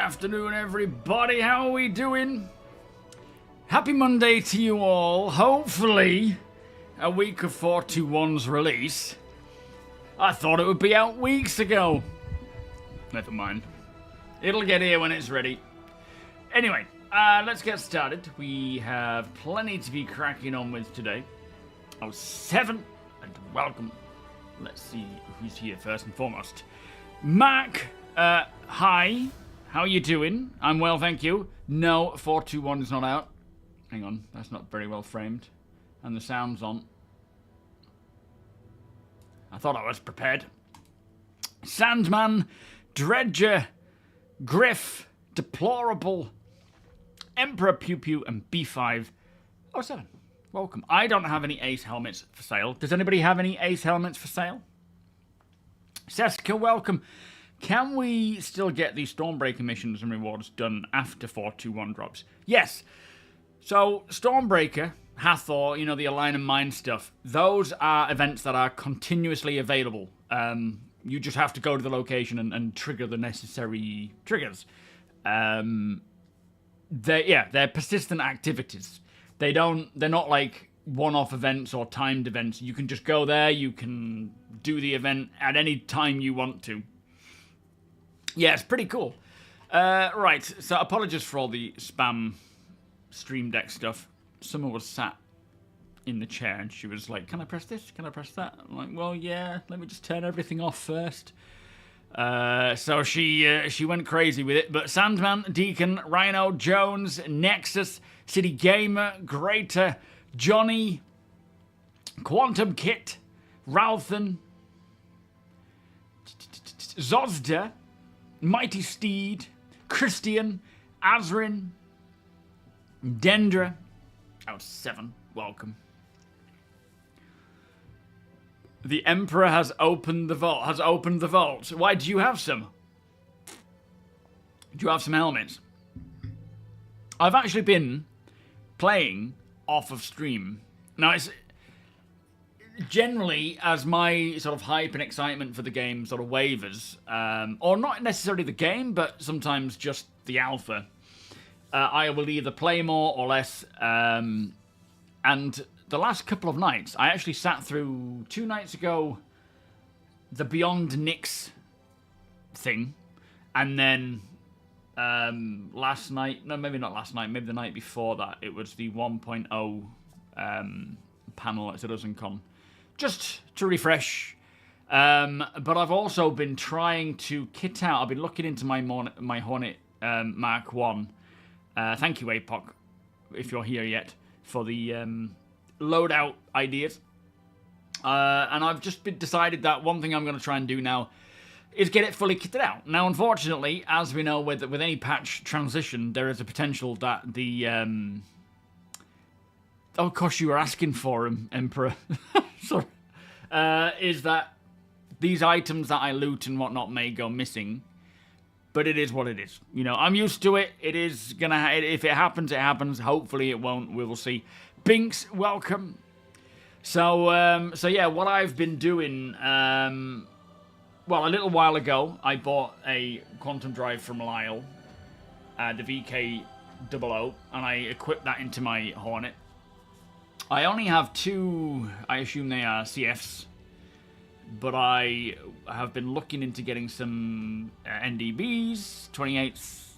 afternoon, everybody. How are we doing? Happy Monday to you all. Hopefully, a week of 421's release. I thought it would be out weeks ago. Never mind. It'll get here when it's ready. Anyway, let's get started. We have plenty to be cracking on with today. 07, and welcome. Let's see who's here first and foremost. Mac, hi. How are you doing? I'm well, thank you. No, 421 is not out. Hang on, that's not very well framed. And the sound's on. I thought I was prepared. Sandman, Dredger, Griff, Deplorable, Emperor Pew Pew, and B507. Welcome. I don't have any Ace helmets for sale. Does anybody have any Ace helmets for sale? Seska, welcome. Can we still get the Stormbreaker missions and rewards done after 421 drops? Yes. So, Stormbreaker, Hathor, you know, the Align and Mine stuff, those are events that are continuously available. You just have to go to the location and trigger the necessary triggers. They're persistent activities. They're not like one-off events or timed events. You can just go there, you can do the event at any time you want to. Yeah, it's pretty cool. Right, so apologies for all the spam Stream Deck stuff. Someone was sat in the chair and she was like, can I press this? Can I press that? I'm like, well, yeah, let me just turn everything off first. So she went crazy with it. But Sandman, Deacon, Rhino, Jones, Nexus, City Gamer, Greater, Johnny, Quantum Kit, Ralthan, Zozda, Mighty Steed, Christian, Azrin, Dendra, 7, welcome. The Emperor has opened the vault. Why, do you have some? Do you have some helmets? I've actually been playing off of stream. Now, it's generally, as my sort of hype and excitement for the game sort of wavers, or not necessarily the game, but sometimes just the alpha, I will either play more or less. And the last couple of nights, I actually sat through 2 nights ago the Beyond Nyx thing, and then last night, no, maybe not last night, maybe the night before that, it was the 1.0 panel at CitizenCon, just to refresh. But I've also been trying to kit out. I've been looking into my Hornet Mark 1. Thank you, APOC, if you're here yet, for the loadout ideas. And I've just decided that one thing I'm going to try and do now is get it fully kitted out. Now, unfortunately, as we know with any patch transition, there is a potential that the... Oh, of course, you were asking for him, Emperor. Sorry. Is that these items that I loot and whatnot may go missing. But it is what it is. You know, I'm used to it. It is going to... If it happens, it happens. Hopefully it won't. We will see. Binks, welcome. So yeah, what I've been doing... well, a little while ago, I bought a quantum drive from Lyle. The VK00. And I equipped that into my Hornet. I only have 2... I assume they are CFs. But I have been looking into getting some NDBs, 28s,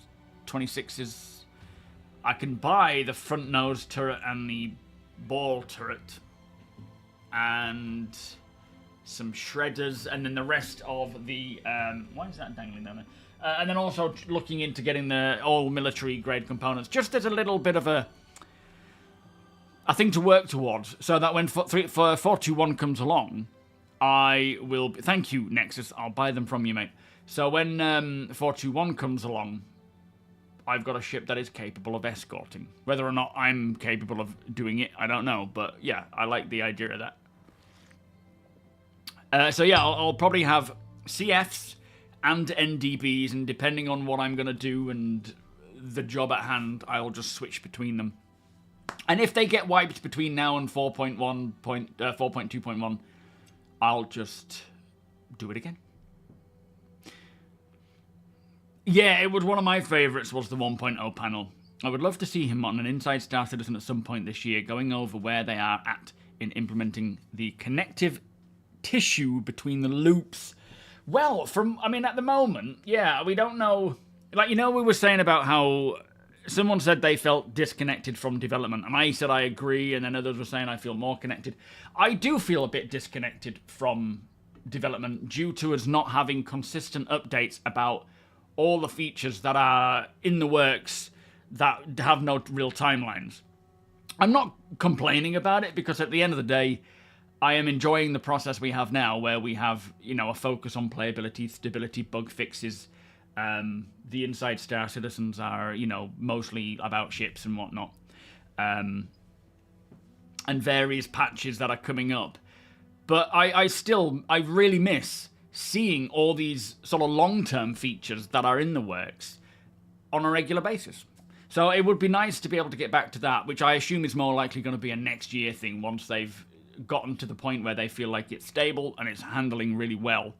26s. I can buy the front nose turret and the ball turret. And some shredders. And then the rest of the... why is that dangling down there? And then also looking into getting the all military grade components. Just as a little bit of a thing to work towards. So that when 421 comes along... I will... Thank you, Nexus. I'll buy them from you, mate. So when 421 comes along, I've got a ship that is capable of escorting. Whether or not I'm capable of doing it, I don't know. But yeah, I like the idea of that. So yeah, I'll probably have CFs and NDBs, and depending on what I'm going to do and the job at hand, I'll just switch between them. And if they get wiped between now and 4.2.1, I'll just do it again. Yeah, it was one of my favourites, was the 1.0 panel. I would love to see him on an Inside Star Citizen at some point this year, going over where they are at in implementing the connective tissue between the loops. Well, at the moment, yeah, we don't know. Like, we were saying about how someone said they felt disconnected from development, and I said I agree, and then others were saying I feel more connected. I do feel a bit disconnected from development due to us not having consistent updates about all the features that are in the works that have no real timelines. I'm not complaining about it, because at the end of the day, I am enjoying the process we have now, where we have, a focus on playability, stability, bug fixes. The Inside Star Citizens are, mostly about ships and whatnot. And various patches that are coming up. But I really miss seeing all these sort of long-term features that are in the works on a regular basis. So it would be nice to be able to get back to that, which I assume is more likely going to be a next year thing once they've gotten to the point where they feel like it's stable and it's handling really well.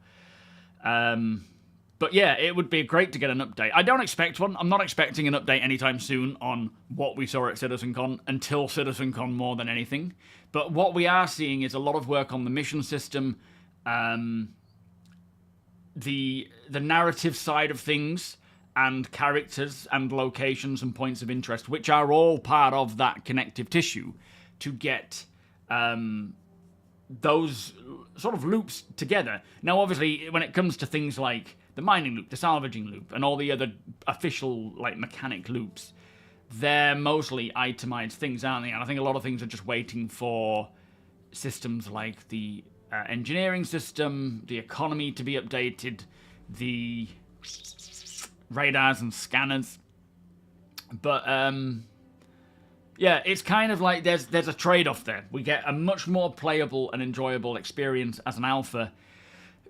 But yeah, it would be great to get an update. I don't expect one. I'm not expecting an update anytime soon on what we saw at CitizenCon, until CitizenCon more than anything. But what we are seeing is a lot of work on the mission system, the narrative side of things, and characters and locations and points of interest, which are all part of that connective tissue to get those sort of loops together. Now, obviously, when it comes to things like the mining loop, the salvaging loop, and all the other official mechanic loops, they're mostly itemized things, aren't they? And I think a lot of things are just waiting for systems like the engineering system, the economy to be updated, the radars and scanners. But yeah, it's kind of like there's a trade-off there. We get a much more playable and enjoyable experience as an alpha,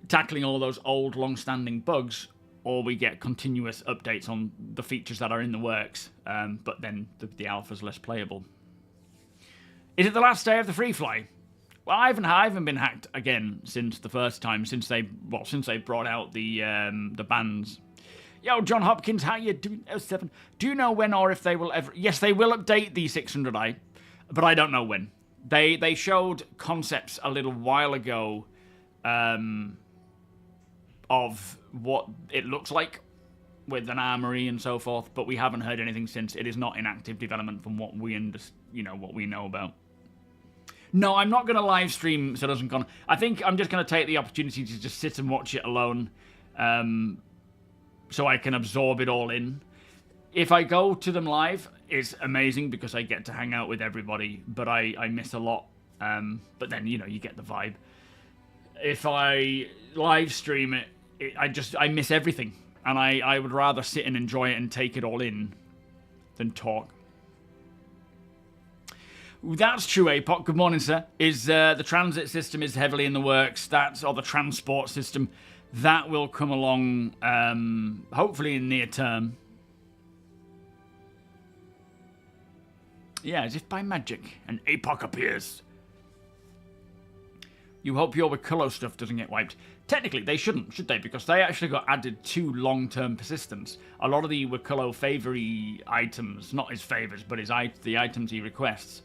tackling all those old, long-standing bugs, or we get continuous updates on the features that are in the works, but then the alpha's less playable. Is it the last day of the free fly? Well, I haven't been hacked again since the first time, since they brought out the bans. Yo, John Hopkins, how you doing? 07. Do you know when or if they will ever... Yes, they will update the 600i, but I don't know when. They showed concepts a little while ago of what it looks like with an armory and so forth, but we haven't heard anything since. It is not in active development from what we what we know about. No, I'm not going to live stream CitizenCon. I think I'm just going to take the opportunity to just sit and watch it alone, so I can absorb it all in. If I go to them live, it's amazing because I get to hang out with everybody, but I miss a lot. But then, you get the vibe. If I live stream it, I miss everything. And I would rather sit and enjoy it and take it all in than talk. That's true, APOC. Good morning, sir. The transit system is heavily in the works. Or the transport system. That will come along, hopefully in near term. Yeah, as if by magic, an APOC appears. You hope your Wakulo stuff doesn't get wiped. Technically, they shouldn't, should they? Because they actually got added to long-term persistence. A lot of the Wakulo favoury items, not his favours, but the items he requests,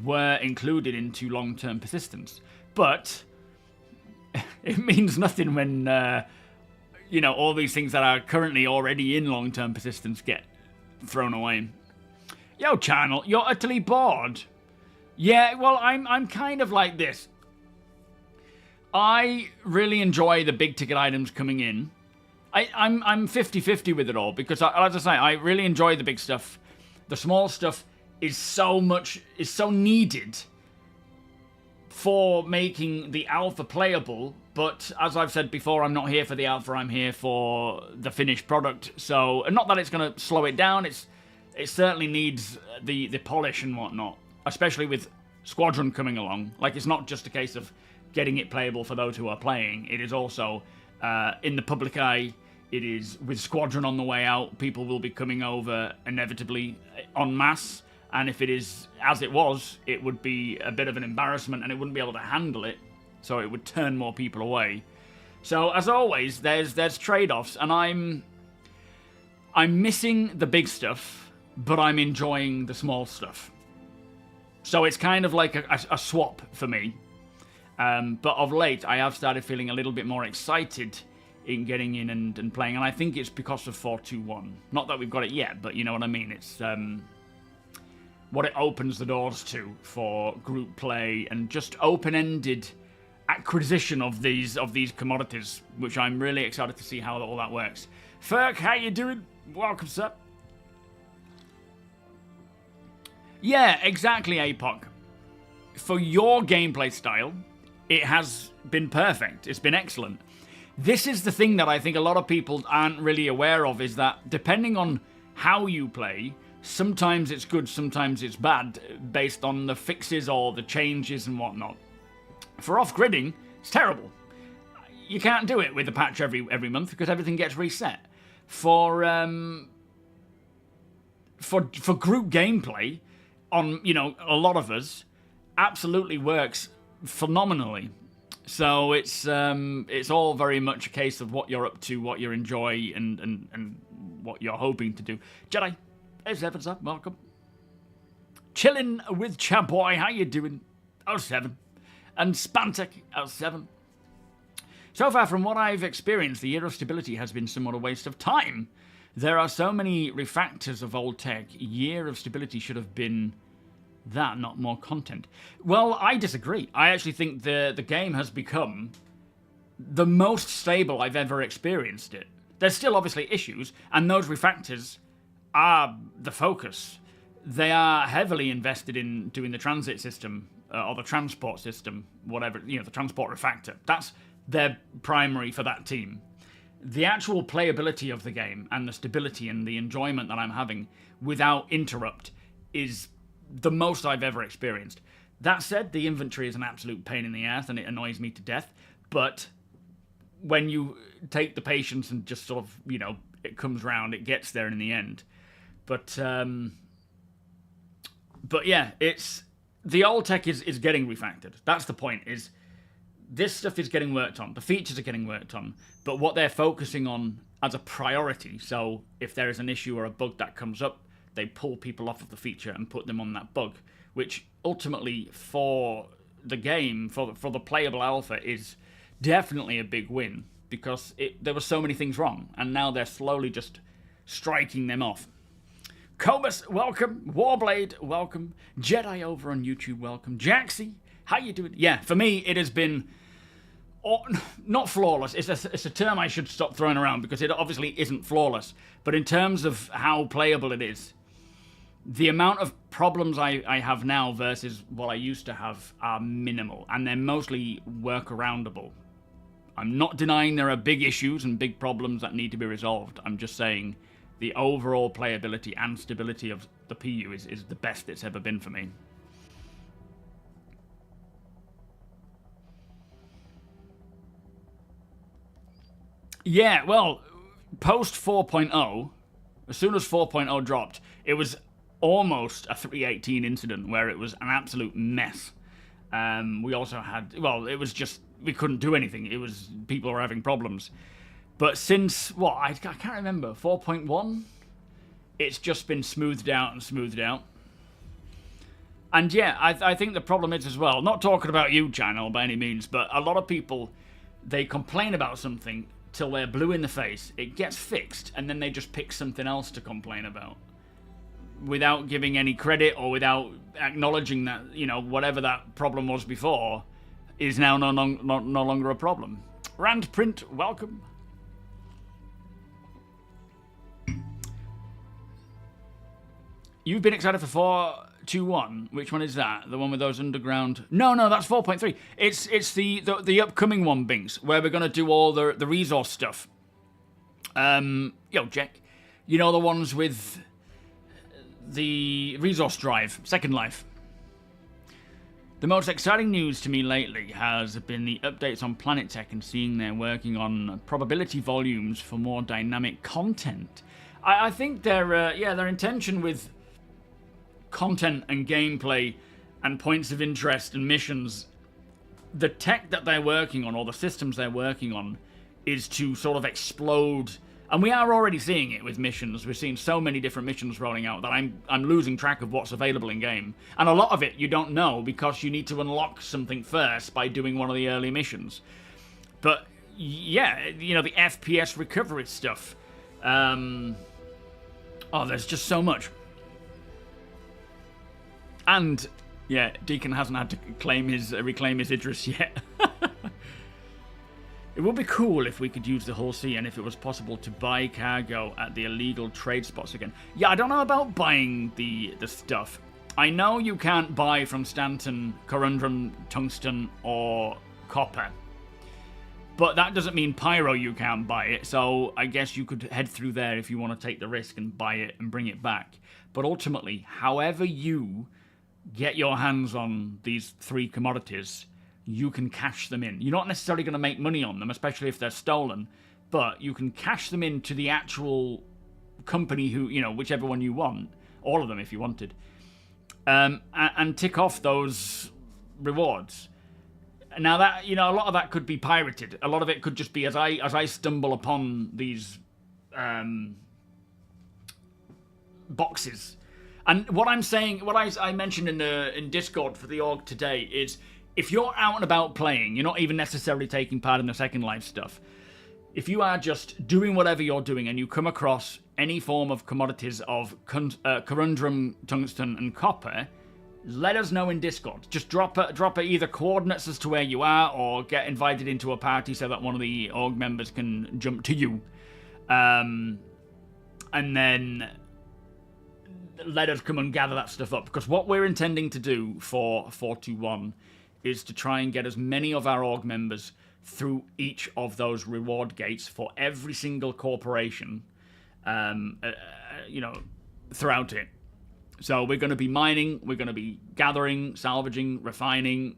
were included into long-term persistence. But it means nothing when, all these things that are currently already in long-term persistence get thrown away. Yo, Channel, you're utterly bored. Yeah, well, I'm kind of like this. I really enjoy the big-ticket items coming in. I'm 50-50 with it all, because, as I say, I really enjoy the big stuff. The small stuff is so needed for making the alpha playable, but as I've said before, I'm not here for the alpha, I'm here for the finished product. So, and not that it's going to slow it down, it certainly needs the polish and whatnot, especially with Squadron coming along. Like, it's not just a case of getting it playable for those who are playing, it is also in the public eye. It is with Squadron on the way out, people will be coming over inevitably en masse. And if it is as it was, it would be a bit of an embarrassment and it wouldn't be able to handle it. So it would turn more people away. So, as always, there's trade-offs. And I'm missing the big stuff, but I'm enjoying the small stuff. So it's kind of like a swap for me. But of late, I have started feeling a little bit more excited in getting in and playing, and I think it's because of 421. Not that we've got it yet, but you know what I mean. It's what it opens the doors to for group play and just open-ended acquisition of these commodities, which I'm really excited to see how all that works. Ferk, how you doing? Welcome, sir. Yeah, exactly, APOC. For your gameplay style, it has been perfect. It's been excellent. This is the thing that I think a lot of people aren't really aware of, is that depending on how you play, sometimes it's good, sometimes it's bad, based on the fixes or the changes and whatnot. For off-gridding, it's terrible. You can't do it with a patch every month because everything gets reset. For group gameplay, on a lot of us, absolutely works phenomenally. So it's all very much a case of what you're up to, what you enjoy, and what you're hoping to do. Jedi, there's Evans up, welcome. Chilling with Chaboy, how you doing? 07. And Spantek, 07. So far from what I've experienced, the year of stability has been somewhat a waste of time. There are so many refactors of old tech. Year of stability should have been that, not more content. Well, I disagree. I actually think the game has become the most stable I've ever experienced it. There's still obviously issues, and those refactors are the focus. They are heavily invested in doing the transit system, or the transport system, whatever, the transport refactor. That's their primary for that team. The actual playability of the game and the stability and the enjoyment that I'm having without interrupt is the most I've ever experienced. That said, the inventory is an absolute pain in the ass and it annoys me to death, but when you take the patience and just sort of, it comes round, it gets there in the end. But yeah, it's the old tech is getting refactored. That's the point, is this stuff is getting worked on. The features are getting worked on, but what they're focusing on as a priority, so if there is an issue or a bug that comes up, they pull people off of the feature and put them on that bug, which ultimately for the game, for the playable alpha, is definitely a big win, because there were so many things wrong, and now they're slowly just striking them off. Cobus, welcome. Warblade, welcome. Jedi over on YouTube, welcome. Jaxie, how you doing? Yeah, for me, it has been not flawless. It's a term I should stop throwing around because it obviously isn't flawless. But in terms of how playable it is, the amount of problems I have now versus what I used to have are minimal, and they're mostly workaroundable. I'm not denying there are big issues and big problems that need to be resolved. I'm just saying the overall playability and stability of the PU is the best it's ever been for me. Yeah, well, post 4.0, as soon as 4.0 dropped, it was almost a 318 incident where it was an absolute mess. We also had, well, it was just, we couldn't do anything. It was, people were having problems. But since, I can't remember, 4.1? It's just been smoothed out and smoothed out. And yeah, I think the problem is as well, not talking about you, channel, by any means, but a lot of people, they complain about something till they're blue in the face, it gets fixed, and then they just pick something else to complain about, without giving any credit or without acknowledging that, whatever that problem was before is now no longer a problem. Rand Print, welcome. You've been excited for 4.21. Which one is that? The one with those underground... No, that's 4.3. It's the upcoming one, Binks, where we're going to do all the resource stuff. Jack. The ones with the resource drive, Second Life. The most exciting news to me lately has been the updates on Planet Tech and seeing they're working on probability volumes for more dynamic content. I think their intention with content and gameplay and points of interest and missions, the tech that they're working on, or the systems they're working on, is to sort of explode And we are already seeing it with missions. We're seeing so many different missions rolling out that I'm losing track of what's available in game. And a lot of it you don't know because you need to unlock something first by doing one of the early missions. But yeah, you know, the FPS recovery stuff. Oh, there's just so much. And yeah, Deacon hasn't had to reclaim his Idris yet. It would be cool if we could use the whole sea and if it was possible to buy cargo at the illegal trade spots again. Yeah, I don't know about buying the stuff. I know you can't buy from Stanton, Corundum, Tungsten, or Copper. But that doesn't mean Pyro you can't buy it, so I guess you could head through there if you want to take the risk and buy it and bring it back. But ultimately, however you get your hands on these 3 commodities, you can cash them in. You're not necessarily going to make money on them, especially if they're stolen, but you can cash them into the actual company who, you know, whichever one you want, all of them if you wanted, and tick off those rewards. Now that, you know, a lot of that could be pirated. A lot of it could just be as I stumble upon these boxes. And what I'm saying, what I mentioned in Discord for the org today is, if you're out and about playing, you're not even necessarily taking part in the Second Life stuff. If you are just doing whatever you're doing and you come across any form of commodities of corundum, tungsten, and copper, let us know in Discord. Just drop either coordinates as to where you are, or get invited into a party so that one of the org members can jump to you. And then let us come and gather that stuff up. Because what we're intending to do for 421 is to try and get as many of our org members through each of those reward gates for every single corporation, you know, throughout it. So we're going to be mining, we're going to be gathering, salvaging, refining,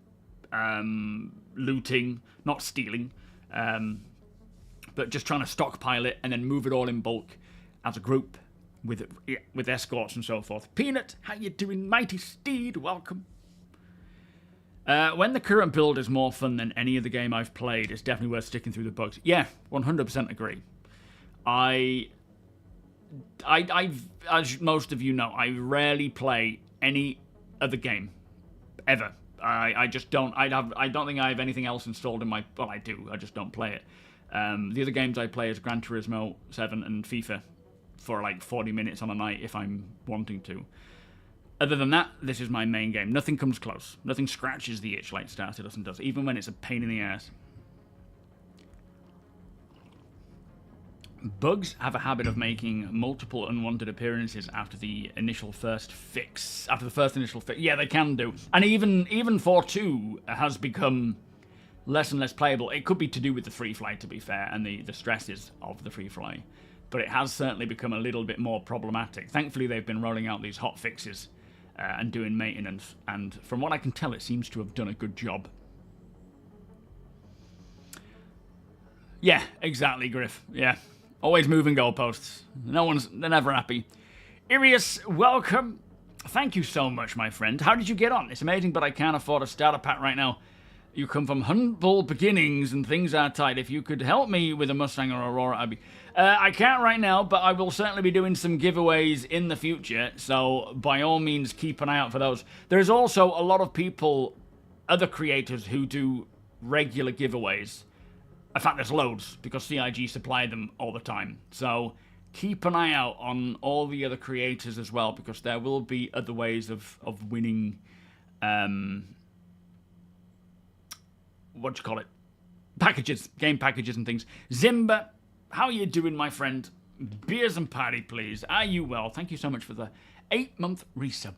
looting, not stealing, but just trying to stockpile it and then move it all in bulk as a group with escorts and so forth. Peanut, how you doing? Mighty Steed, welcome. When the current build is more fun than any other game I've played, it's definitely worth sticking through the bugs. Yeah, 100% agree. I, as most of you know, I rarely play any other game, ever. I just don't. I don't think I have anything else installed in my. Well, I do. I just don't play it. The other games I play is Gran Turismo 7 and FIFA for like 40 minutes on a night if I'm wanting to. Other than that, this is my main game. Nothing comes close. Nothing scratches the itch like starcitizen does, even when it's a pain in the ass. Bugs have a habit of making multiple unwanted appearances after the first initial fix. Yeah, they can do. And even 4.2 has become less and less playable. It could be to do with the free fly, to be fair, and the stresses of the free fly. But it has certainly become a little bit more problematic. Thankfully, they've been rolling out these hot fixes and doing maintenance, and from what I can tell, it seems to have done a good job. Yeah, exactly, Griff. Yeah. Always moving goalposts. They're never happy. Irius, welcome. Thank you so much, my friend. How did you get on? It's amazing, but I can't afford a starter pack right now. You come from humble beginnings and things are tight. If you could help me with a Mustang or Aurora, I'd be... I can't right now, but I will certainly be doing some giveaways in the future, so by all means keep an eye out for those. There's also a lot of people, other creators, who do regular giveaways. In fact, there's loads, because CIG supply them all the time. So keep an eye out on all the other creators as well, because there will be other ways of winning... what do you call it? Packages, game packages and things. Zimba, how are you doing, my friend? Beers and party, please. Are you well? Thank you so much for the 8-month resub.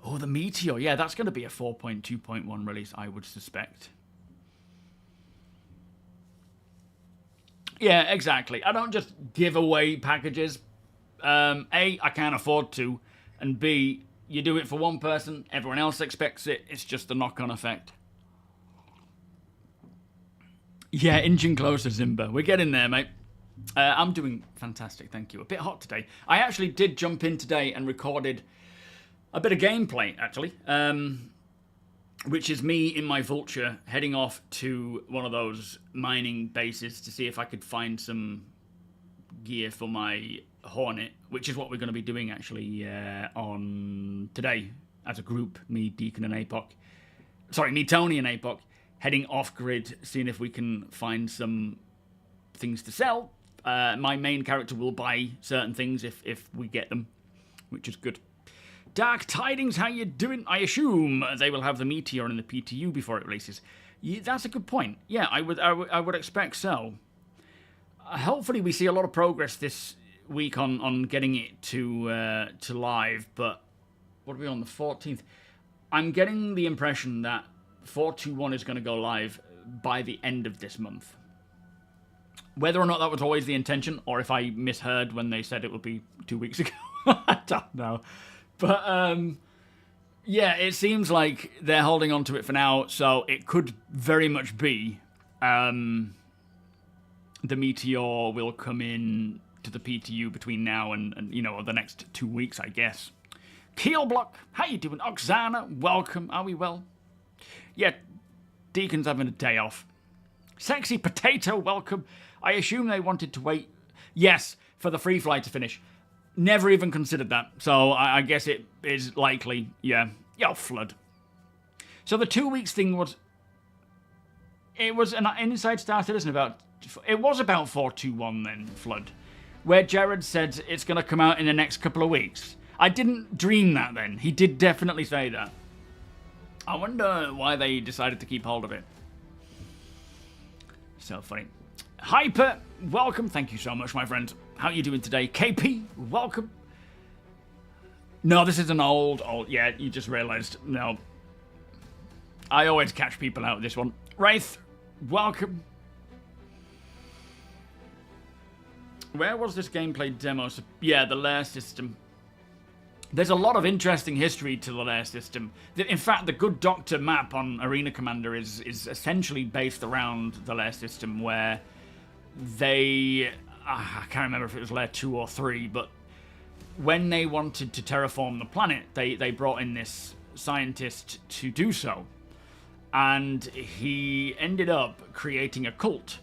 Oh, the Meteor. Yeah, that's going to be a 4.2.1 release, I would suspect. Yeah, exactly. I don't just give away packages. A, I can't afford to. And B, you do it for one person, everyone else expects it. It's just a knock-on effect. Yeah, inching closer, Zimba. We're getting there, mate. I'm doing fantastic, thank you. A bit hot today. I actually did jump in today and recorded a bit of gameplay, actually. which is me in my Vulture heading off to one of those mining bases to see if I could find some gear for my Hornet, which is what we're going to be doing actually on today as a group. Me, Deacon, and APOC. Sorry, me, Tony, and APOC heading off grid, seeing if we can find some things to sell. My main character will buy certain things if we get them, which is good. Dark Tidings, how you doing? I assume they will have the Meteor in the PTU before it releases. Yeah, that's a good point. Yeah, I would expect so. Hopefully we see a lot of progress this week on getting it to live, but what are we on, the 14th? I'm getting the impression that 421 is going to go live by the end of this month. Whether or not that was always the intention, or if I misheard when they said it would be 2 weeks ago, I don't know. But, yeah, it seems like they're holding on to it for now, so it could very much be the Meteor will come in to the PTU between now and you know, the next 2 weeks, I guess. Keelblock, how you doing? Oksana, welcome. Are we well? Yeah, Deacon's having a day off. Sexy Potato, welcome. I assume they wanted to wait, yes, for the free flight to finish. Never even considered that, so I guess it is likely, yeah. Yo, Flood. So the 2 weeks thing was... It was an inside Star Citizen about... It was about 421 then, Flood, where Jared said it's going to come out in the next couple of weeks. I didn't dream that then. He did definitely say that. I wonder why they decided to keep hold of it. So funny. Hyper, welcome. Thank you so much, my friend. How are you doing today? KP, welcome. No, this is an old... Yeah, you just realised. No. I always catch people out with this one. Wraith, welcome. Where was this gameplay demo? Yeah, the lair system. There's a lot of interesting history to the lair system. In fact, the Good Doctor map on Arena Commander is essentially based around the lair system, where they... I can't remember if it was lair 2 or 3, but when they wanted to terraform the planet, they brought in this scientist to do so. And he ended up creating a cult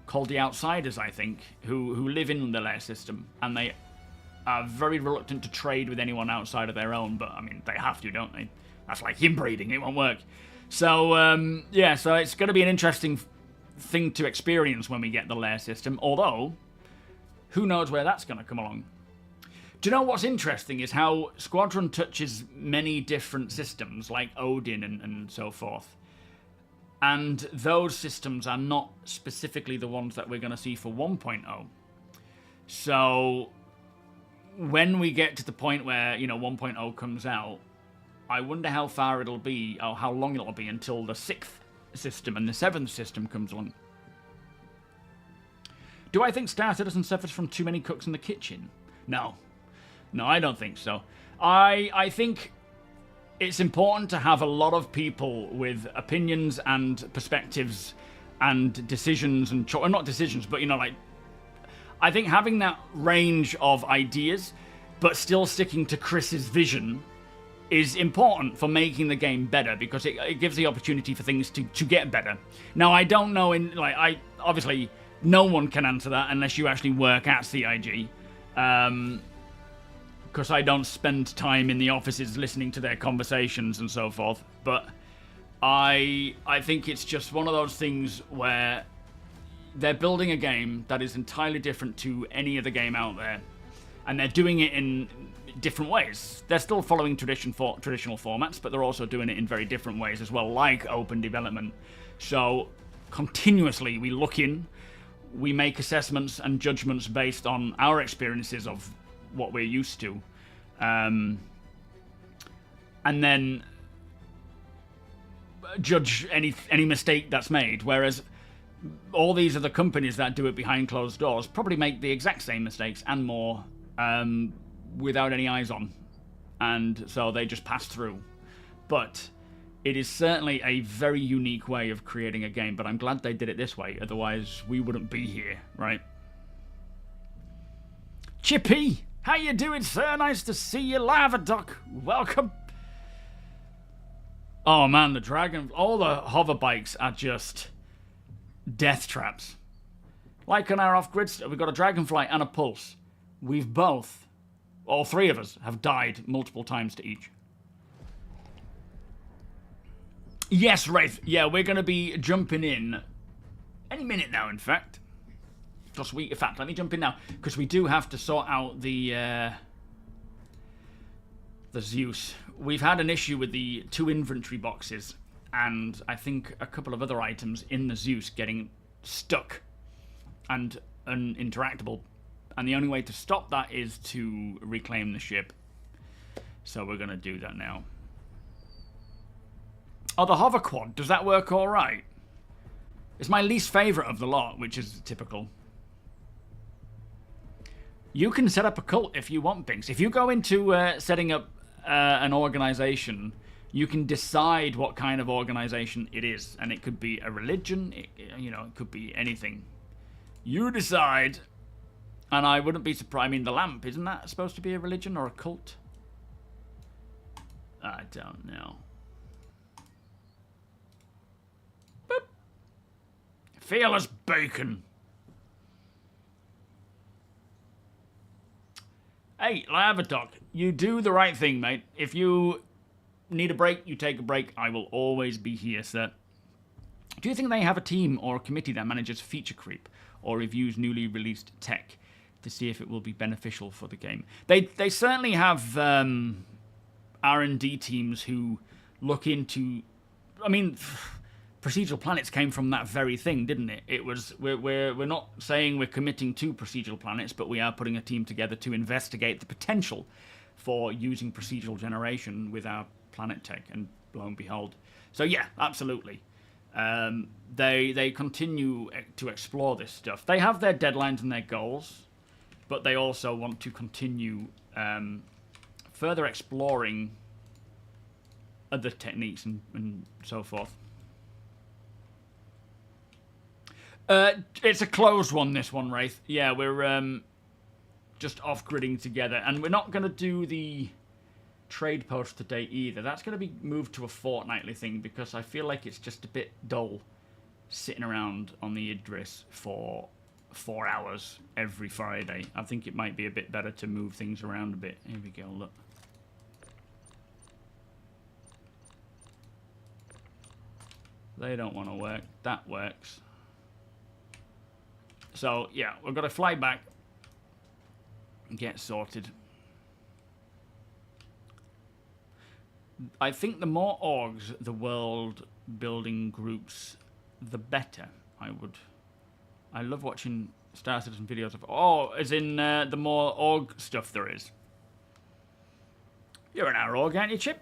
called the Outsiders, I think, who live in the lair system, and they are very reluctant to trade with anyone outside of their own, but, I mean, they have to, don't they? That's like inbreeding, it won't work. So, yeah, so it's going to be an interesting thing to experience when we get the lair system, although, who knows where that's going to come along. Do you know what's interesting is how Squadron touches many different systems, like Odin and so forth. And those systems are not specifically the ones that we're going to see for 1.0. So when we get to the point where, you know, 1.0 comes out, I wonder how far it'll be, or how long it'll be until the 6th system and the 7th system comes along. Do I think Star Citizen suffers from too many cooks in the kitchen? No. No, I don't think so. I think it's important to have a lot of people with opinions and perspectives and decisions and... not decisions, but, you know, like... I think having that range of ideas, but still sticking to Chris's vision, is important for making the game better, because it gives the opportunity for things to get better. Now, I don't know... obviously, no one can answer that unless you actually work at CIG. Because I don't spend time in the offices listening to their conversations and so forth. But I think it's just one of those things where they're building a game that is entirely different to any other game out there. And they're doing it in different ways. They're still following traditional formats, but they're also doing it in very different ways as well, like open development. So continuously we look in, we make assessments and judgments based on our experiences of what we're used to, and then judge any mistake that's made, whereas all these other companies that do it behind closed doors probably make the exact same mistakes and more, without any eyes on, and so they just pass through. But it is certainly a very unique way of creating a game, but I'm glad they did it this way, otherwise we wouldn't be here, right? Chippy, how you doing, sir? Nice to see you. Lava Duck, welcome. Oh man, the dragon, all the hover bikes are just death traps. Like on our off-grid stuff, we've got a dragonfly and a pulse. We've both, all three of us, have died multiple times to each. Yes, Wraith. Yeah, we're going to be jumping in any minute now, in fact. In fact, let me jump in now, because we do have to sort out the Zeus. We've had an issue with the 2 inventory boxes, and I think a couple of other items in the Zeus getting stuck and uninteractable. And the only way to stop that is to reclaim the ship. So we're going to do that now. Oh, the hover quad, does that work all right? It's my least favourite of the lot, which is typical. You can set up a cult if you want, Binks. If you go into setting up an organisation, you can decide what kind of organisation it is. And it could be a religion, it could be anything. You decide. And I wouldn't be surprised. I mean, the lamp, isn't that supposed to be a religion or a cult? I don't know. Boop. Fearless bacon. Hey, Lavadoc, you do the right thing, mate. If you need a break, you take a break. I will always be here, sir. Do you think they have a team or a committee that manages feature creep or reviews newly released tech to see if it will be beneficial for the game? They certainly have R&D teams who look into... I mean, Procedural Planets came from that very thing, didn't it? It was we're not saying we're committing to Procedural Planets, but we are putting a team together to investigate the potential for using procedural generation with our planet tech, and lo and behold. So yeah, absolutely. They continue to explore this stuff. They have their deadlines and their goals, but they also want to continue further exploring other techniques and so forth. It's a closed one, this one, Wraith. Yeah, we're just off-gridding together. And we're not going to do the trade post today either. That's going to be moved to a fortnightly thing, because I feel like it's just a bit dull sitting around on the Idris for 4 hours every Friday. I think it might be a bit better to move things around a bit. Here we go, look. They don't want to work. That works. So, yeah, we've got to fly back and get sorted. I think the more orgs the world building groups, the better. I love watching starcitizen videos of... Oh, as in the more org stuff there is. You're an our org, aren't you, Chip?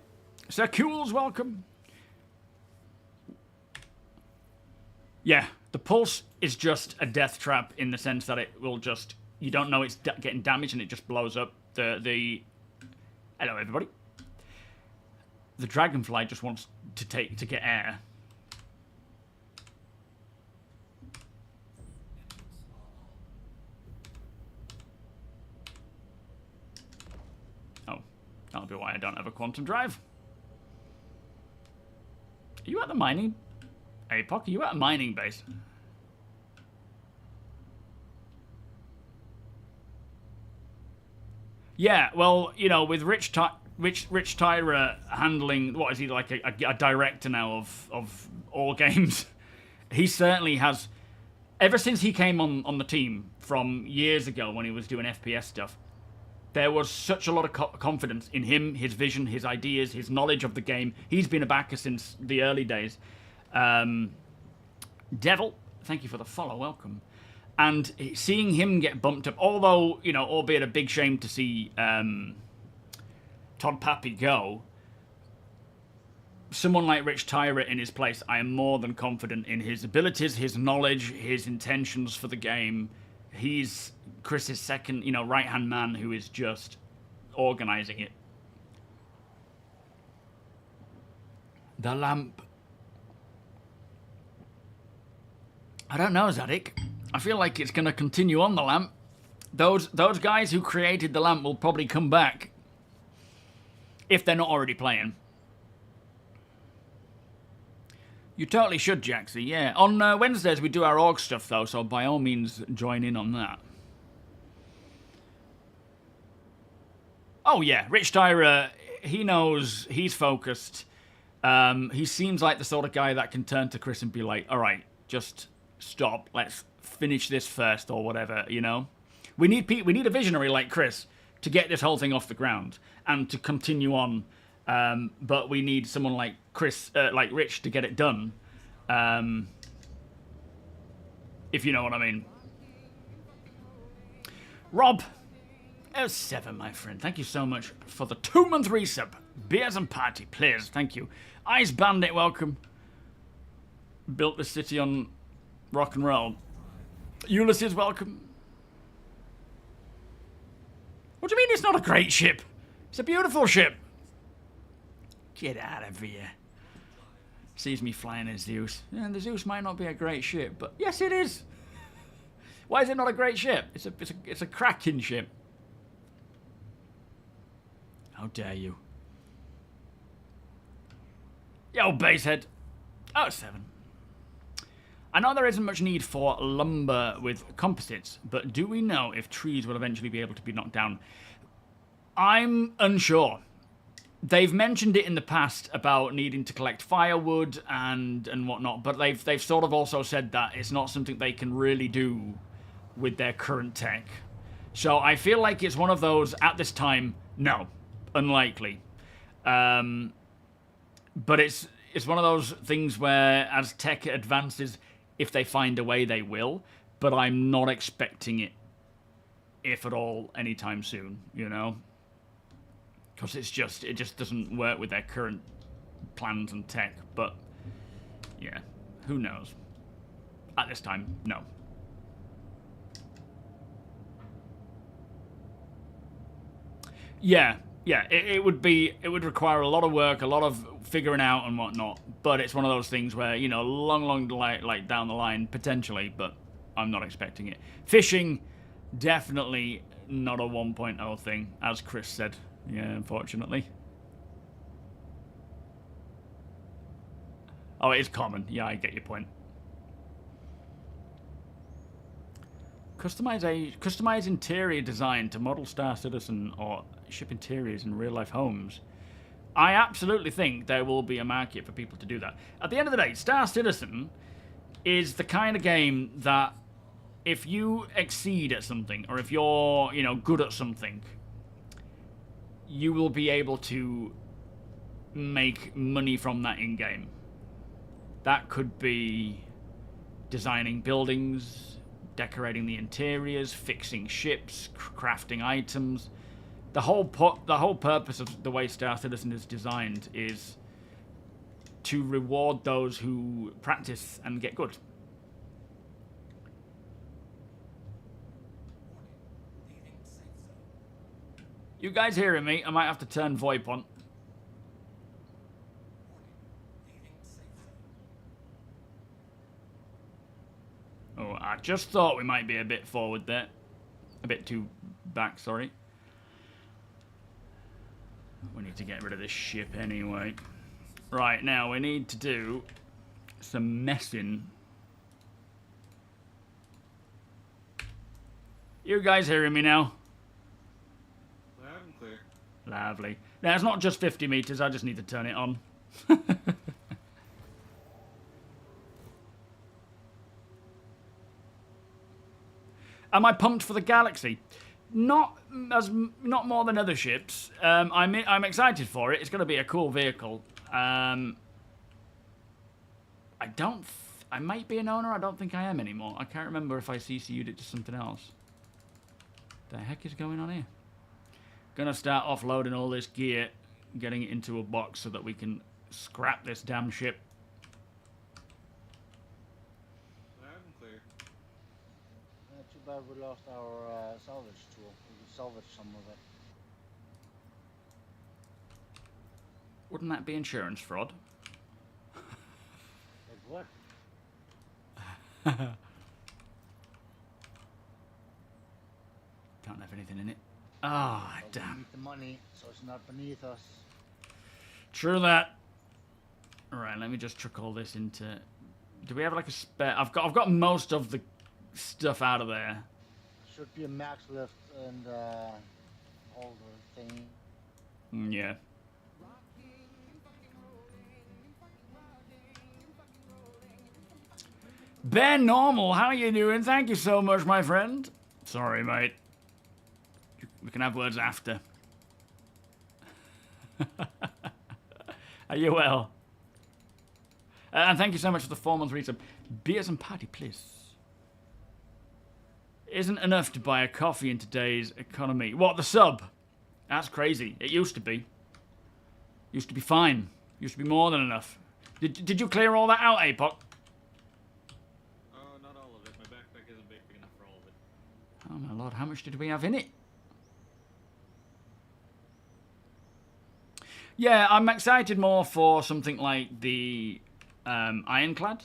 Sir Cools, welcome. Yeah, the pulse is just a death trap in the sense that it will just... You don't know it's getting damaged and it just blows up. Hello, everybody. The dragonfly just wants to get air. Oh, that'll be why I don't have a quantum drive. Are you at the mining... Hey, Pock, are you at a mining base? Yeah, well, you know, with Rich Tyra handling, what is he, like a director now of all games, he certainly has, ever since he came on the team from years ago when he was doing FPS stuff, there was such a lot of confidence in him, his vision, his ideas, his knowledge of the game. He's been a backer since the early days. Devil, thank you for the follow, welcome. And seeing him get bumped up, although, you know, albeit a big shame to see Todd Pappy go, someone like Rich Tyra in his place, I am more than confident in his abilities, his knowledge, his intentions for the game. He's Chris's second, you know, right-hand man who is just organising it. The lamp. I don't know, Zadik. I feel like it's going to continue on the lamp. Those guys who created the lamp will probably come back. If they're not already playing. You totally should, Jaxie, yeah. On Wednesdays we do our org stuff, though, so by all means join in on that. Oh, yeah, Rich Tyra, he knows, he's focused. He seems like the sort of guy that can turn to Chris and be like, all right, just stop, let's finish this first or whatever, you know? We need a visionary like Chris to get this whole thing off the ground and to continue on. But we need someone like Chris, like Rich, to get it done. If you know what I mean. Rob, 07, my friend. Thank you so much for the 2-month resub. Beers and party, please. Thank you. Ice Bandit, welcome. Built the city on rock and roll. Ulysses, welcome. What do you mean it's not a great ship? It's a beautiful ship. Get out of here. Sees me flying a Zeus. Yeah, the Zeus might not be a great ship, but yes, it is. Why is it not a great ship? It's a cracking ship. How dare you? Yo, basehead. Oh, 7. I know there isn't much need for lumber with composites, but do we know if trees will eventually be able to be knocked down? I'm unsure. They've mentioned it in the past about needing to collect firewood and whatnot, but they've sort of also said that it's not something they can really do with their current tech. So I feel like it's one of those, at this time, no, unlikely. But it's one of those things where as tech advances, if they find a way, they will. But I'm not expecting it, if at all, anytime soon, you know? Because it just doesn't work with their current plans and tech. But, yeah, who knows? At this time, no. Yeah, it would require a lot of work, a lot of figuring out and whatnot. But it's one of those things where, you know, long like down the line, potentially, but I'm not expecting it. Fishing, definitely not a 1.0 thing, as Chris said. Yeah, unfortunately. Oh, it is common. Yeah, I get your point. Customize interior design to model Star Citizen or ship interiors in real-life homes. I absolutely think there will be a market for people to do that. At the end of the day, Star Citizen is the kind of game that if you exceed at something, or if you're, you know, good at something, you will be able to make money from that in-game. That could be designing buildings, decorating the interiors, fixing ships, crafting items. The whole purpose of the way Star Citizen is designed is to reward those who practice and get good. You guys hearing me? I might have to turn VoIP on. Oh, I just thought we might be a bit forward there. A bit too back, sorry. We need to get rid of this ship anyway. Right, now we need to do some messing. You guys hearing me now? Loud and clear. Lovely. Now, it's not just 50 meters, I just need to turn it on. Am I pumped for the Galaxy? Not more than other ships. I'm excited for it. It's going to be a cool vehicle. I might be an owner. I don't think I am anymore. I can't remember if I CCU'd it to something else. The heck is going on here? Gonna start offloading all this gear, getting it into a box so that we can scrap this damn ship. Loud and clear. Too bad we lost our salvage tool. We could salvage some of it. Wouldn't that be insurance fraud? Like what? Don't have anything in it. Ah, damn. We need the money, so it's not beneath us. True that. Alright, let me just chuck all this into... Do we have like a spare... I've got most of the stuff out of there. Should be a max lift and all the thing. Yeah. Ben Normal, how you doing? Thank you so much, my friend. Sorry, mate. We can have words after. Are you well? And thank you so much for the 4-month resub. Beers and patty, please. Isn't enough to buy a coffee in today's economy. What, the sub? That's crazy. It used to be. Used to be fine. Used to be more than enough. Did you clear all that out, APOC? Oh, not all of it. My backpack isn't big enough for all of it. Oh my lord, how much did we have in it? Yeah, I'm excited more for something like the Ironclad.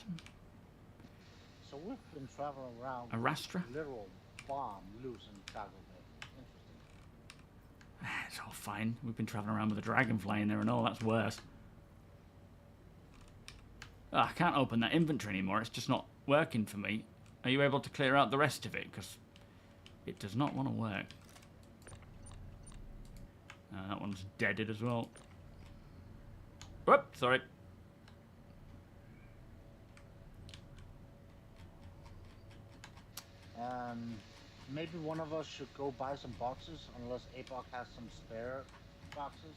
So we've been traveling around A Rastra? with literal bomb loose in cargo bay. Interesting. It's all fine. We've been traveling around with a dragonfly in there and all. That's worse. Oh, I can't open that inventory anymore. It's just not working for me. Are you able to clear out the rest of it? Because it does not want to work. That one's deaded as well. Whoop, sorry. Maybe one of us should go buy some boxes, unless APOC has some spare boxes.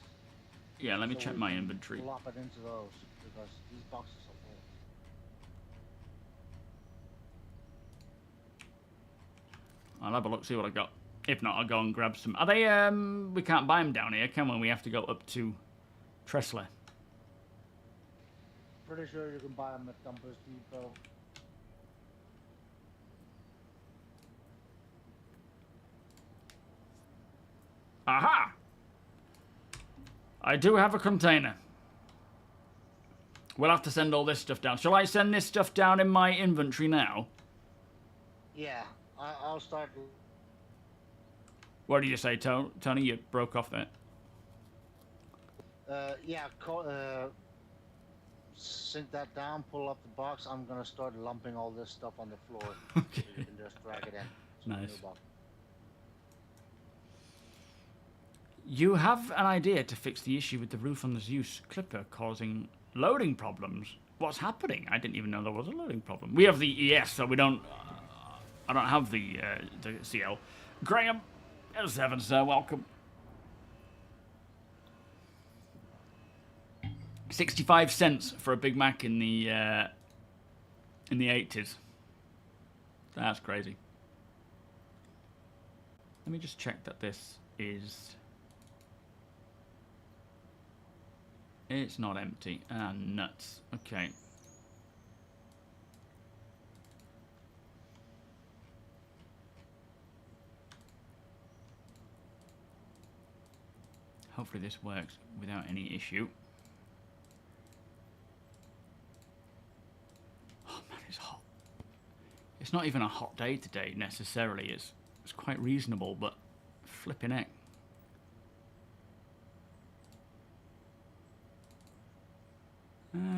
Yeah, let me So check we my can inventory. Flop it into those, because these boxes are full. I'll have a look, see what I got. If not, I'll go and grab some. Are they, we can't buy them down here, can we? We have to go up to Tressler. Pretty sure you can buy them at Dumpers Depot. Aha! I do have a container. We'll have to send all this stuff down. Shall I send this stuff down in my inventory now? Yeah, I'll start. What did you say, Tony? You broke off there. Yeah, sink that down, pull up the box. I'm gonna start lumping all this stuff on the floor. Okay. So you can just drag it in. Nice. You have an idea to fix the issue with the roof on the Zeus clipper causing loading problems. What's happening? I didn't even know there was a loading problem. We have the ES, so we don't... I don't have the CL. Graham, L7, sir, welcome. 65 cents for a Big Mac in the 80s. That's crazy. Let me just check that this is... It's not empty. Ah, nuts. Okay. Hopefully this works without any issue. Oh man, it's hot. It's not even a hot day today necessarily. It's quite reasonable, but flipping heck.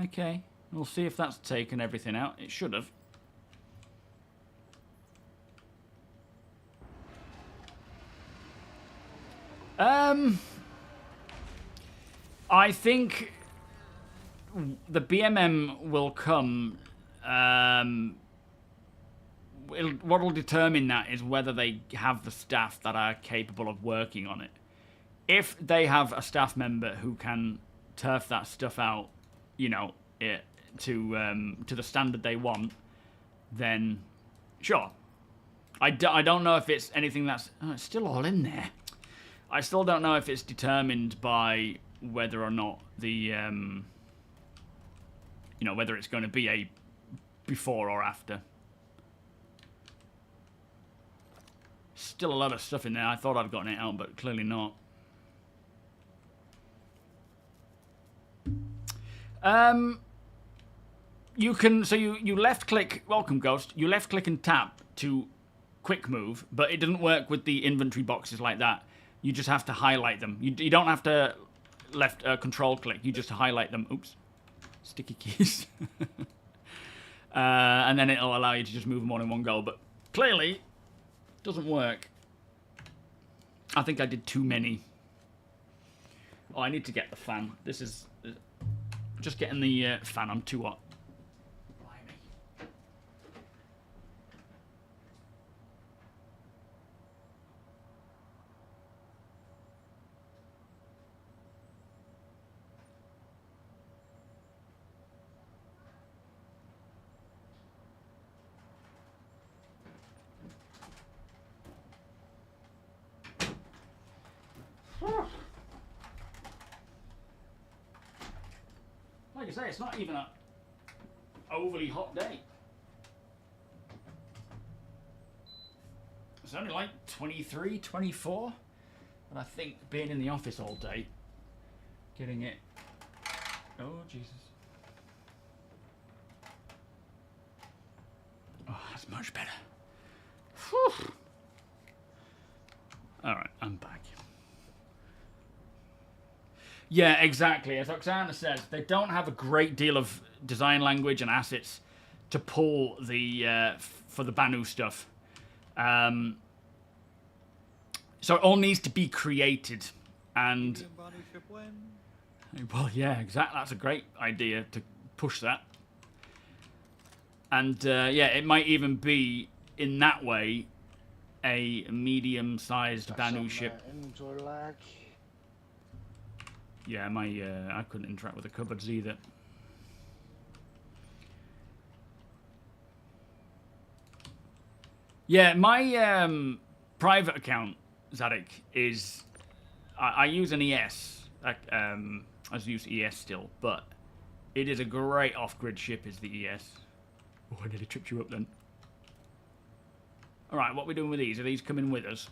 Okay, we'll see if that's taken everything out. It should have. I think the BMM will come. What'll determine that is whether they have the staff that are capable of working on it. If they have a staff member who can turf that stuff out, you know, to the standard they want, then sure. I don't know if it's anything that's... Oh, it's still all in there. I still don't know if it's determined by whether or not the... you know, whether it's going to be a before or after. Still a lot of stuff in there. I thought I'd gotten it out, but clearly not. You can, so you left click, welcome Ghost, you left click and tap to quick move, but it doesn't work with the inventory boxes like that. You just have to highlight them. You don't have to left control click, you just highlight them. Oops. Sticky keys. And then it'll allow you to just move them all in one go. But clearly, it doesn't work. I think I did too many. Oh, I need to get the fan. This is... just getting the fan on too hot. Like I say, it's not even an overly hot day. It's only like 23, 24. And I think being in the office all day, getting it... Oh, Jesus. Oh, that's much better. Whew. All right, I'm back. Yeah, exactly. As Oksana says, they don't have a great deal of design language and assets to pull the for the Banu stuff. So it all needs to be created. And well, yeah, exactly. That's a great idea to push that. And yeah, it might even be in that way a medium-sized Banu ship. Inventory lag. Yeah, my I couldn't interact with the cupboards either. Yeah, my private account, Zadok, is I use an ES. I use ES still, but it is a great off-grid ship. Is the ES? Oh, I nearly tripped you up then. All right, what are we doing with these? Are these coming with us?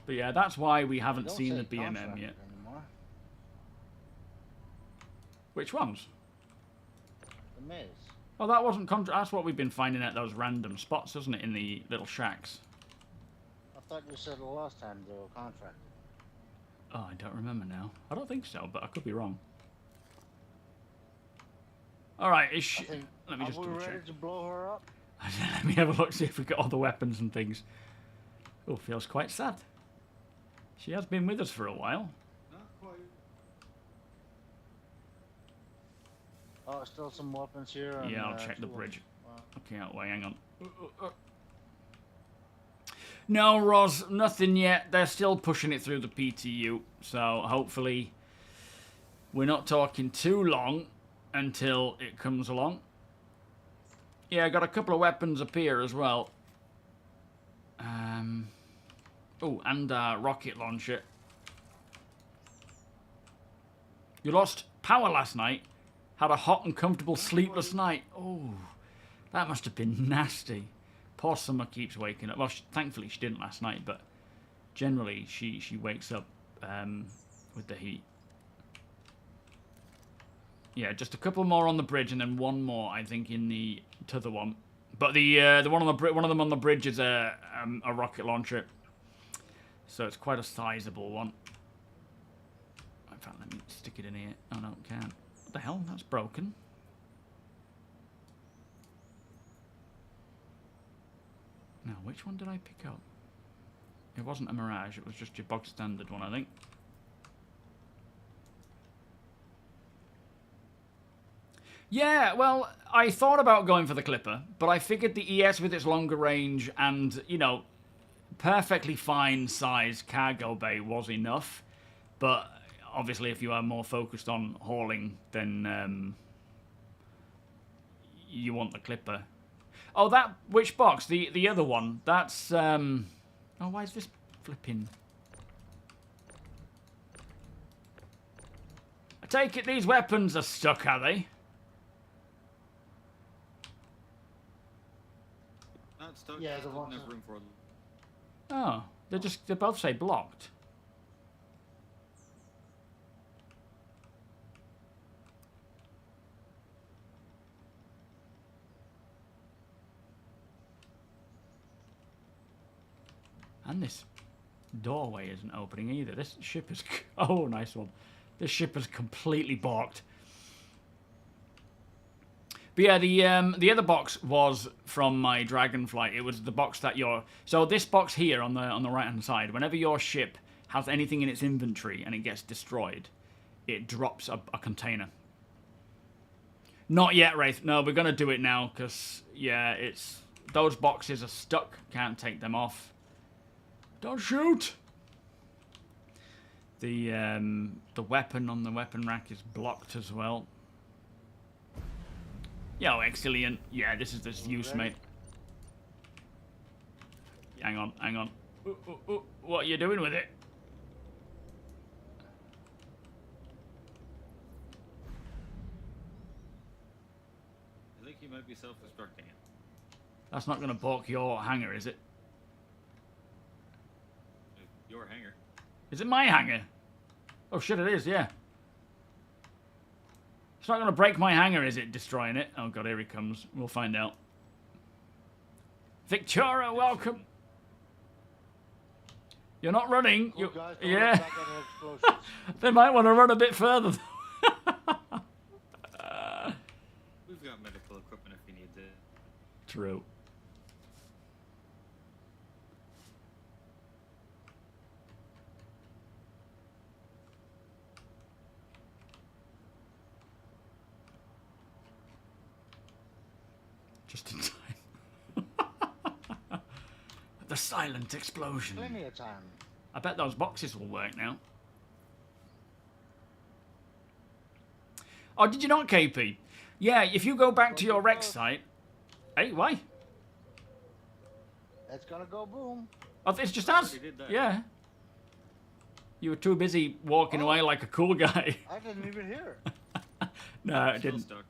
But yeah, that's why we haven't seen the BMM yet. Anymore. Which ones? The Miz. Oh, that wasn't that's what we've been finding at those random spots, isn't it? In the little shacks. I thought you said the last time they were contracted. Oh, I don't remember now. I don't think so, but I could be wrong. All right, let me just double check. Ready to blow her up? Let me have a look, see if we got all the weapons and things. Oh, feels quite sad. She has been with us for a while. Not quite. Oh, still some weapons here. Yeah, and, I'll check the bridge. Wow. Okay, out the way, hang on. No, Roz, nothing yet. They're still pushing it through the PTU, so hopefully we're not talking too long until it comes along. Yeah, I got a couple of weapons up here as well. Oh, and a rocket launcher. You lost power last night? Had a hot and comfortable sleepless night? Oh, that must have been nasty. Poor Summer keeps waking up. Well, thankfully she didn't last night, but generally she wakes up with the heat. Yeah, just a couple more on the bridge, and then one more, I think, in the t'other one. But the one on the one of them on the bridge is a rocket launcher, so it's quite a sizable one. In fact, let me stick it in here. Oh no, can't. What the hell? That's broken. Now, which one did I pick up? It wasn't a Mirage. It was just your bog standard one, I think. Yeah, well, I thought about going for the Clipper, but I figured the ES with its longer range and, you know, perfectly fine size cargo bay was enough. But obviously, if you are more focused on hauling, then you want the Clipper. Oh, that, which box? The other one. That's, oh, why is this flipping? I take it these weapons are stuck, are they? Not stuck. Yeah, just the doesn't ones have room for them. Oh, they both say blocked. And this doorway isn't opening either. This ship is... Oh, nice one. This ship is completely balked. But yeah, the other box was from my Dragonflight. It was the box that your... So this box here on the right-hand side, whenever your ship has anything in its inventory and it gets destroyed, it drops a container. Not yet, Wraith. No, we're going to do it now because, yeah, it's... Those boxes are stuck. Can't take them off. Don't shoot! The weapon on the weapon rack is blocked as well. Yo, excellent. Yeah, this is the Zeus, mate. Hang on, hang on. Ooh, ooh, ooh. What are you doing with it? I think you might be self-destructing it. That's not going to balk your hangar, is it? Your hangar. Is it my hangar? Oh shit, it is, yeah. It's not going to break my hangar, is it, destroying it? Oh god, here he comes. We'll find out. Victoria, welcome! You're not running. Oh, guys, yeah. They might want to run a bit further. We've got medical equipment if he needs it. True. Just in time. The silent explosion. Plenty of time. I bet those boxes will work now. Oh, did you not, KP? Yeah, if you go back to your Rex site... Hey, why? It's gonna go boom. Oh, it's just us. Yeah. You were too busy walking away like a cool guy. I didn't even hear it. No, it didn't. Stuck.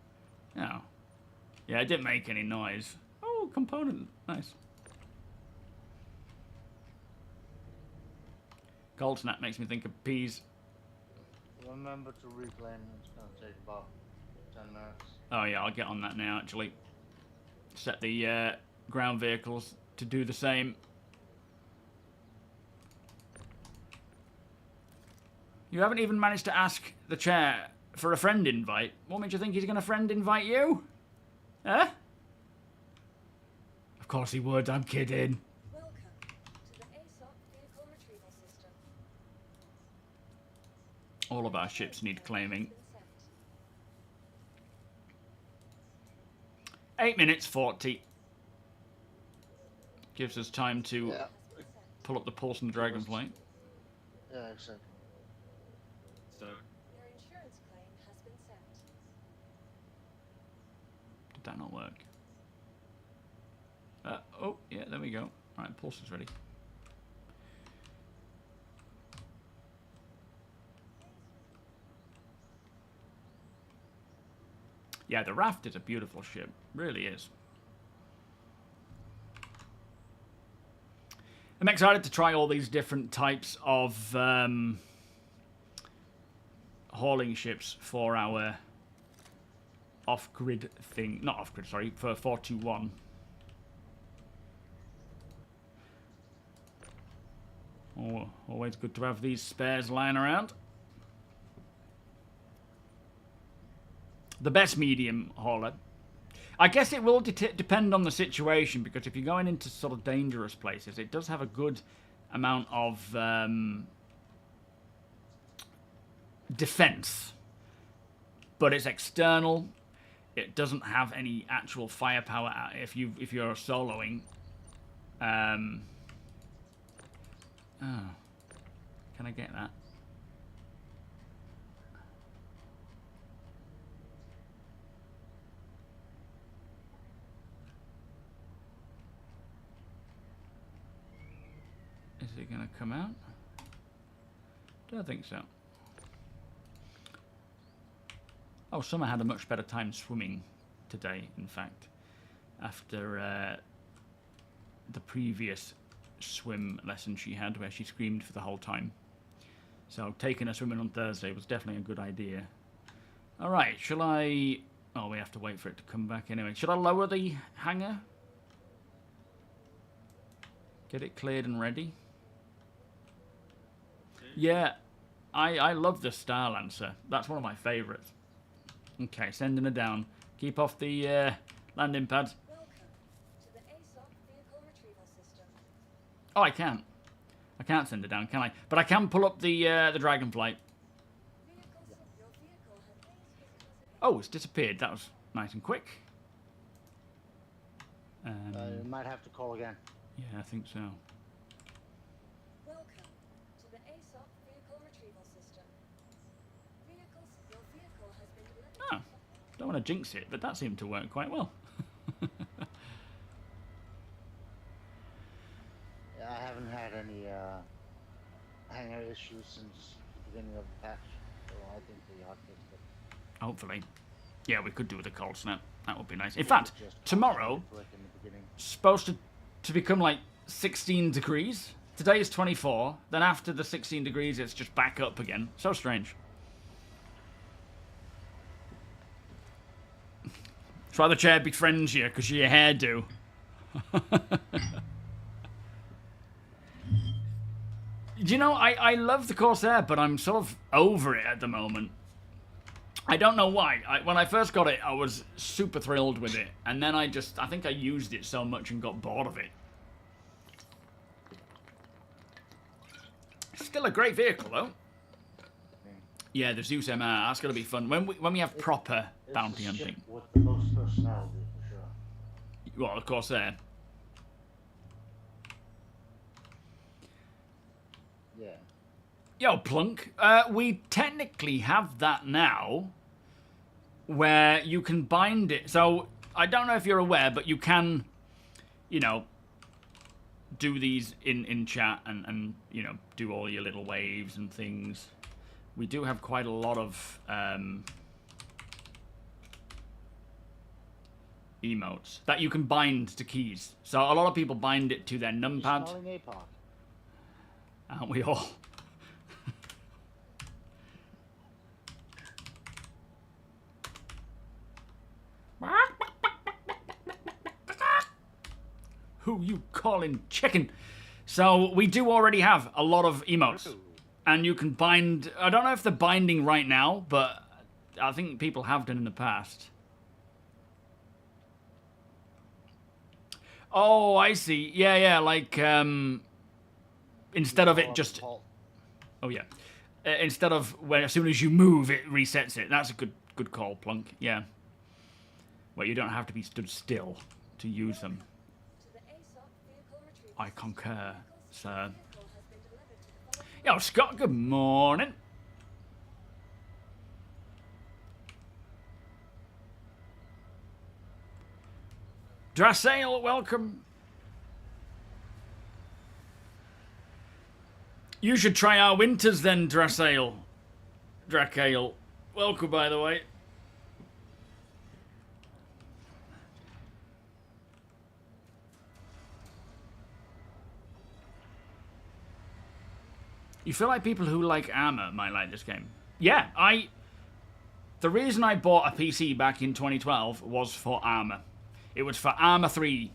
No. Yeah, it didn't make any noise. Oh, component. Nice. Cold snap makes me think of peas. Remember to reclaim. It's gonna take about 10 minutes. Oh yeah, I'll get on that now actually. Set the ground vehicles to do the same. You haven't even managed to ask the chair for a friend invite. What makes you think he's going to friend invite you? Huh? Of course he would, I'm kidding. Welcome to the ASOP vehicle retrieval system. All of our ships need claiming. 8 minutes 40. Gives us time to pull up the pulse in the Dragonflight. Yeah, exactly. So, Your insurance claim has been sent. Did that not work? Oh, yeah, there we go. Alright, pulse is ready. Yeah, the Raft is a beautiful ship. Really is. I'm excited to try all these different types of hauling ships for our off-grid thing. Not off-grid, sorry, for 421. Oh, always good to have these spares lying around. The best medium hauler. I guess it will depend on the situation, because if you're going into sort of dangerous places, it does have a good amount of defense. But it's external. It doesn't have any actual firepower if you're soloing. Oh. Can I get that? Is it going to come out? Don't think so. Oh, Summer had a much better time swimming today, in fact, after the previous swim lesson she had, where she screamed for the whole time. So taking her swimming on Thursday was definitely a good idea. All right, shall I... Oh, we have to wait for it to come back anyway. Should I lower the hangar? Get it cleared and ready? Yeah, I love the Star Lancer. That's one of my favourites. Okay, sending her down. Keep off the landing pads. Welcome to the ASOC vehicle retrieval system. Oh, I can't. I can't send her down, can I? But I can pull up the Dragonflight. Your vehicle has Oh, it's disappeared. That was nice and quick. You might have to call again. Yeah, I think so. welcome to the ASOC vehicle retrieval system. Your vehicle has been delivered. Oh, don't want to jinx it, but that seemed to work quite well. Yeah, I haven't had any hanger issues since the beginning of the patch, so I think they are fixed it. Hopefully. Yeah, we could do with a cold snap. That would be nice. In fact, Just tomorrow, brick in the beginning. supposed to become like 16 degrees. Today is 24. Then after the 16 degrees, it's just back up again. So strange. That's why the chair befriends you, because of your hairdo. You know, I love the Corsair, but I'm sort of over it at the moment. I don't know why. When I first got it, I was super thrilled with it. And then I think I used it so much and got bored of it. Still a great vehicle, though. Yeah, the Zeus MR. That's going to be fun. When we have proper bounty It's the hunting. ship with the most personality, for sure. Well, of course, there. Yeah. Yo, Plunk. We technically have that now, where you can bind it. So, I don't know if you're aware, but you can, you know, do these in chat and you know, do all your little waves and things. We do have quite a lot of emotes that you can bind to keys. So a lot of people bind it to their numpad. Smelling APOC. Aren't we all? Who you calling chicken? So we do already have a lot of emotes. And you can bind... I don't know if they're binding right now, but I think people have done in the past. Oh, I see. Yeah, like... instead of it just... Oh, yeah. Instead of when as soon as you move, it resets it. That's a good call, Plunk. Yeah. Well, you don't have to be stood still to use them. I concur, sir. Yo, Scott, good morning. Drasail, welcome. You should try our winters then, Drasail. Drakail. Welcome, by the way. You feel like people who like armor might like this game. Yeah, the reason I bought a PC back in 2012 was for armor. It was for Arma 3.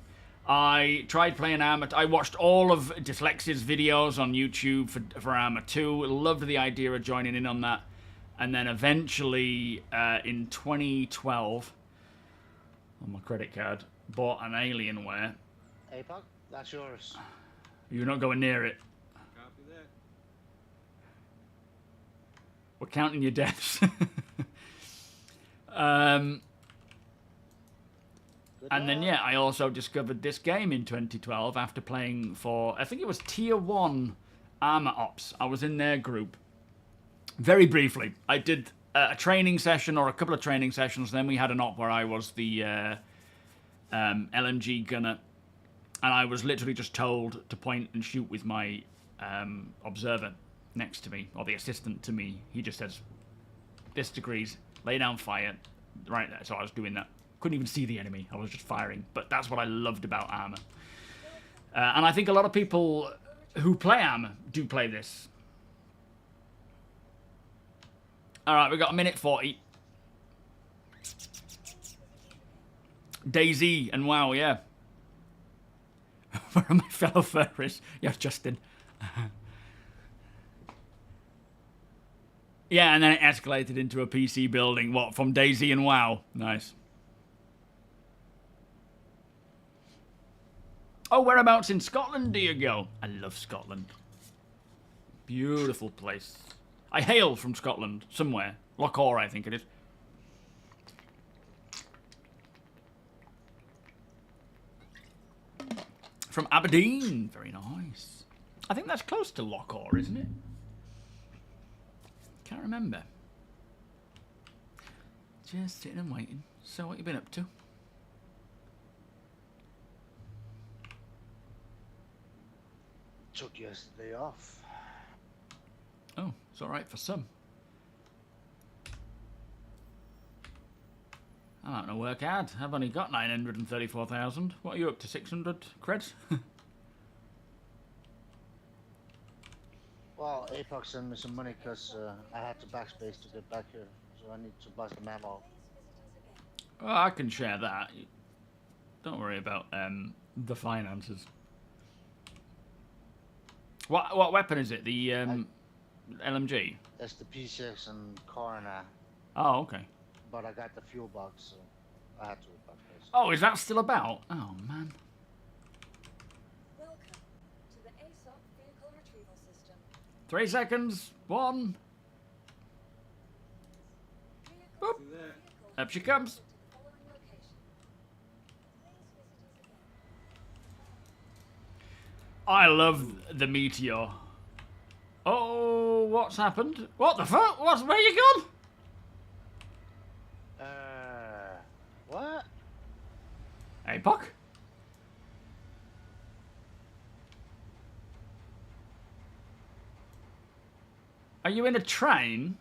I tried playing Arma. I watched all of Dyslex's videos on YouTube for Arma 2. Loved the idea of joining in on that. And then eventually, in 2012, on my credit card, bought an Alienware. APOC, that's yours. You're not going near it. Copy that. We're counting your deaths. And then, yeah, I also discovered this game in 2012 after playing for, I think it was Tier 1 Armor Ops. I was in their group. Very briefly. I did a training session or a couple of training sessions. Then we had an op where I was the LMG gunner. And I was literally just told to point and shoot with my observer next to me, or the assistant to me. He just says, this degrees, lay down fire. Right there. So I was doing that. Couldn't even see the enemy. I was just firing. But that's what I loved about armor. And I think a lot of people who play armor do play this. Alright, we've got a minute 40. DayZ and WoW, yeah. Where are my fellow furries? Yeah, Justin. Yeah, and then it escalated into a PC building. What, from DayZ and WoW? Nice. Oh, whereabouts in Scotland do you go? I love Scotland. Beautiful place. I hail from Scotland, somewhere. Lochore, I think it is. From Aberdeen. Very nice. I think that's close to Lochore, isn't it? Can't remember. Just sitting and waiting. So what you been up to? Took yesterday off. Oh, it's alright for some. I'm out to work hard. I've only got 934,000. What are you up to, 600 creds? Well, Apex sent me some money because I had to backspace to get back here, so I need to buy some ammo. Well, I can share that. Don't worry about the finances. What weapon is it? The LMG? That's the P6 and Corona, Oh, okay. but I got the fuel box, so I had to backspace. Oh, is that still about? Oh, man. Welcome to the ASOP vehicle retrieval system. 3 seconds. 1. Boop. Do that. Up she comes. To the following location. Please visit us again. I love the meteor. Oh, what's happened? What the fuck? Where you gone? What? Hey, Puck. Are you in a train?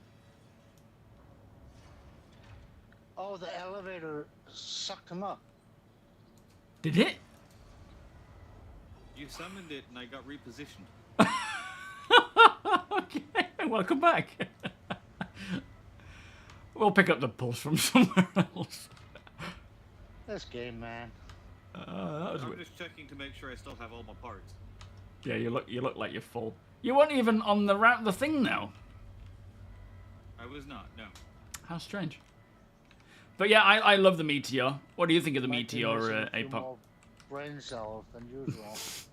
Oh, the elevator sucked him up. Did it? You summoned it and I got repositioned. Okay, welcome back. We'll pick up the pulse from somewhere else. This game, man. That was I'm weird. just checking to make sure I still have all my parts. Yeah, you look like you're full. You weren't even on the thing now. I was not, no. How strange. But yeah, I love the meteor. What do you think of the Might be meteor, missing a few Apoc? more brain cells than usual. It's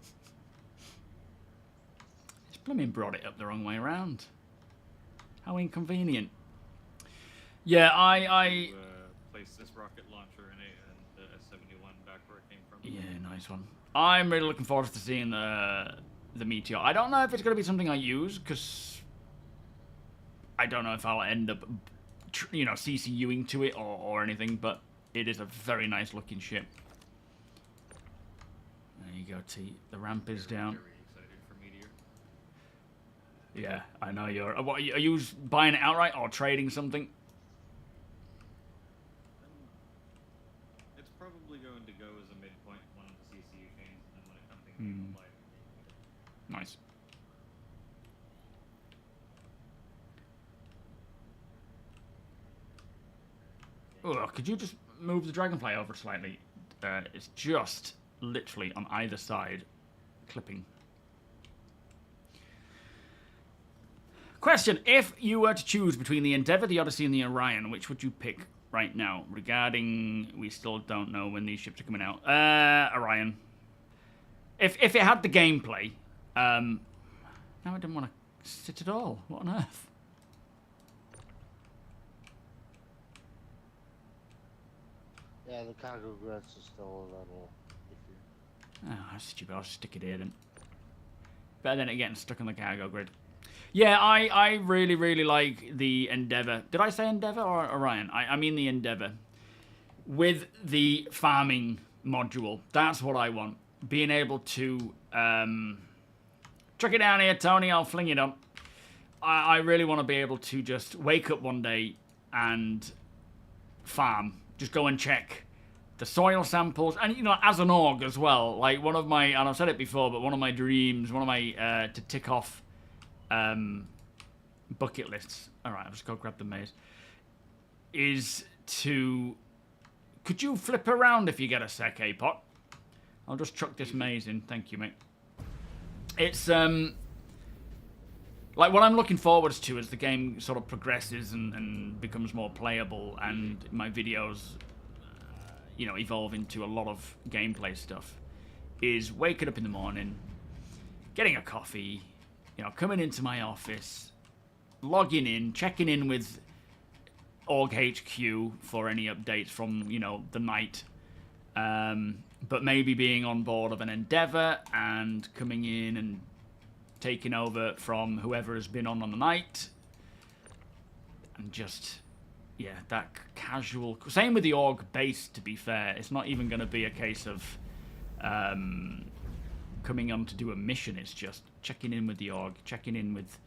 blooming brought it up the wrong way around. How inconvenient. Yeah, I Place this rocket launcher and the S-71 back where it came from. yeah, nice one. I'm really looking forward to seeing the meteor. I don't know if it's going to be something I use, because I don't know if I'll end up, you know, CCUing to it or anything, but it is a very nice looking ship. There you go, T. The ramp is down. Very excited for Meteor. Yeah, I know you're... What, are you buying it outright or trading something? It's probably going to go as a midpoint, one of the CCU chains, and then when it comes in, Hmm. live. Nice. Oh, could you just move the dragonfly over slightly? It's just literally on either side, clipping. Question: if you were to choose between the Endeavour, the Odyssey, and the Orion, which would you pick right now? Regarding, we still don't know when these ships are coming out. Orion. If it had the gameplay, now I didn't want to sit at all. What on earth? Yeah, the cargo grids are still a little iffy. Oh, that's stupid. I'll just stick it here then. Better than it getting stuck on the cargo grid. Yeah, I really, really like the Endeavour. Did I say Endeavour or Orion? I mean the Endeavour. With the farming module. That's what I want. Being able to... chuck it down here, Tony. I'll fling it up. I really want to be able to just wake up one day and farm. Just go and check the soil samples. And, you know, as an org as well. Like, one of my... And I've said it before, but one of my dreams, one of my... to tick off... bucket lists. Alright, I'll just go grab the maze. Is to... Could you flip around if you get a sec, Apoc? I'll just chuck this maze in. Thank you, mate. It's, Like, what I'm looking forward to as the game sort of progresses and becomes more playable, and my videos, you know, evolve into a lot of gameplay stuff, is waking up in the morning, getting a coffee, you know, coming into my office, logging in, checking in with Org HQ for any updates from, you know, the night, but maybe being on board of an endeavor and coming in and taking over from whoever has been on the night, and just, yeah, that casual. Same with the org base, to be fair. It's not even going to be a case of coming on to do a mission. It's just checking in with the org, checking in with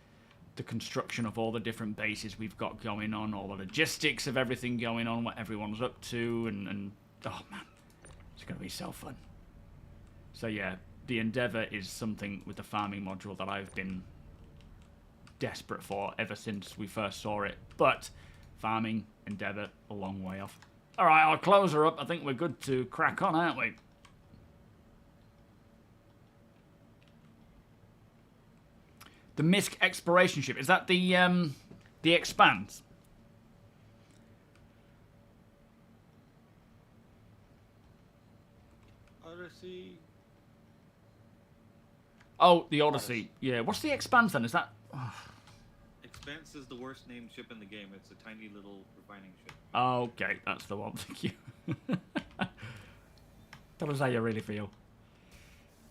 the construction of all the different bases we've got going on, all the logistics of everything going on, what everyone's up to, and oh man, it's going to be so fun. So yeah, the Endeavour is something with the farming module that I've been desperate for ever since we first saw it. But farming, Endeavour, a long way off. Alright, I'll close her up. I think we're good to crack on, aren't we? The Misk exploration ship. Is that the Expanse? Odyssey. Oh, the Odyssey. Yeah. What's the Expanse then? Is that... Expanse is the worst named ship in the game. It's a tiny little refining ship. Okay, that's the one. Thank you. Tell us how you really feel.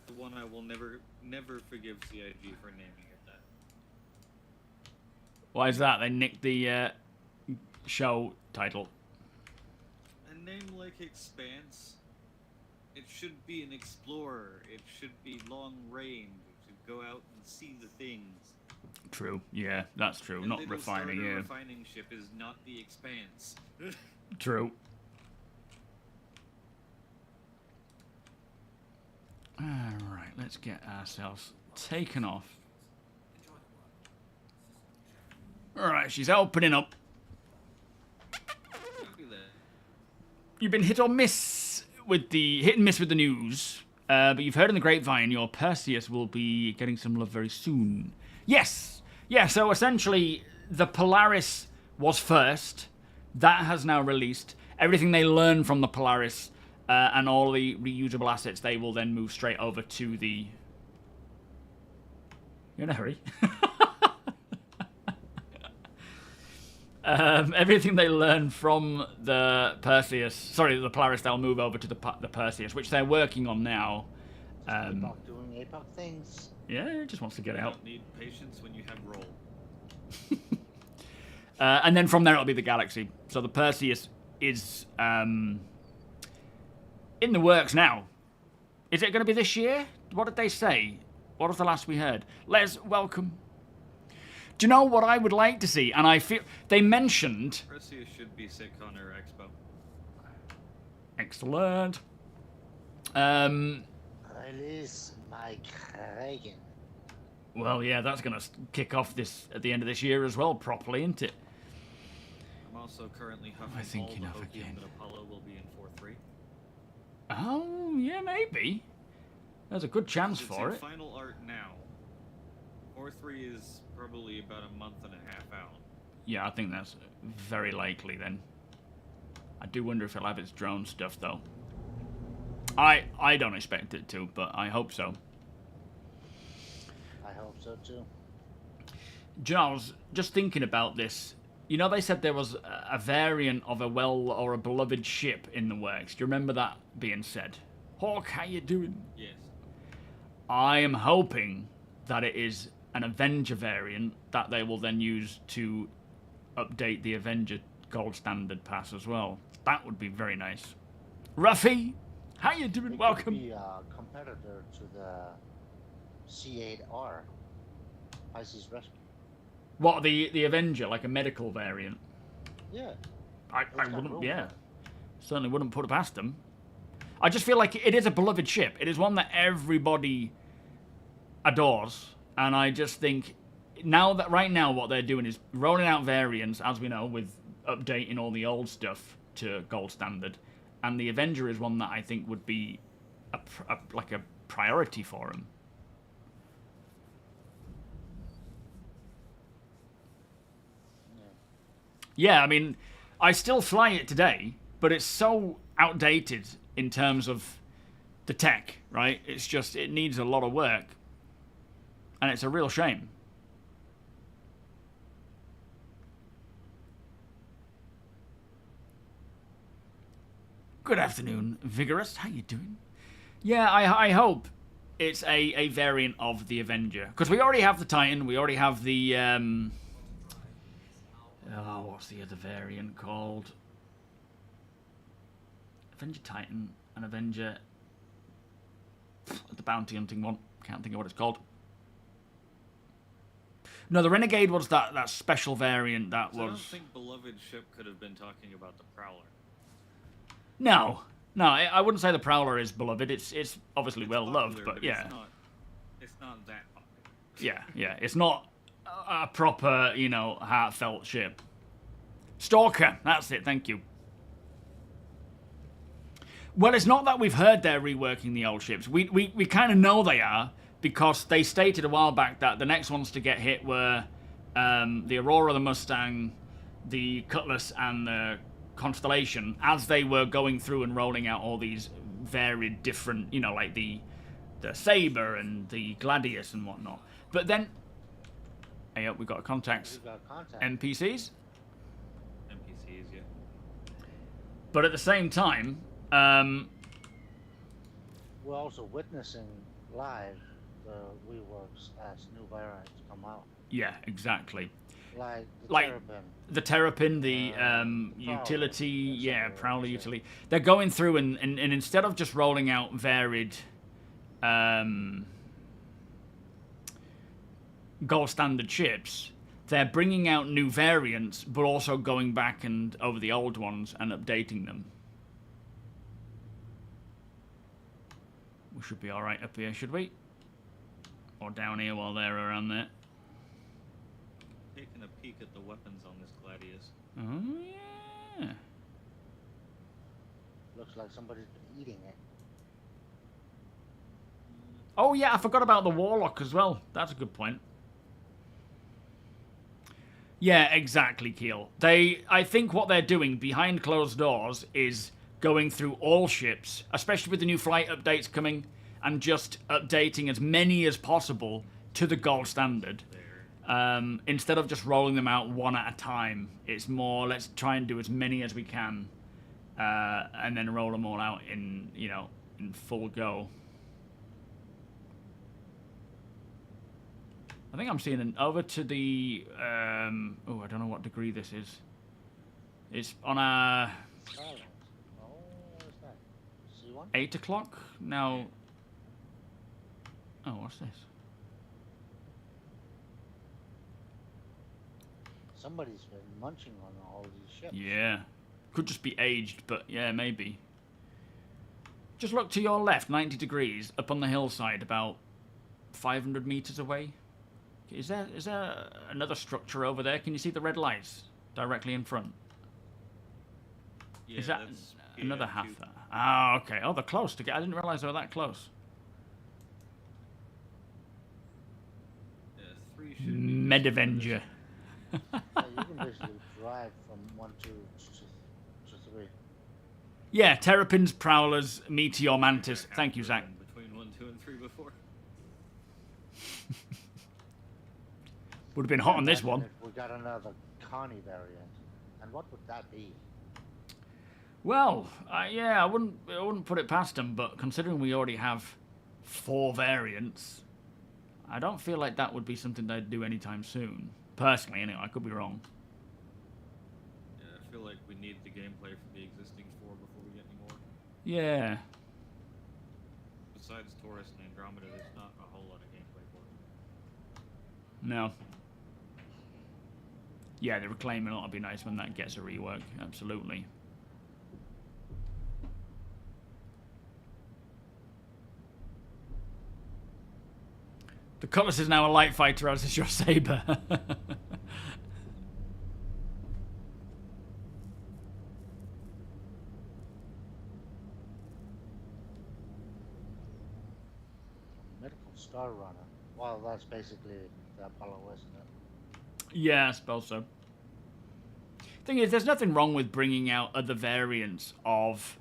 The one I will never forgive CIG for naming it that. Why is that? They nicked the show title. A name like Expanse, it should be an explorer. It should be long range. It should go out and see the things. True. Yeah, that's true. Not refining. Yeah. Refining ship is not the Expanse. True. Alright, let's get ourselves taken off. Alright, she's opening up. You've been hit and miss with the news, but you've heard in the grapevine your Perseus will be getting some love very soon. Yes! Yeah, so essentially, the Polaris was first. That has now released. Everything they learn from the Polaris and all the reusable assets, they will then move straight over to the... You're in a hurry. Everything they learn from the Perseus, sorry, the Polaris, they'll move over to the Perseus, which they're working on now. About doing APOC things. Yeah, it just wants to get You out. don't need patience when you have roll. And then from there it'll be the Galaxy. So the Perseus is in the works now. Is it going to be this year? What did they say? What was the last we heard? Les, welcome. Do you know what I would like to see? And I feel they mentioned... Perseus should be sick on her expo. Excellent. Release my Kraken. Well, yeah, that's going to kick off this at the end of this year as well, properly, isn't it? I'm also currently I huffing think all you the know hokium again. that Apollo will be in 4-3. Oh, yeah, maybe. There's a good chance It's for in it. final art now. 4-3 is probably about a month and a half out. Yeah, I think that's very likely then. I do wonder if it'll have its drone stuff, though. I don't expect it to, but I hope so. I hope so too. Do you know, I was just thinking about this. You know, they said there was a variant of a or a beloved ship in the works. Do you remember that being said? Hawk, how you doing? Yes. I am hoping that it is an Avenger variant that they will then use to update the Avenger Gold Standard Pass as well. That would be very nice. Ruffy, how you doing? It Welcome. could be a competitor to the C8R. Pisces Rescue. What, the Avenger, like a medical variant? Yeah. I It's got wouldn't, room yeah. for it. Certainly wouldn't put it past them. I just feel like it is a beloved ship. It is one that everybody adores. And I just think, right now what they're doing is rolling out variants, as we know, with updating all the old stuff to Gold Standard. And the Avenger is one that I think would be like a priority for them. Yeah, I mean, I still fly it today, but it's so outdated in terms of the tech, right? It's just, it needs a lot of work. And it's a real shame. Good afternoon, Vigorous. How you doing? Yeah, I hope it's a variant of the Avenger. Because we already have the Titan, we already have the... oh, what's the other variant called? Avenger Titan and Avenger... the bounty hunting one. Can't think of what it's called. No, the Renegade was that special variant that was... I don't think Beloved Ship could have been talking about the Prowler. No, I wouldn't say the Prowler is beloved. It's obviously well loved, but yeah, it's not that popular. yeah, it's not a proper, you know, heartfelt ship. Stalker, that's it. Thank you. Well, it's not that we've heard they're reworking the old ships. We kind of know they are because they stated a while back that the next ones to get hit were the Aurora, the Mustang, the Cutlass, and the Constellation, as they were going through and rolling out all these varied different, you know, like the Saber and the Gladius and whatnot. But then, hey, we got contacts. NPCs. NPCs, yeah. But at the same time, we're also witnessing live the reworks as new variants come out. Yeah, exactly. Like the Terrapin, the utility, yeah, Prowler utility. They're going through and instead of just rolling out varied gold standard ships, they're bringing out new variants, but also going back and over the old ones and updating them. We should be all right up here, should we? Or down here while they're around there. Taking a peek at the weapons on this Gladius. Oh, yeah. Looks like somebody's been eating it. Oh, yeah, I forgot about the Warlock as well. That's a good point. Yeah, exactly, Keel. I think what they're doing behind closed doors is going through all ships, especially with the new flight updates coming, and just updating as many as possible to the gold standard. Instead of just rolling them out one at a time, it's more, let's try and do as many as we can, and then roll them all out in, you know, in full go. I think I'm seeing an over to the, oh, I don't know what degree this is. It's on a... Oh, what is that? C1? 8 o'clock? Now... Oh, what's this? Somebody's been munching on all these ships. Yeah. Could just be aged, but yeah, maybe. Just look to your left, 90 degrees, up on the hillside, about 500 meters away. Is there another structure over there? Can you see the red lights directly in front? Yeah, Is that that's another PO2. half there? Ah, okay. Oh, they're close together. I didn't realize they were that close. Yeah, 3 should be Med Avenger. Yeah, you can basically drive from 1 to 3. Yeah, Terrapins, Prowlers, Meteor, Mantis. Thank you, Zach. Between 1, 2, and 3 before. Would have been hot on this one. We got another Connie variant, and what would that be? Well, yeah, I wouldn't put it past them, but considering we already have 4 variants, I don't feel like that would be something they'd do anytime soon. Personally, anyway, I could be wrong. Yeah, I feel like we need the gameplay for the existing 4 before we get any more. Yeah. Besides Taurus and Andromeda, there's not a whole lot of gameplay for them. No. Yeah, the Reclaiming ought to be nice when that gets a rework. Absolutely. The Cutlass is now a light fighter, as is your Saber. Medical Star Runner. Well, that's basically the Apollo, isn't it? Yeah, I suppose so. Thing is, there's nothing wrong with bringing out other variants of,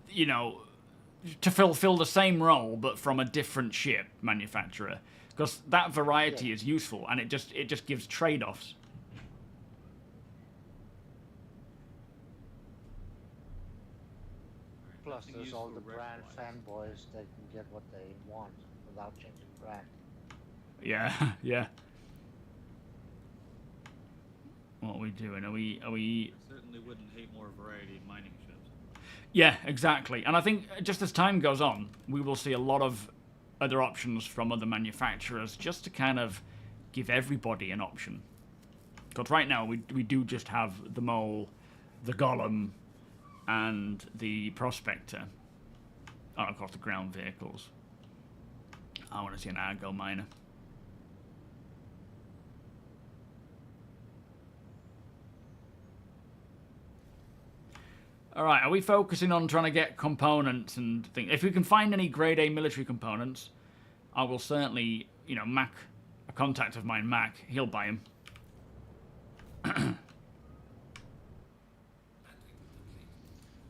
you know, to fulfill the same role but from a different ship manufacturer, because that variety is useful and it just gives trade-offs. Plus, there's all the brand fanboys that can get what they want without changing brand. Yeah, yeah. What are we doing? Are we? I certainly wouldn't hate more variety in mining ships. Yeah, exactly. And I think just as time goes on, we will see a lot of other options from other manufacturers just to kind of give everybody an option. Because right now we do just have the Mole, the Golem, and the Prospector. Oh, of course, the ground vehicles. I want to see an Argo Miner. Alright, are we focusing on trying to get components and things? If we can find any grade A military components, I will certainly, you know, Mac, a contact of mine, Mac, he'll buy them.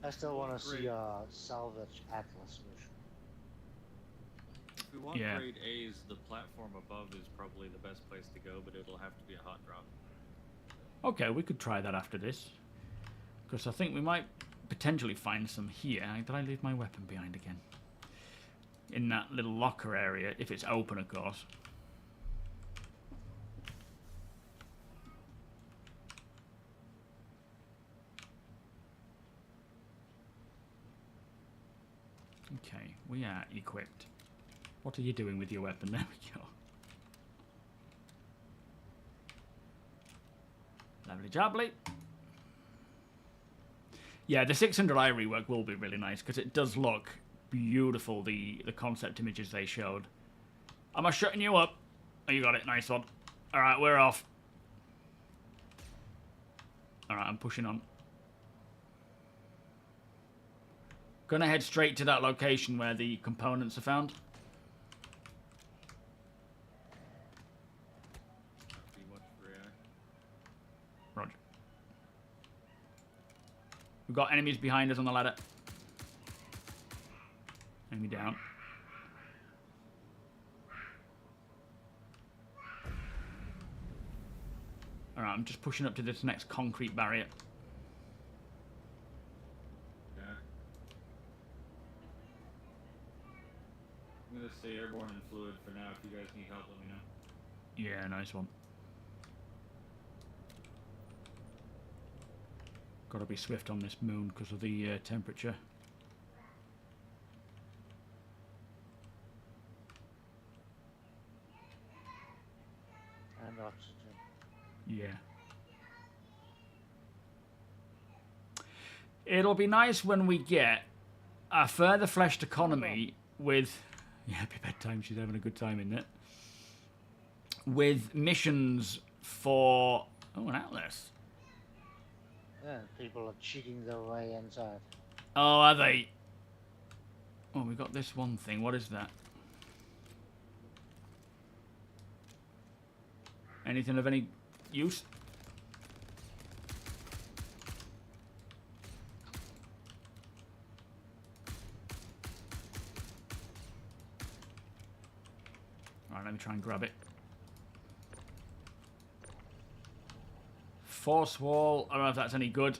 I still want to see a Salvage Atlas mission. If we want grade A's, the platform above is probably the best place to go, but it'll have to be a hot drop. Okay, we could try that after this. Because I think we might potentially find some here. Did I leave my weapon behind again? In that little locker area, if it's open, of course. Okay, we are equipped. What are you doing with your weapon? There we go. Lovely jubbly. Yeah, the 600i rework will be really nice because it does look beautiful, the concept images they showed. Am I shutting you up? Oh, you got it. Nice one. Alright, we're off. Alright, I'm pushing on. Gonna head straight to that location where the components are found. Roger. We've got enemies behind us on the ladder. Enemy down. Alright, I'm just pushing up to this next concrete barrier. Yeah. I'm gonna stay airborne and fluid for now. If you guys need help, let me know. Yeah, nice one. Gotta be swift on this moon because of the temperature. And oxygen. Yeah. It'll be nice when we get a further fleshed economy with... Yeah, happy bedtime, she's having a good time in it. With missions for... Oh, an Atlas. Yeah, people are cheating their way inside. Oh, are they? Oh, we got this one thing. What is that? Anything of any use? Alright, let me try and grab it. Force wall. I don't know if that's any good.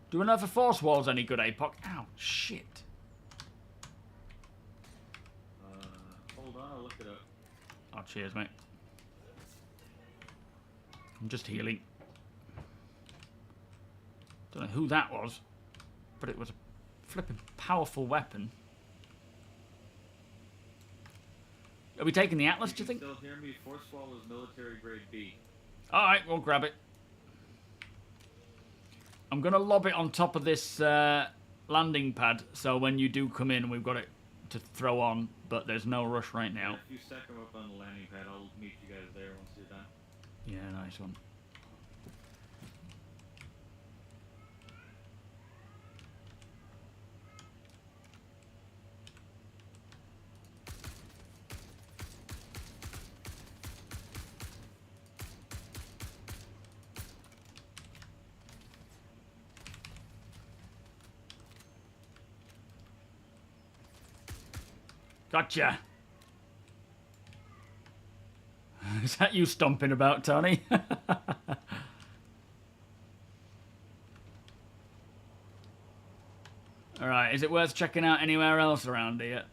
Do we know if a force wall's any good, APOC? Ow, shit. Hold on, I'll look it up. Oh, cheers, mate. I'm just healing. Don't know who that was, but it was a flipping powerful weapon. Are we taking the Atlas, do you think? Still hear me? Force wall is military grade B. Alright, we'll grab it. I'm going to lob it on top of this landing pad, so when you do come in, we've got it to throw on, but there's no rush right now. If you stack them up on the landing pad, I'll meet you guys there once you're done. Yeah, nice one. Gotcha. Is that you stomping about, Tony? Alright, is it worth checking out anywhere else around here?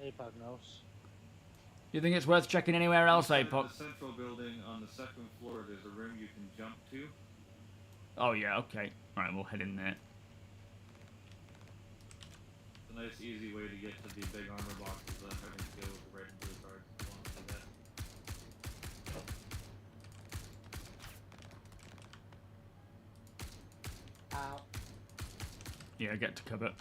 APOC knows. You think it's worth checking anywhere else, Inside APOC? the central building on the second floor, there's a room you can jump to. Oh yeah, okay. Alright, we'll head in there. It's a nice, easy way to get to the big armor boxes without having to go with the red and blue cards. If you want to do that. Ow. Yeah, get to cover.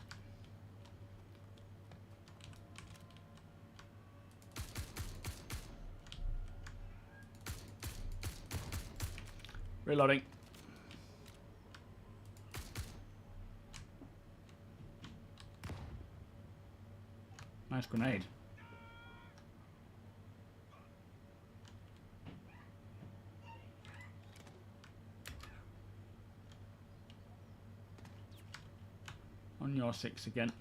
Reloading. Nice grenade. On your 6 again.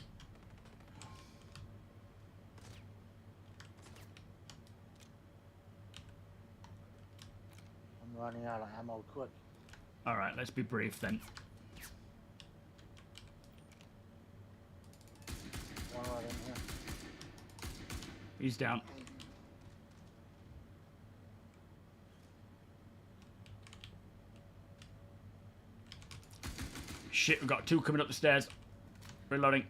I'm running out of ammo quick. Alright, let's be brief then. One right in here. He's down. Shit, we've got 2 coming up the stairs. Reloading.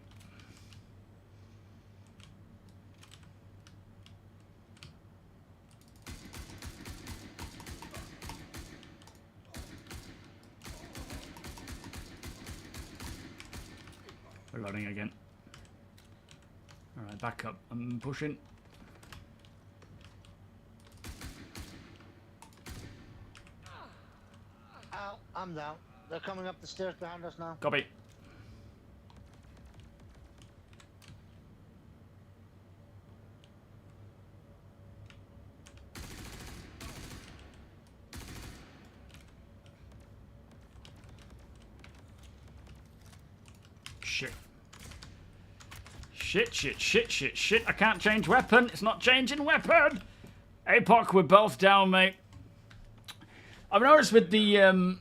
Reloading again. Alright, back up. I'm pushing. Ow, I'm down. They're coming up the stairs behind us now. Copy. Shit. Shit, shit, shit, shit, shit. I can't change weapon. It's not changing weapon. APOC, we're both down, mate. I've noticed with the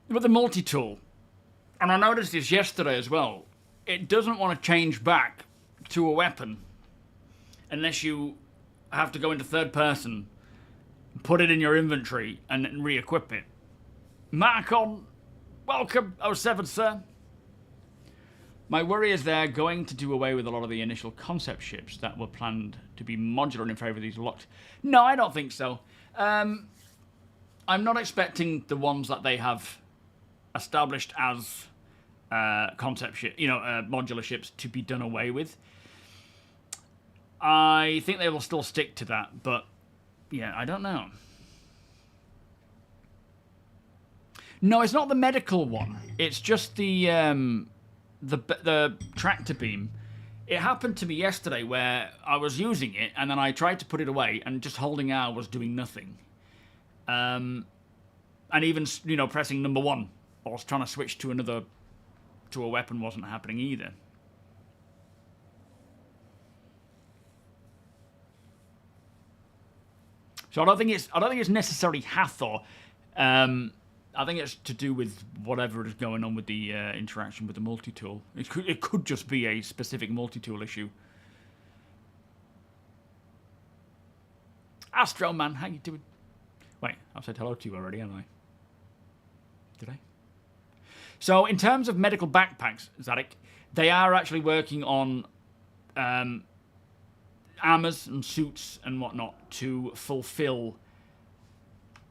multi-tool, and I noticed this yesterday as well, it doesn't want to change back to a weapon unless you have to go into third person, put it in your inventory, and then re-equip it. Marcon, welcome, 07, sir. My worry is they're going to do away with a lot of the initial concept ships that were planned to be modular in favour of these locked. No, I don't think so. I'm not expecting the ones that they have established as concept ship, modular ships to be done away with. I think they will still stick to that, but yeah, I don't know. No, it's not the medical one. It's just the tractor beam. It happened to me yesterday where I was using it and then I tried to put it away and just holding R was doing nothing. And even, pressing number 1 or trying to switch to a weapon wasn't happening either. So I don't think it's necessarily Hathor. I think it's to do with whatever is going on with the interaction with the multi-tool. It could just be a specific multi-tool issue. Astro Man, how you doing? Wait, I've said hello to you already, haven't I? Did I? So in terms of medical backpacks, Zadok, they are actually working on armors and suits and whatnot to fulfill.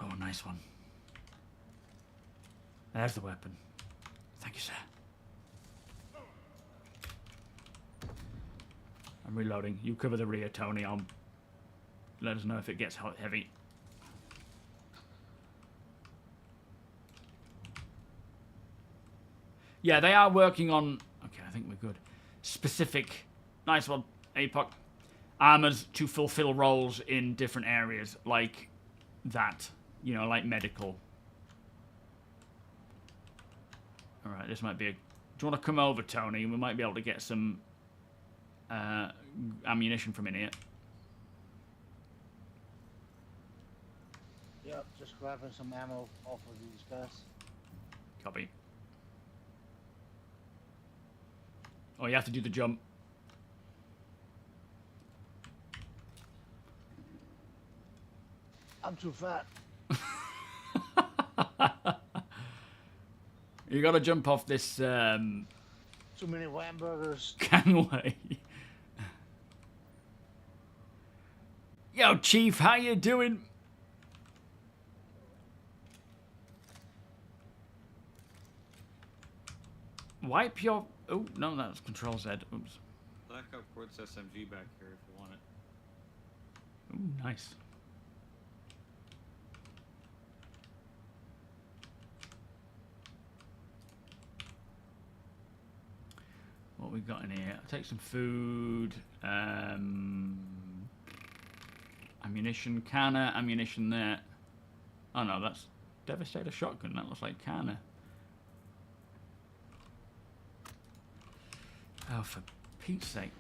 Oh, nice one. There's the weapon. Thank you, sir. I'm reloading. You cover the rear, Tony. I'll let us know if it gets heavy. Yeah, they are working on... Okay, I think we're good. Specific... Nice one, APOC. Armors to fulfill roles in different areas. Like that. Like medical. Alright, this might be a... Do you want to come over, Tony? We might be able to get some ammunition from in here. Yep, just grabbing some ammo off of these guys. Copy. Oh, you have to do the jump. I'm too fat. You gotta jump off this Too many hamburgers. gangway. Yo, Chief, how you doing? Wipe your... Oh, no, that's Control Z. Oops. Blackout Quartz SMG back here if you want it. Ooh, nice. What we got in here? I'll take some food. Ammunition, canner, ammunition there. Oh no, that's Devastator shotgun. That looks like canner. Oh, for Pete's sake.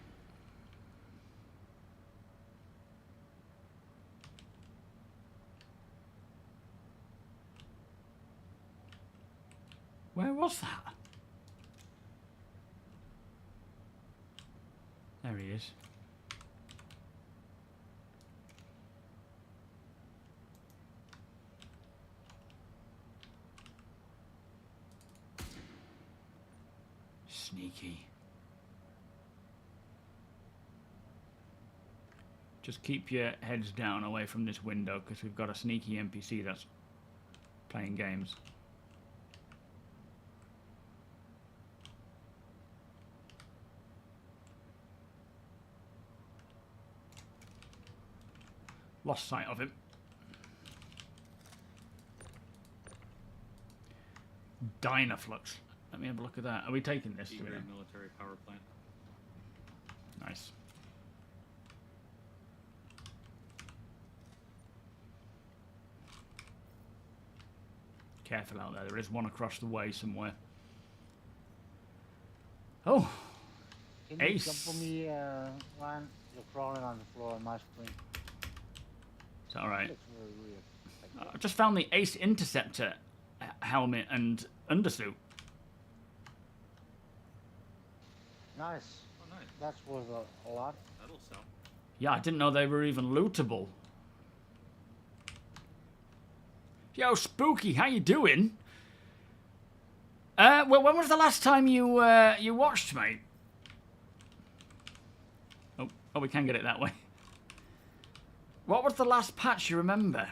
Where was that? There he is. Sneaky. Just keep your heads down away from this window because we've got a sneaky NPC that's playing games. Lost sight of him. Dynaflux. Let me have a look at that. Are we taking this? Secret military power plant. Nice. Careful out there. There is one across the way somewhere. Oh. Can you Ace. jump for me, Ryan? You're crawling on the floor on my screen. Is that alright? Looks really weird. I just found the Ace Interceptor helmet and undersuit. Nice. Oh, nice. That's worth a lot. That'll sell. Yeah, I didn't know they were even lootable. Yo, Spooky, how you doing? Well, when was the last time you you watched, mate? Oh, we can get it that way. What was the last patch you remember?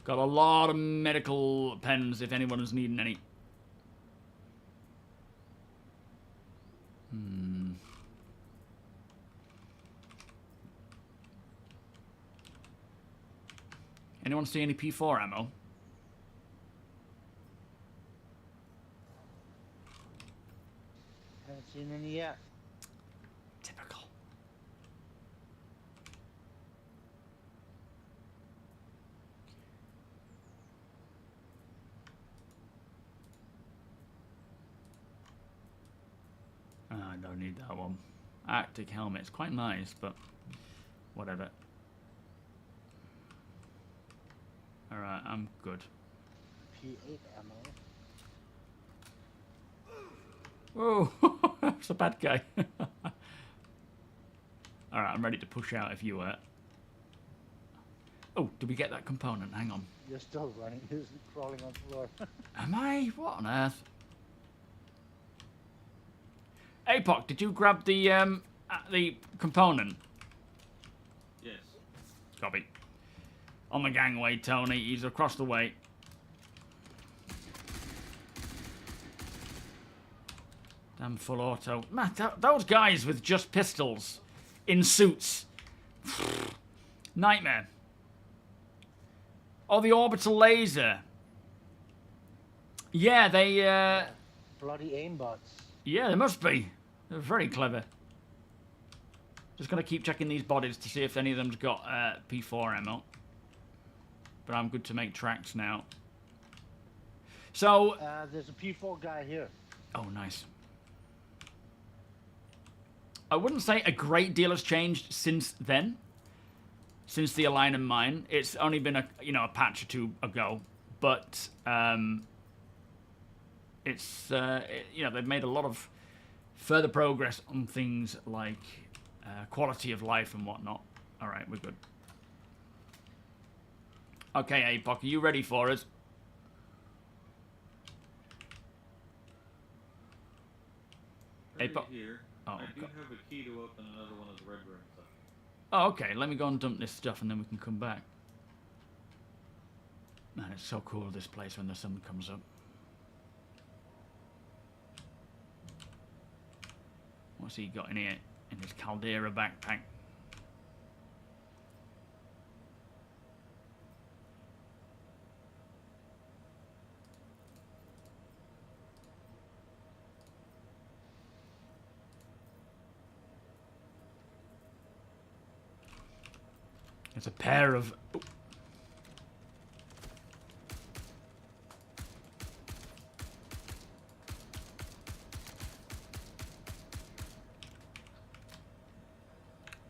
Got a lot of medical pens if anyone is needing any. Anyone see any P4 ammo? Haven't seen any yet. Typical. I don't need that one. Arctic helmet's quite nice, but whatever. Alright, I'm good. P8 ammo. Whoa, that's a bad guy. Alright, I'm ready to push out if you were. Oh, did we get that component? Hang on. You're still running. He's crawling on the floor. Am I? What on earth? Apoc, did you grab the component? Yes. Copy. On the gangway, Tony. He's across the way. Damn full auto. Man, those guys with just pistols in suits. Nightmare. Oh, the orbital laser. Yeah, they... Bloody aimbots. Yeah, they must be. They're very clever. Just going to keep checking these bodies to see if any of them's got P4 ammo. but I'm good to make tracks now. So... there's a P4 guy here. Oh, nice. I wouldn't say a great deal has changed since then. Since the Align and Mine. It's only been a patch or two ago. But, it's, they've made a lot of further progress on things like quality of life and whatnot. All right, we're good. Okay, APOC, are you ready for us? APOC. Here. Oh, I do have a key to open another one of the red rooms. Oh, okay. Let me go and dump this stuff and then we can come back. Man, it's so cool, this place, when the sun comes up. What's he got in here? In his Caldera backpack? It's a pair of... Oh.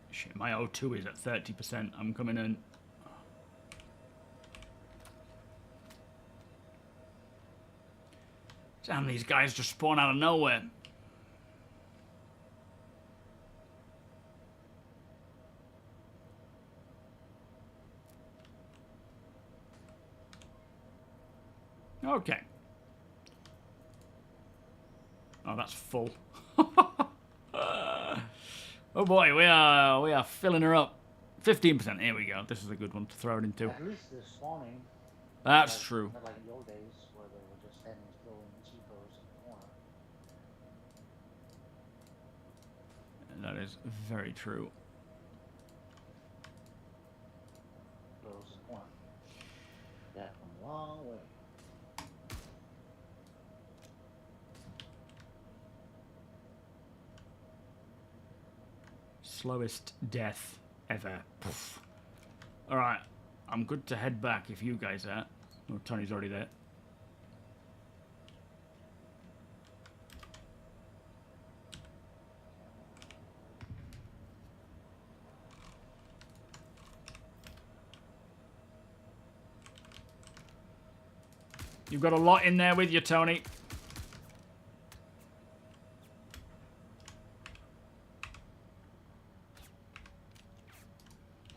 Shit, my O2 is at 30%. I'm coming in. Damn, these guys just spawn out of nowhere. Okay. Oh, that's full. Oh boy, we are filling her up. 15%. Here we go. This is a good one to throw it into. At least they're spawning. That's true. Not like in the old days where they were just standing still in cheapos in the corner. That is very true. Those in the corner. That from a long way. Slowest death ever. Poof. All right, I'm good to head back if you guys are. Oh, Tony's already there. You've got a lot in there with you, Tony.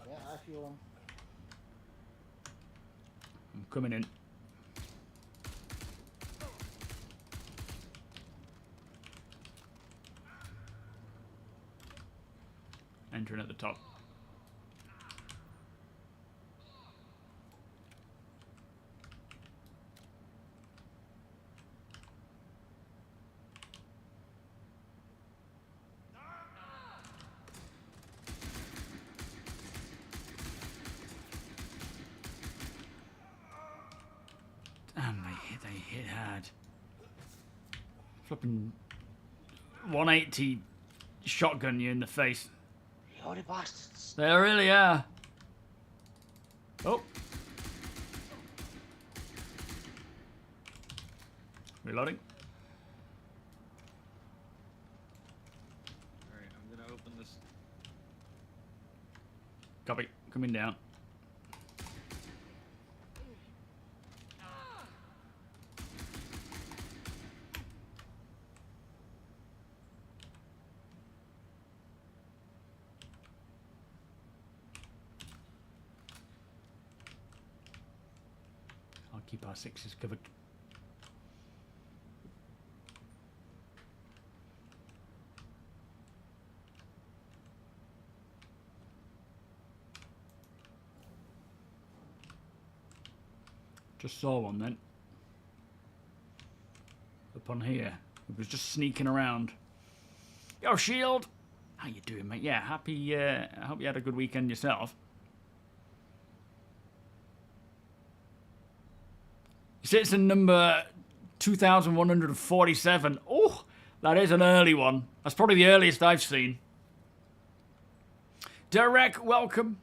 Yeah, I feel them. I'm coming in. Entering at the top. Damn, they hit hard. Flipping 180 shotgun you in the face. Bloody bastards. They really are. Oh. Reloading. Alright, I'm gonna open this. Copy. Coming down. I'll keep our sixes covered. Just saw one then. Up on here. It was just sneaking around. Yo, Shield! How you doing, mate? Yeah, happy, I hope you had a good weekend yourself. Citizen number 2147. Oh, that is an early one. That's probably the earliest I've seen. Derek, welcome.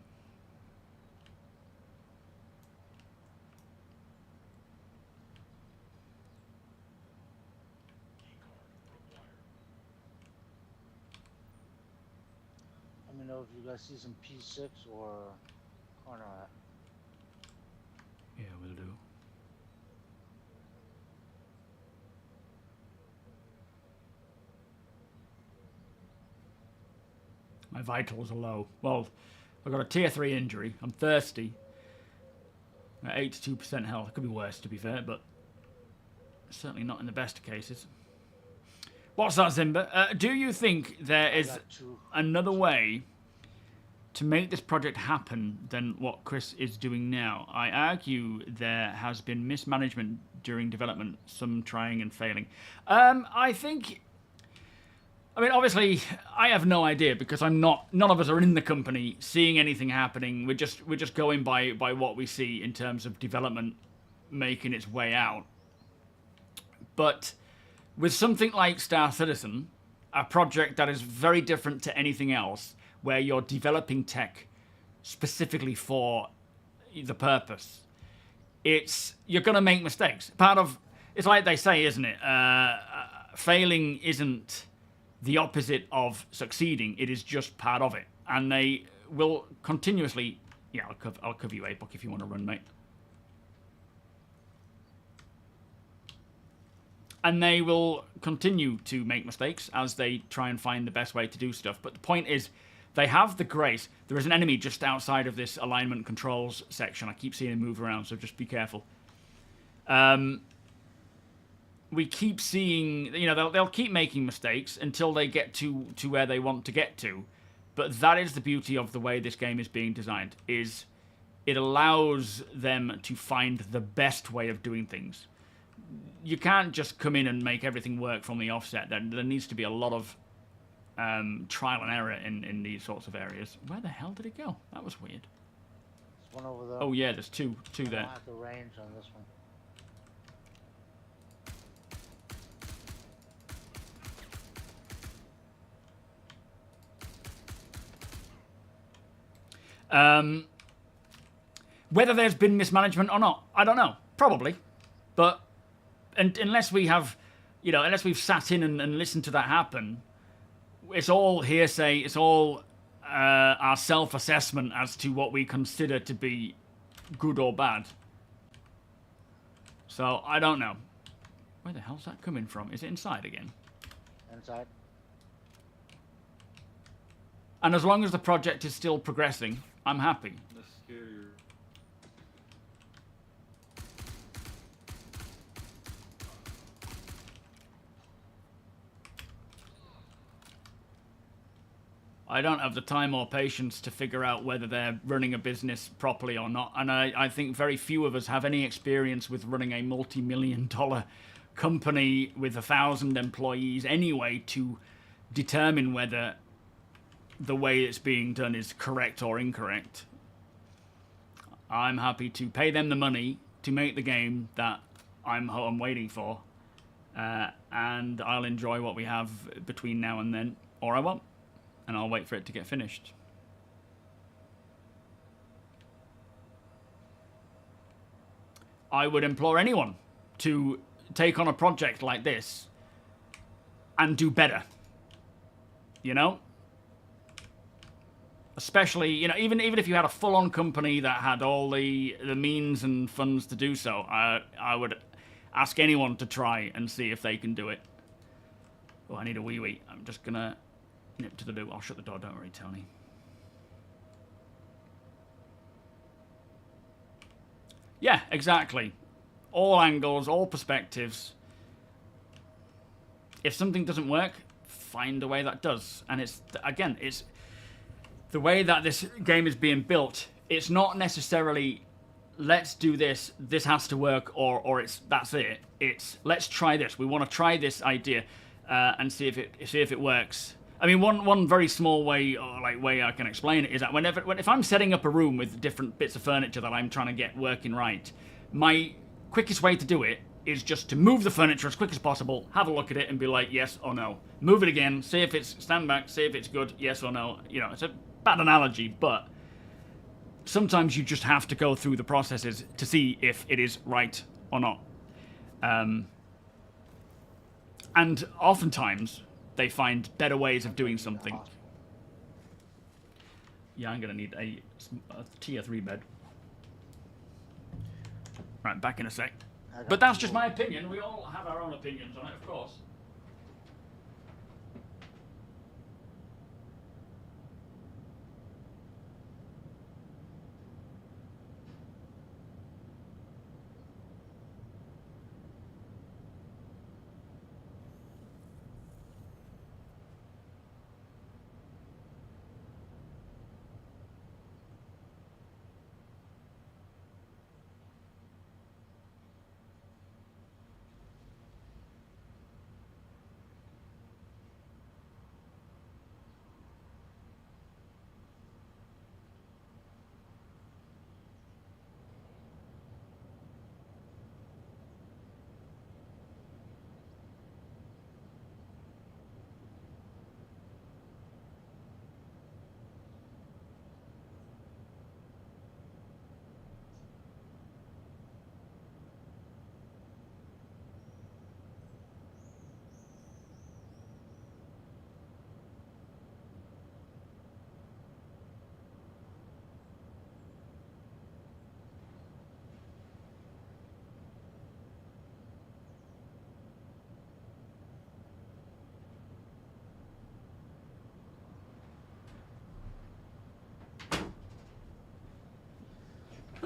know if you guys see some P6 or Hornet. Yeah, we'll do. My vitals are low. Well, I've got a tier 3 injury. I'm thirsty. At 82% health. It could be worse, to be fair, but certainly not in the best of cases. What's that, Zimba? Do you think there is another way to make this project happen than what Chris is doing now? I argue there has been mismanagement during development, some trying and failing. I think... I mean, obviously, I have no idea because I'm not... None of us are in the company seeing anything happening. We're just going by what we see in terms of development making its way out. But with something like starcitizen, a project that is very different to anything else, where you're developing tech specifically for the purpose, you're going to make mistakes. It's like they say, isn't it? Failing isn't the opposite of succeeding. It is just part of it. And they will continuously... Yeah, I'll cover you, A-Book, if you want to run, mate. And they will continue to make mistakes as they try and find the best way to do stuff. But the point is, they have the grace. There is an enemy just outside of this alignment controls section. I keep seeing him move around, so just be careful. We keep seeing, you know, they'll keep making mistakes until they get to where they want to get to. But that is the beauty of the way this game is being designed, is it allows them to find the best way of doing things. You can't just come in and make everything work from the offset. There needs to be a lot of trial and error in these sorts of areas. Where the hell did it go? That was weird. There's one over there. Oh yeah, there's two there. I have the range on this one. Whether there's been mismanagement or not, I don't know. Probably. But unless we have, you know, unless we've sat in and listened to that happen, it's all hearsay. It's all our self-assessment as to what we consider to be good or bad. So, I don't know. Where the hell's that coming from? Is it inside again? Inside. And as long as the project is still progressing, I'm happy. That's scary. I don't have the time or patience to figure out whether they're running a business properly or not. And I think very few of us have any experience with running a multi-million-dollar company with 1,000 employees anyway to determine whether the way it's being done is correct or incorrect. I'm happy to pay them the money to make the game that I'm waiting for. And I'll enjoy what we have between now and then, or I won't. And I'll wait for it to get finished. I would implore anyone to take on a project like this and do better. You know? Especially, you know, even if you had a full-on company that had all the means and funds to do so, I would ask anyone to try and see if they can do it. Oh, I need a wee-wee. I'm just gonna nip to the loo. I'll shut the door, don't worry, Tony. Yeah, exactly. All angles, all perspectives. If something doesn't work, find a way that does. And it's, again, it's the way that this game is being built. It's not necessarily, let's do this, this has to work, or it's, that's it. It's, let's try this. We want to try this idea and see if it works. I mean, one very small way, or like way I can explain it is that if I'm setting up a room with different bits of furniture that I'm trying to get working right, my quickest way to do it is just to move the furniture as quick as possible, have a look at it, and be like, yes or no. Move it again, see if it's, stand back, see if it's good, yes or no. You know, it's a bad analogy, but sometimes you just have to go through the processes to see if it is right or not. And oftentimes, they find better ways of doing something. Yeah, I'm gonna need a tier 3 bed. Right, back in a sec. But that's just my opinion. We all have our own opinions on it, of course.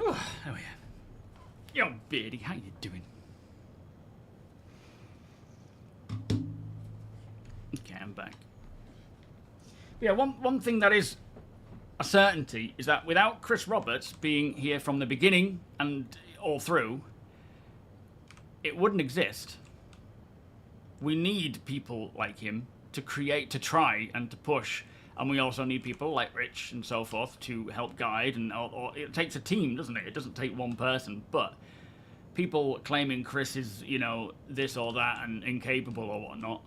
Oh, there we are. Yo, Beardy, how you doing? Okay, I'm back. Yeah, one thing that is a certainty is that without Chris Roberts being here from the beginning and all through, it wouldn't exist. We need people like him to create, to try, and to push. And we also need people like Rich and so forth to help guide. And or it takes a team, doesn't it? It doesn't take one person. But people claiming Chris is, you know, this or that and incapable or whatnot,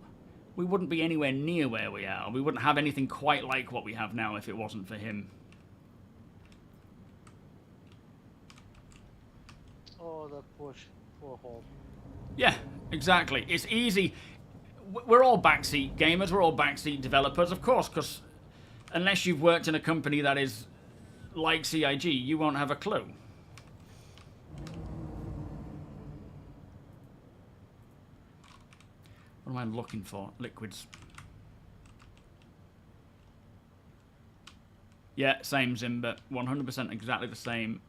we wouldn't be anywhere near where we are. We wouldn't have anything quite like what we have now if it wasn't for him. Oh, the push for home. Yeah, exactly. It's easy. We're all backseat gamers. We're all backseat developers, of course, because unless you've worked in a company that is like CIG, you won't have a clue. What am I looking for? Liquids. Yeah, same Zimba. 100% exactly the same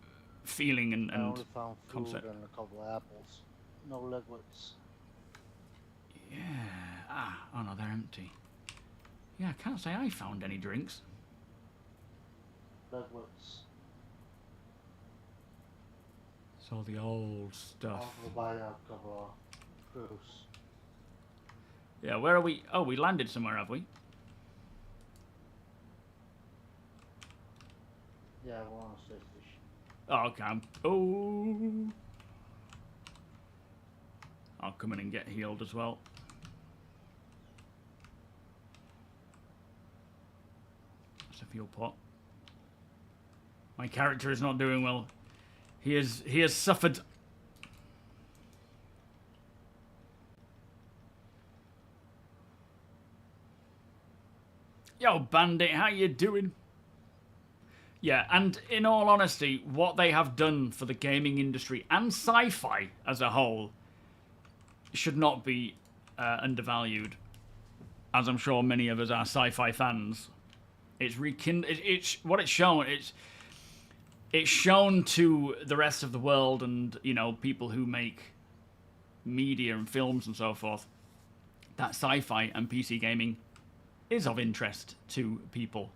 feeling and I only found food concept. and a couple of apples. No liquids. Yeah. Ah, oh no, they're empty. Yeah, I can't say I found any drinks. Liquids. It's all the old stuff. I'll go buy a couple of cruise. Yeah, where are we? Oh, we landed somewhere, have we? Yeah, we're on a space station. Oh, okay. Oh. I'll come in and get healed as well. That's a fuel pot. My character is not doing well. He has suffered. Yo, Bandit, how you doing? Yeah, and in all honesty, what they have done for the gaming industry and sci-fi as a whole should not be undervalued, as I'm sure many of us are sci-fi fans. It's what it's shown. It's shown to the rest of the world and, you know, people who make media and films and so forth that sci-fi and PC gaming is of interest to people.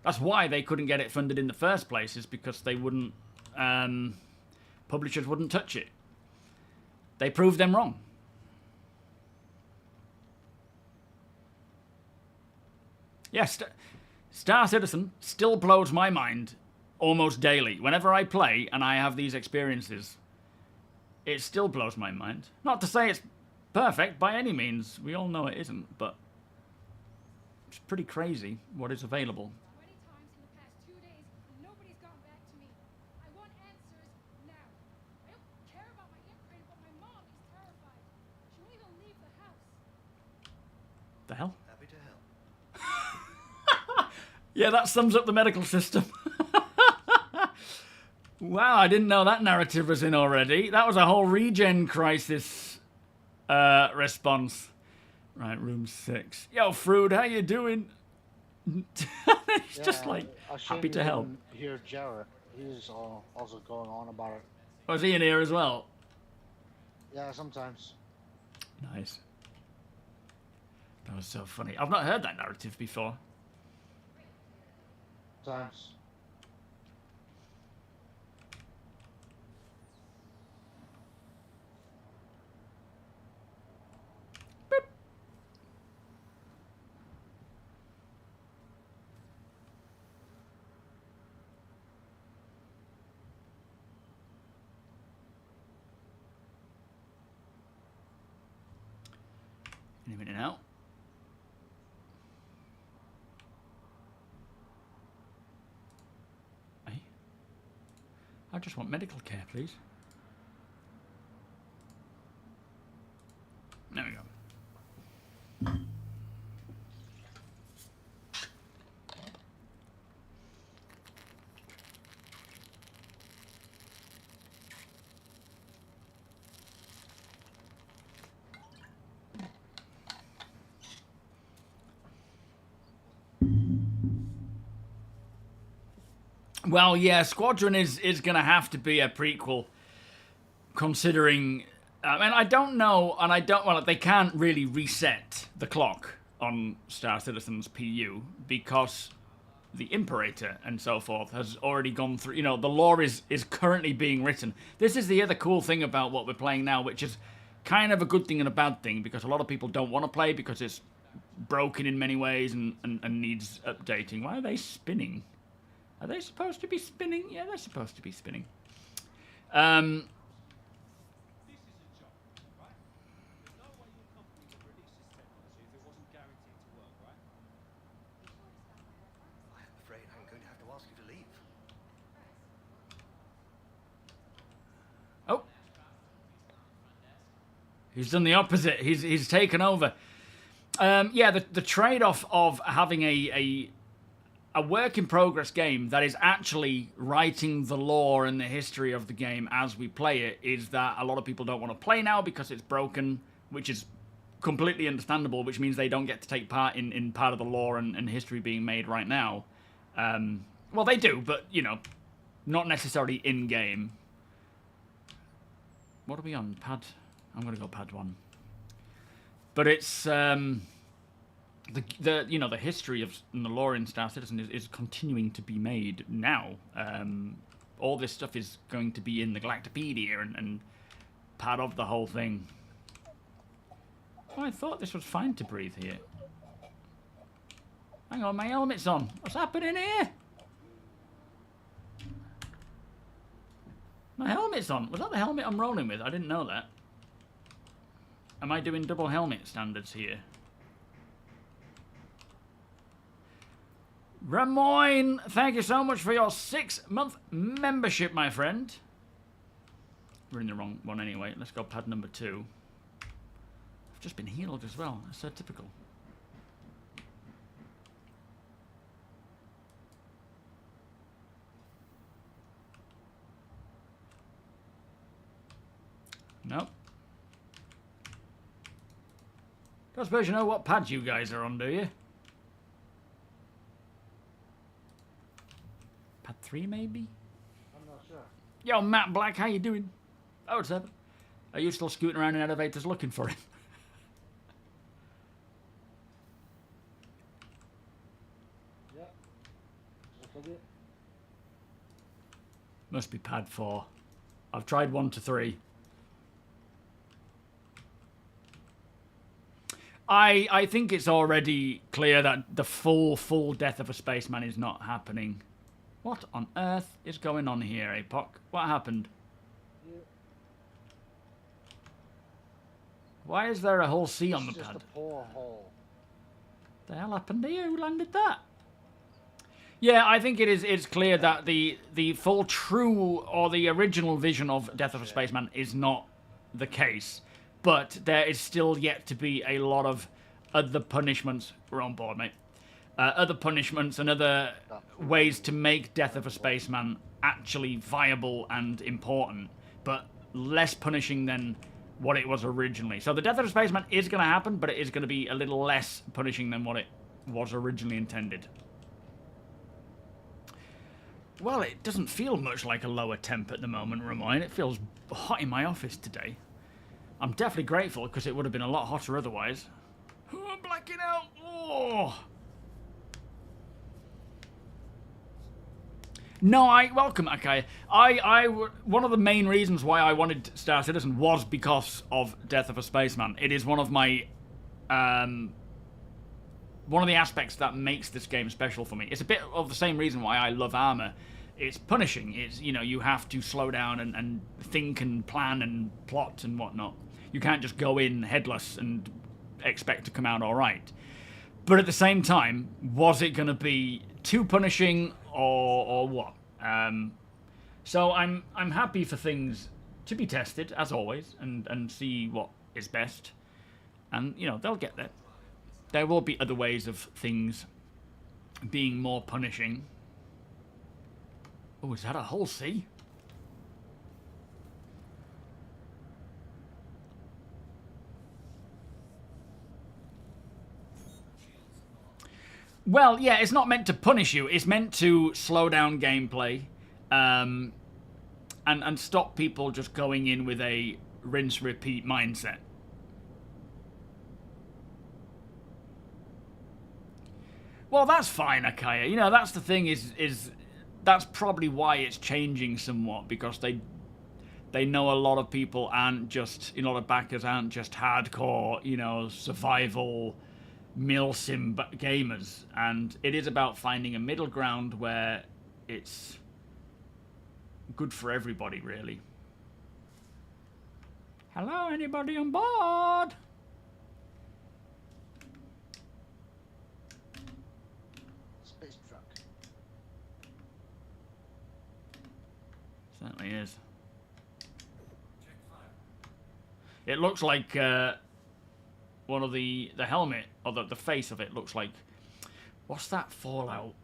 That's why they couldn't get it funded in the first place, is because they wouldn't, publishers wouldn't touch it. They proved them wrong. Yes, Star Citizen still blows my mind almost daily. Whenever I play and I have these experiences, it still blows my mind. Not to say it's perfect by any means. We all know it isn't, but it's pretty crazy what is available. 20 times in the past 2 days, nobody's gotten back to me. I want answers now. I don't care about my imprint, but my mom is terrified. She won't even leave the house. The hell? Happy to help. Yeah, that sums up the medical system. Wow, I didn't know that narrative was in already. That was a whole regen crisis response. Right, room 6. Yo, Frood, how you doing? He's just like happy to help. Here, Jarrett, he's also going on about it. Was he in here as well? Yeah, sometimes. Nice. That was so funny. I've not heard that narrative before. Sometimes. In a minute now. Hey. I just want medical care, please. There we go. Well, yeah, Squadron is going to have to be a prequel, considering... I mean, I don't know, and I don't... Well, they can't really reset the clock on Star Citizen's PU, because the Imperator and so forth has already gone through... You know, the lore is currently being written. This is the other cool thing about what we're playing now, which is kind of a good thing and a bad thing, because a lot of people don't want to play because it's broken in many ways and needs updating. Why are they spinning? Are they supposed to be spinning? Yeah, they're supposed to be spinning. This is a job, right? There's no way your company would release this technology if it wasn't guaranteed to work, right? I'm afraid I'm going to have to ask you to leave. Oh. He's done the opposite. He's taken over. Yeah, the trade-off of having a work in progress game that is actually writing the lore and the history of the game as we play it is that a lot of people don't want to play now because it's broken, which is completely understandable, which means they don't get to take part in part of the lore and history being made right now. Well, they do, but, you know, not necessarily in-game. What are we on? Pad? I'm going to go pad 1. But it's... the history of and the lore in Star Citizen is continuing to be made now. All this stuff is going to be in the Galactopedia and part of the whole thing. Oh, I thought this was fine to breathe here. Hang on, my helmet's on. What's happening here? My helmet's on. Was that the helmet I'm rolling with? I didn't know that. Am I doing double helmet standards here? Ramoyne, thank you so much for your 6-month membership, my friend. We're in the wrong one anyway. Let's go pad number 2. I've just been healed as well. That's so typical. Nope. Don't suppose you know what pad you guys are on, do you? Pad 3, maybe? I'm not sure. Yo, Matt Black, how you doing? Oh, what's up? Are you still scooting around in elevators looking for him? Yep. Just look at it. Must be pad 4. I've tried 1 to 3. I think it's already clear that the full death of a spaceman is not happening. What on earth is going on here, APOC? What happened? Yeah. Why is there a whole sea on the It's just pad? a poor hole. The hell happened here? Who landed that? Yeah, I think it's clear that the full true or the original vision of Death of a Spaceman is not the case. But there is still yet to be a lot of other punishments. We're on board, mate. other punishments and other ways to make Death of a Spaceman actually viable and important, but less punishing than what it was originally. So the Death of a Spaceman is going to happen, but it is going to be a little less punishing than what it was originally intended. Well, it doesn't feel much like a lower temp at the moment, Ramon. It feels hot in my office today. I'm definitely grateful, because it would have been a lot hotter otherwise. Oh, I'm blacking out! Oh! No, welcome, okay. One of the main reasons why I wanted Star Citizen was because of Death of a Spaceman. It is one of my, one of the aspects that makes this game special for me. It's a bit of the same reason why I love Armor. It's punishing. It's, you know, you have to slow down and think and plan and plot and whatnot. You can't just go in headless and expect to come out all right. But at the same time, was it going to be too punishing or what? So I'm happy for things to be tested, as always, and see what is best. And, you know, they'll get there. There will be other ways of things being more punishing. Oh, is that a whole sea? Well, yeah, it's not meant to punish you. It's meant to slow down gameplay, and stop people just going in with a rinse-repeat mindset. Well, that's fine, Akaya. You know, that's the thing is that's probably why it's changing somewhat, because they know a lot of people aren't just, you know, the backers aren't just hardcore, you know, survival milsim gamers, and it is about finding a middle ground where it's good for everybody, really. Hello, anybody on board? Space truck. Certainly is. It looks like one of the helmet, or the face of it looks like, what's that Fallout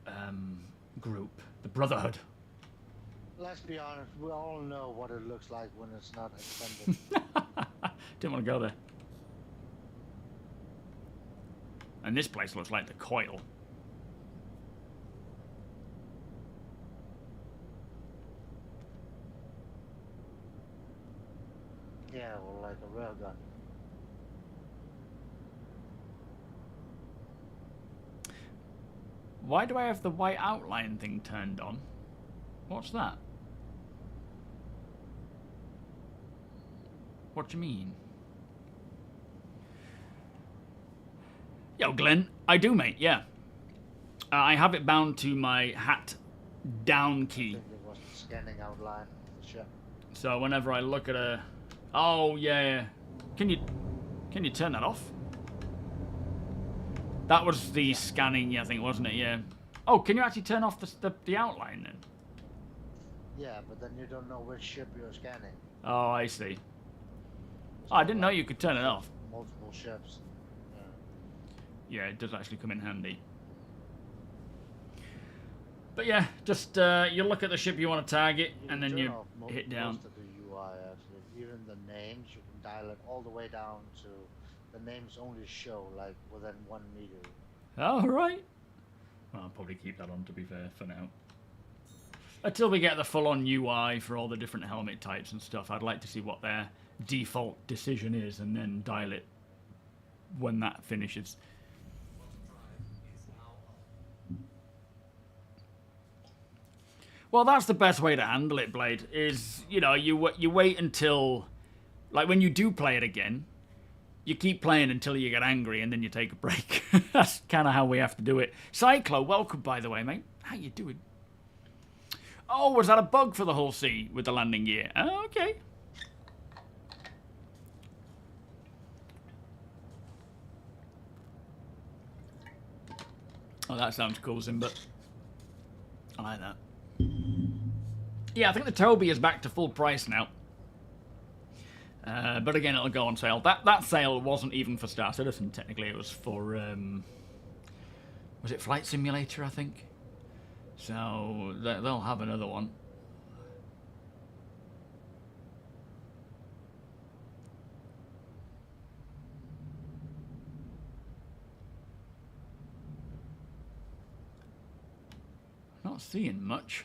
group? The Brotherhood. Let's be honest, we all know what it looks like when it's not extended. Didn't want to go there. And this place looks like the Coil. Yeah, well, like a railgun. Why do I have the white outline thing turned on? What's that? What do you mean? Yo, Glenn. I do, mate, yeah. I have it bound to my hat down I key. think it was the scanning outline of the ship. So whenever I look at a... Oh, yeah. Can you turn that off? That was the scanning, yeah, I think, wasn't it? Yeah. Oh, can you actually turn off the outline then? Yeah, but then you don't know which ship you're scanning. Oh, I see. Oh, I didn't know you could turn it off. Multiple ships. Yeah. Yeah, it does actually come in handy. But yeah, just you look at the ship you want to target, and then you hit down. Most of the UI, actually. Even the names, you can dial it all the way down to the names only show like within 1 meter. Oh, right. Well, I'll probably keep that on, to be fair, for now. Until we get the full-on UI for all the different helmet types and stuff, I'd like to see what their default decision is, and then dial it when that finishes. Well, that's the best way to handle it, Blade, is, you know, you wait until, like, when you do play it again, you keep playing until you get angry, and then you take a break. That's kind of how we have to do it. Cyclo, welcome, by the way, mate. How you doing? Oh, was that a bug for the whole sea with the landing gear? Oh, okay. Oh, that sounds cool, Zimba. I like that. Yeah, I think the Tobi is back to full price now. But again, it'll go on sale. That sale wasn't even for Star Citizen, technically. It was for Was it Flight Simulator, I think? So they'll have another one. Not seeing much.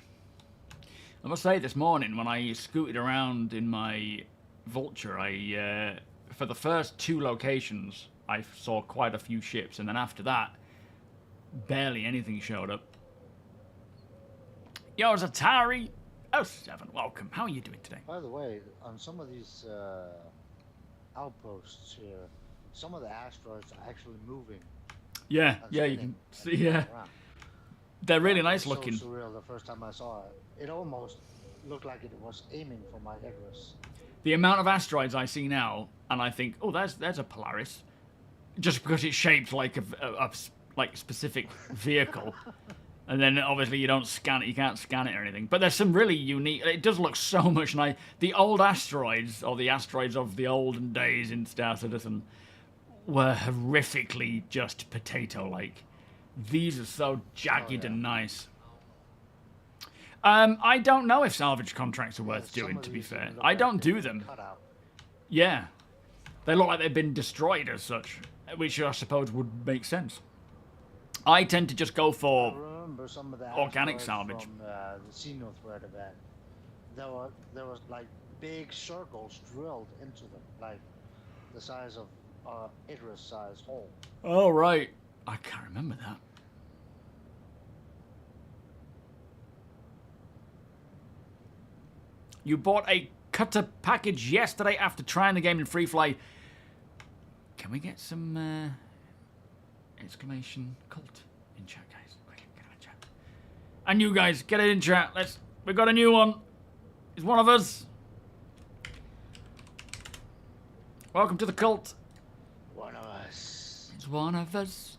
I must say, this morning when I scooted around in my Vulture, for the first 2 locations, I saw quite a few ships, and then after that, barely anything showed up. Yo, Zatari! Oh, 7, welcome. How are you doing today? By the way, on some of these outposts here, some of the asteroids are actually moving. Yeah, yeah, you can see, yeah. They're really nice looking. So surreal the first time I saw it. It almost looked like it was aiming for my Icarus. The amount of asteroids I see now, and I think, oh, there's a Polaris, just because it's shaped like a like specific vehicle, and then obviously you don't scan it, you can't scan it or anything. But there's some really unique. It does look so much nice. The old asteroids, or the asteroids of the olden days in Star Citizen, were horrifically just potato-like. These are so jagged and nice. I don't know if salvage contracts are worth doing, to be fair. I don't do them. Yeah. They look like they've been destroyed as such, which I suppose would make sense. I tend to just go for organic salvage. From the Xeno threat event, there was like big circles drilled into them, like the size of Icarus-sized hole. Oh, right. I can't remember that. You bought a cutter package yesterday after trying the game in free fly. Can we get some exclamation cult in chat, guys? Okay, get it in chat. And you guys, get it in chat. We've got a new one. It's one of us. Welcome to the cult. One of us. It's one of us.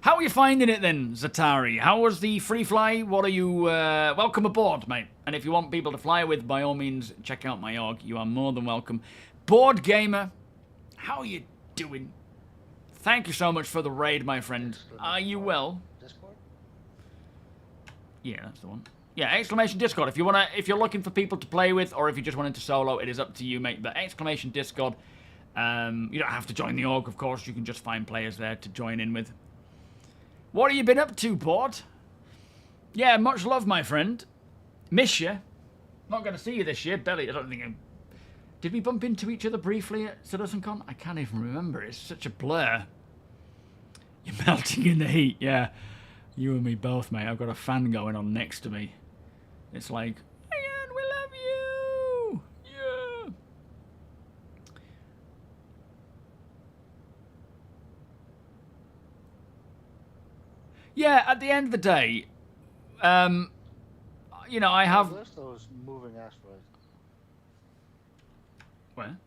How are you finding it then, Zatari? How was the free fly? What are you... welcome aboard, mate. And if you want people to fly with, by all means, check out my org. You are more than welcome. Board Gamer, how are you doing? Thank you so much for the raid, my friend. Are you well? Discord? Yeah, that's the one. Yeah, exclamation Discord. If you're looking for people to play with, or if you just wanted to solo, it is up to you, mate. But exclamation Discord. You don't have to join the org, of course. You can just find players there to join in with. What have you been up to, Board? Yeah, much love, my friend. Miss you. Not going to see you this year, Belly. I don't think Did we bump into each other briefly at CitizenCon? I can't even remember. It's such a blur. You're melting in the heat, yeah. You and me both, mate. I've got a fan going on next to me. It's like, Ian, we love you! Yeah! Yeah, at the end of the day, you know, I have... Where's those moving asteroids? Where?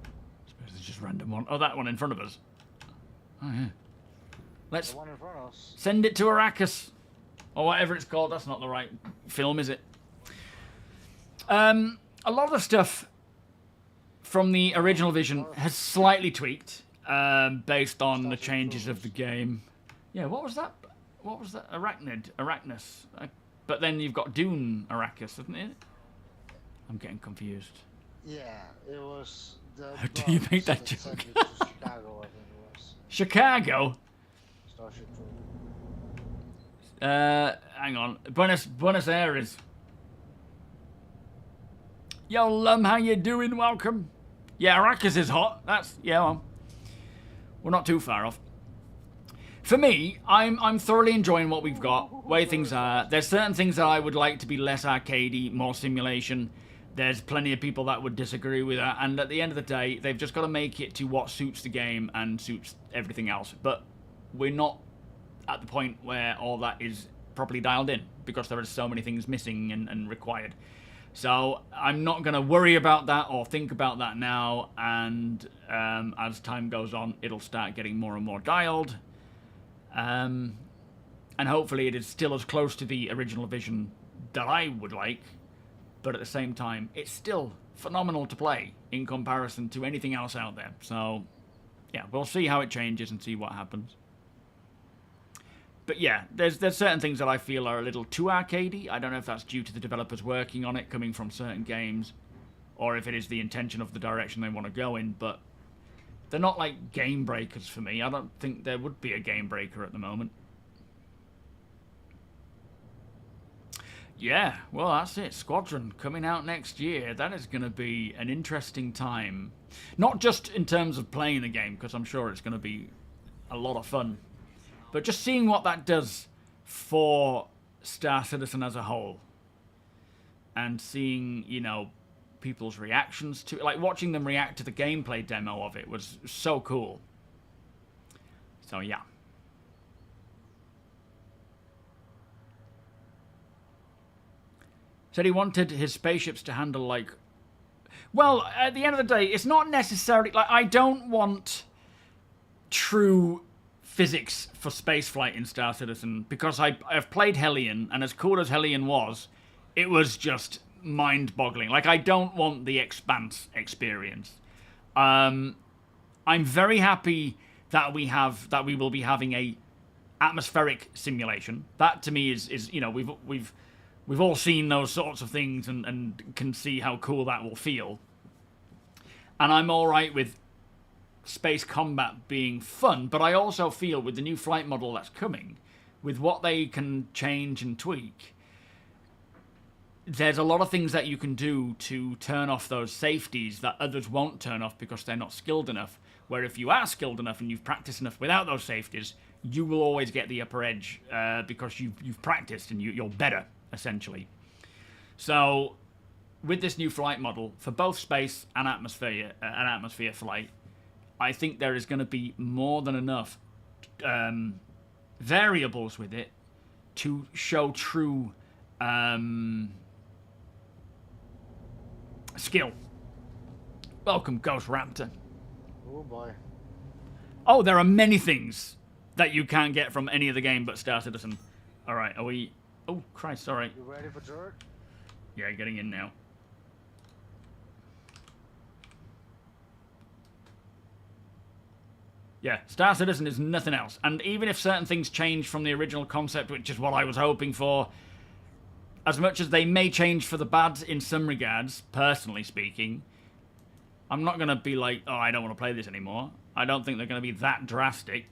I suppose it's just random one. Oh, that one in front of us. Oh, yeah. Let's The one in front of us. send it to Arrakis. Or whatever it's called. That's not the right film, is it? A lot of the stuff from the original vision has slightly tweaked based on the changes of the game. Yeah, what was that? What was that? Arachnus. But then you've got Dune Arrakis, isn't it? I'm getting confused. Yeah, it was the... How do you make that that sent joke? it to Chicago, I think it was. Chicago? Starship Troop. Hang on. Buenos Aires. Yo, Lum, how you doing? Welcome. Yeah, Arrakis is hot. Yeah, well, we're not too far off. For me, I'm thoroughly enjoying what we've got, way things are. There's certain things that I would like to be less arcadey, more simulation. There's plenty of people that would disagree with that, and at the end of the day, they've just got to make it to what suits the game and suits everything else. But we're not at the point where all that is properly dialed in, because there are so many things missing and required. So I'm not going to worry about that or think about that now, and as time goes on, it'll start getting more and more dialed. And hopefully it is still as close to the original vision that I would like, but at the same time, it's still phenomenal to play in comparison to anything else out there. So yeah, we'll see how it changes and see what happens. But yeah, there's certain things that I feel are a little too arcadey. I don't know if that's due to the developers working on it, coming from certain games, or if it is the intention of the direction they want to go in, but they're not like game breakers for me. I don't think there would be a game breaker at the moment. Yeah, well, that's it. Squadron coming out next year. That is going to be an interesting time. Not just in terms of playing the game, because I'm sure it's going to be a lot of fun, but just seeing what that does for Star Citizen as a whole. And seeing, you know, people's reactions to it. Like, watching them react to the gameplay demo of it was so cool. So, yeah. Said he wanted his spaceships to handle, like... Well, at the end of the day, it's not necessarily... Like, I don't want true physics for spaceflight in Star Citizen, because I've played Hellion, and as cool as Hellion was, it was just mind-boggling. Like, I don't want the Expanse experience. I'm very happy that we will be having a atmospheric simulation. That to me is you know, we've all seen those sorts of things and can see how cool that will feel. And I'm all right with space combat being fun, but I also feel with the new flight model that's coming, with what they can change and tweak, there's a lot of things that you can do to turn off those safeties that others won't turn off because they're not skilled enough. Where if you are skilled enough and you've practiced enough without those safeties, you will always get the upper edge because you've practiced and you're better, essentially. So, with this new flight model, for both space and atmosphere flight, I think there is going to be more than enough variables with it to show true skill. Welcome, Ghost Raptor. Oh boy. Oh, there are many things that you can't get from any other game but Star Citizen. Alright, are we... Oh, Christ, sorry. You ready for dirt? Yeah, getting in now. Yeah, Star Citizen is nothing else. And even if certain things change from the original concept, which is what I was hoping for, as much as they may change for the bad in some regards, personally speaking, I'm not going to be like, oh, I don't want to play this anymore. I don't think they're going to be that drastic.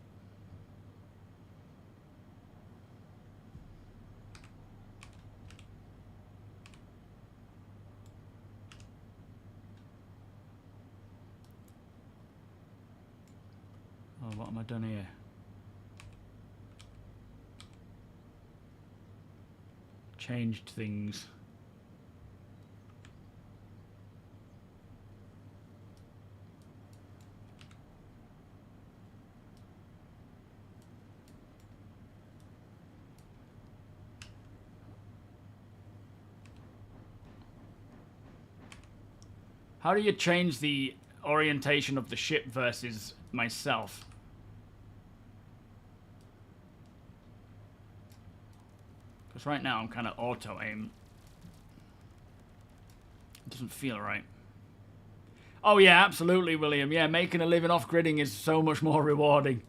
Oh, what am I done here? Changed things. How do you change the orientation of the ship versus myself? Because right now I'm kind of auto-aim. It doesn't feel right. Oh yeah, absolutely, William. Yeah, making a living off gridding is so much more rewarding.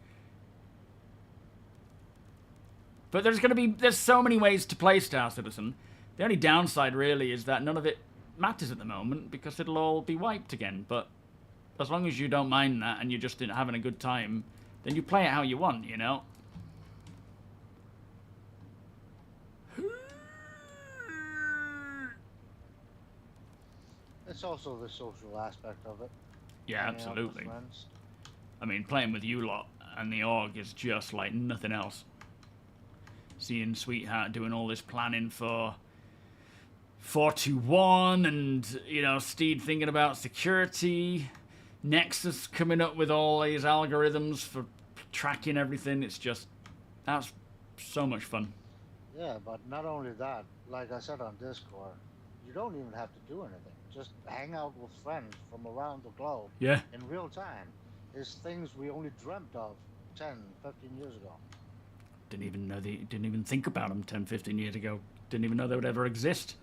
But there's so many ways to play Star Citizen. The only downside really is that none of it matters at the moment because it'll all be wiped again. But as long as you don't mind that and you're just having a good time, then you play it how you want, you know? It's also the social aspect of it. Yeah, Hanging out with absolutely. friends. I mean, playing with you lot and the org is just like nothing else. Seeing Sweetheart doing all this planning for 421 and, you know, Steed thinking about security, Nexus coming up with all these algorithms for tracking everything. It's just, that's so much fun. Yeah, but not only that, like I said on Discord, you don't even have to do anything. Just hang out with friends from around the globe Yeah. in real time. It's things we only dreamt of 10, 15 years ago. Didn't even think about them 10, 15 years ago. Didn't even know they would ever exist.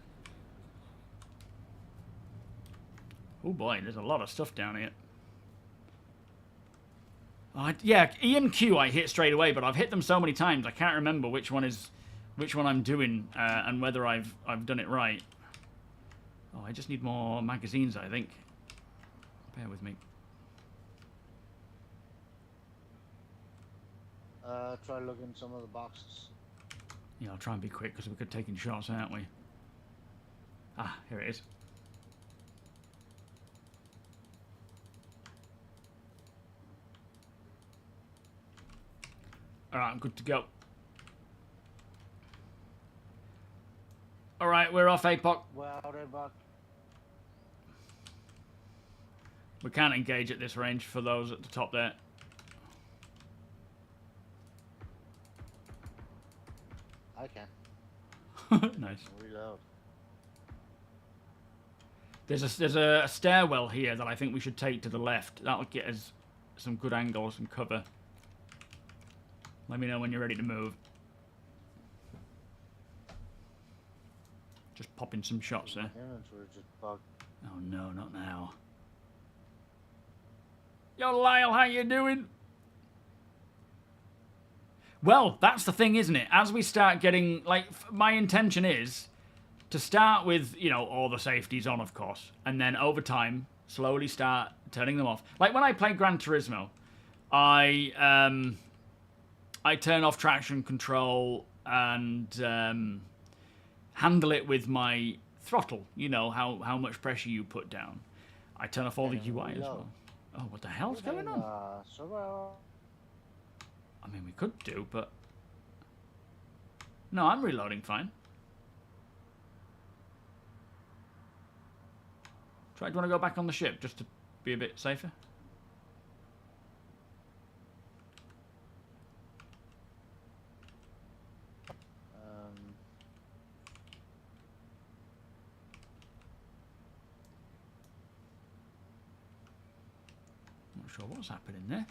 Oh boy, there's a lot of stuff down here. Yeah, E and Q I hit straight away, but I've hit them so many times I can't remember which one I'm doing and whether I've done it right. Oh, I just need more magazines, I think. Bear with me. Try looking some of the boxes. Yeah, I'll try and be quick because we're taking shots, aren't we? Ah, here it is. Alright, I'm good to go. Alright, we're off, APOC. Well, they're back. We can't engage at this range for those at the top there. I can. Nice. Reload. There's a stairwell here that I think we should take to the left. That'll get us some good angles and cover. Let me know when you're ready to move. Just popping some shots there. Inventory just bugged. Oh no, not now. Yo, Lyle, how you doing? Well, that's the thing, isn't it? As we start getting, like, my intention is to start with, you know, all the safeties on, of course, and then over time, slowly start turning them off. Like, when I play Gran Turismo, I turn off traction control and handle it with my throttle, you know, how much pressure you put down. I turn off all the UI as well. Oh, what the hell's going on? I mean, we could do, but... No, I'm reloading fine. Do you want to go back on the ship, just to be a bit safer? Not sure what's happening there.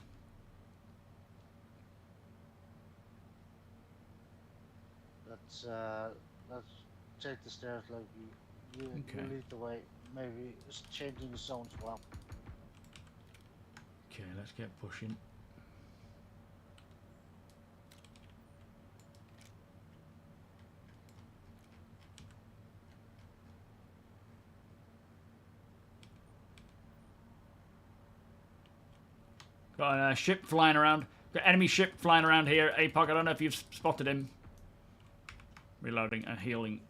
Let's take the stairs like you Okay. lead the way. Maybe it's changing the zones well. Okay, let's get pushing. Got a ship flying around. Got enemy ship flying around here. APOC, I don't know if you've spotted him. Reloading and healing.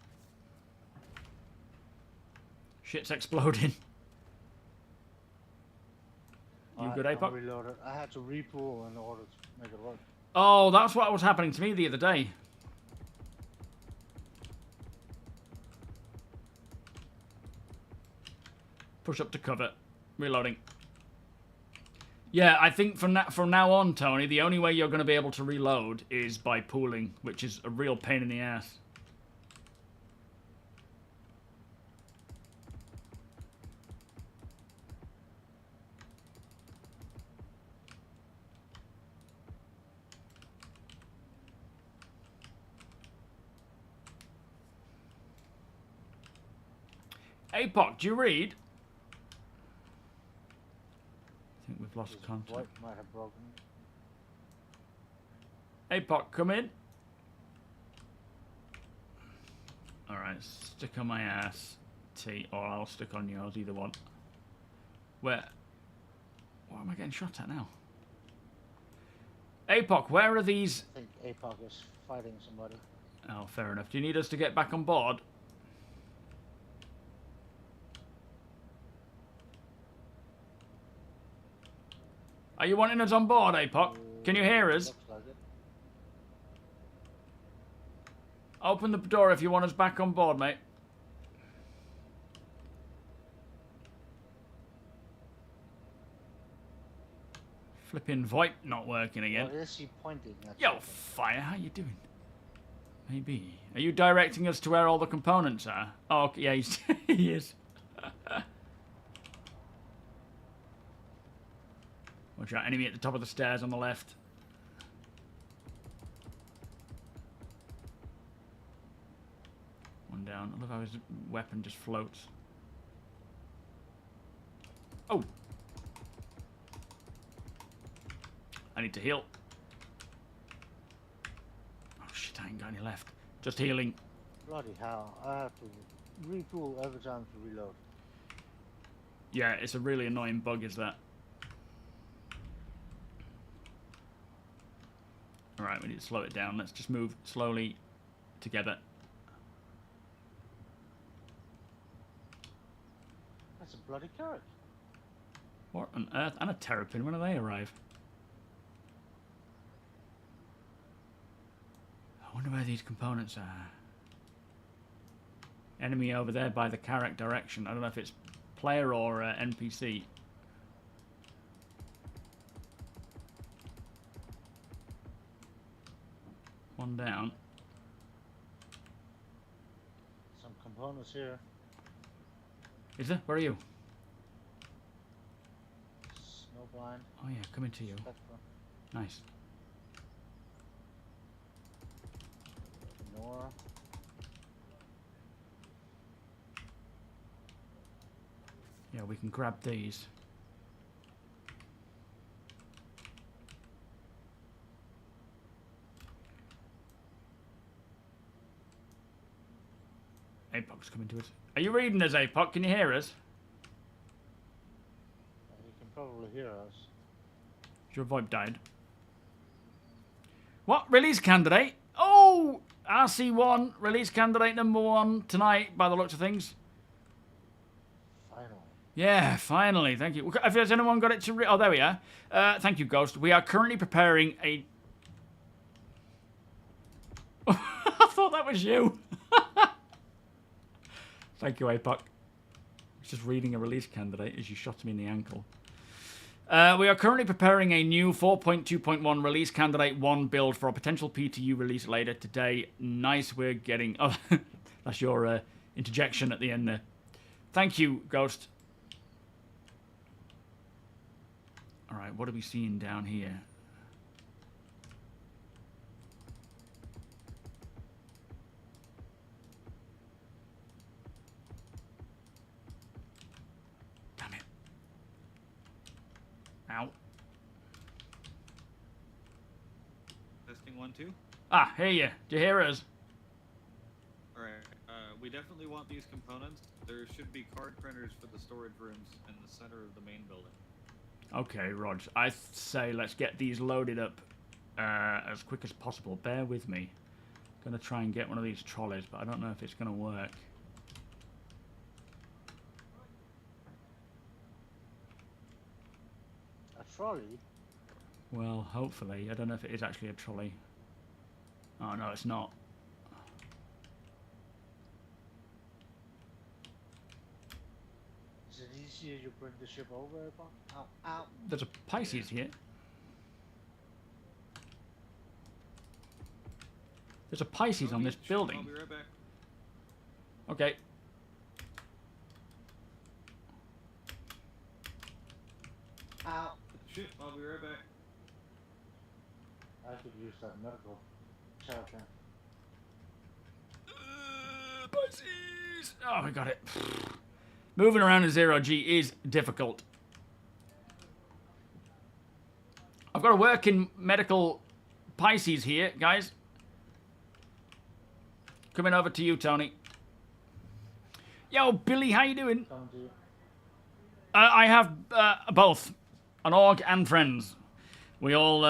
Shit's exploding. You good, APOC? Reloaded. I had to repool in order to make it work. Oh, that's what was happening to me the other day. Push up to cover. Reloading. Yeah, I think from now on, Tony, the only way you're going to be able to reload is by pooling, which is a real pain in the ass. APOC, do you read? I think we've lost contact. White might have broken. APOC, come in. Alright, stick on my ass, T, or I'll stick on yours, either one. Where? What am I getting shot at now? APOC, where are these? I think APOC is fighting somebody. Oh, fair enough. Do you need us to get back on board? Are you wanting us on board, APOC? Can you hear us? Looks like it. Open the door if you want us back on board, mate. Flipping VoIP not working again. What is he pointing at? Yo, Fire, how you doing? Maybe. Are you directing us to where all the components are? Oh, okay, yeah, he is. Watch out, enemy at the top of the stairs on the left. One down. I love how his weapon just floats. Oh! I need to heal. Oh shit, I ain't got any left. Just healing. Bloody hell, I have to retool every time to reload. Yeah, it's a really annoying bug, is that? Alright, we need to slow it down. Let's just move slowly together. That's a bloody carrot. What on earth? And a terrapin. When do they arrive? I wonder where these components are. Enemy over there by the correct direction. I don't know if it's player or NPC. One down. Some components here. Is there? Where are you? Snowblind. Oh yeah, coming to you. Spectra. Nice. Nora. Yeah, we can grab these. APOC's coming to us. Are you reading us, APOC? Can you hear us? You can probably hear us. Your VoIP died. What? Release candidate? Oh! RC1, release candidate number 1 tonight, by the looks of things. Finally. Yeah, finally. Thank you. Has anyone got it to... Oh, there we are. Thank you, Ghost. We are currently preparing a... I thought that was you. Thank you, APOC. I was just reading a release candidate as you shot me in the ankle. We are currently preparing a new 4.2.1 release candidate 1 build for a potential PTU release later today. Nice, we're getting... Oh, that's your interjection at the end there. Thank you, Ghost. Alright, what are we seeing down here? Damn it. Ow. Testing 1, 2. Ah, hear you. Do you hear us? Alright, we definitely want these components. There should be card printers for the storage rooms in the center of the main building. Okay, Rog. I say let's get these loaded up as quick as possible. Bear with me. Gonna try and get one of these trolleys, but I don't know if it's gonna work. A trolley? Well, hopefully. I don't know if it is actually a trolley. Oh, no, it's not. Is it easier you bring the ship over? Ow, ow. There's a Pisces here. There's a Pisces on this Sure, I'll building. be right back. Okay. Ow. Shit, I'll be right back. I could use that medical shelter. Pisces! Oh, we got it. Moving around in 0G is difficult. I've got a working medical Pisces here, guys. Coming over to you, Tony. Yo, Billy, how you doing? Come to you. I have both. An org and friends. We all,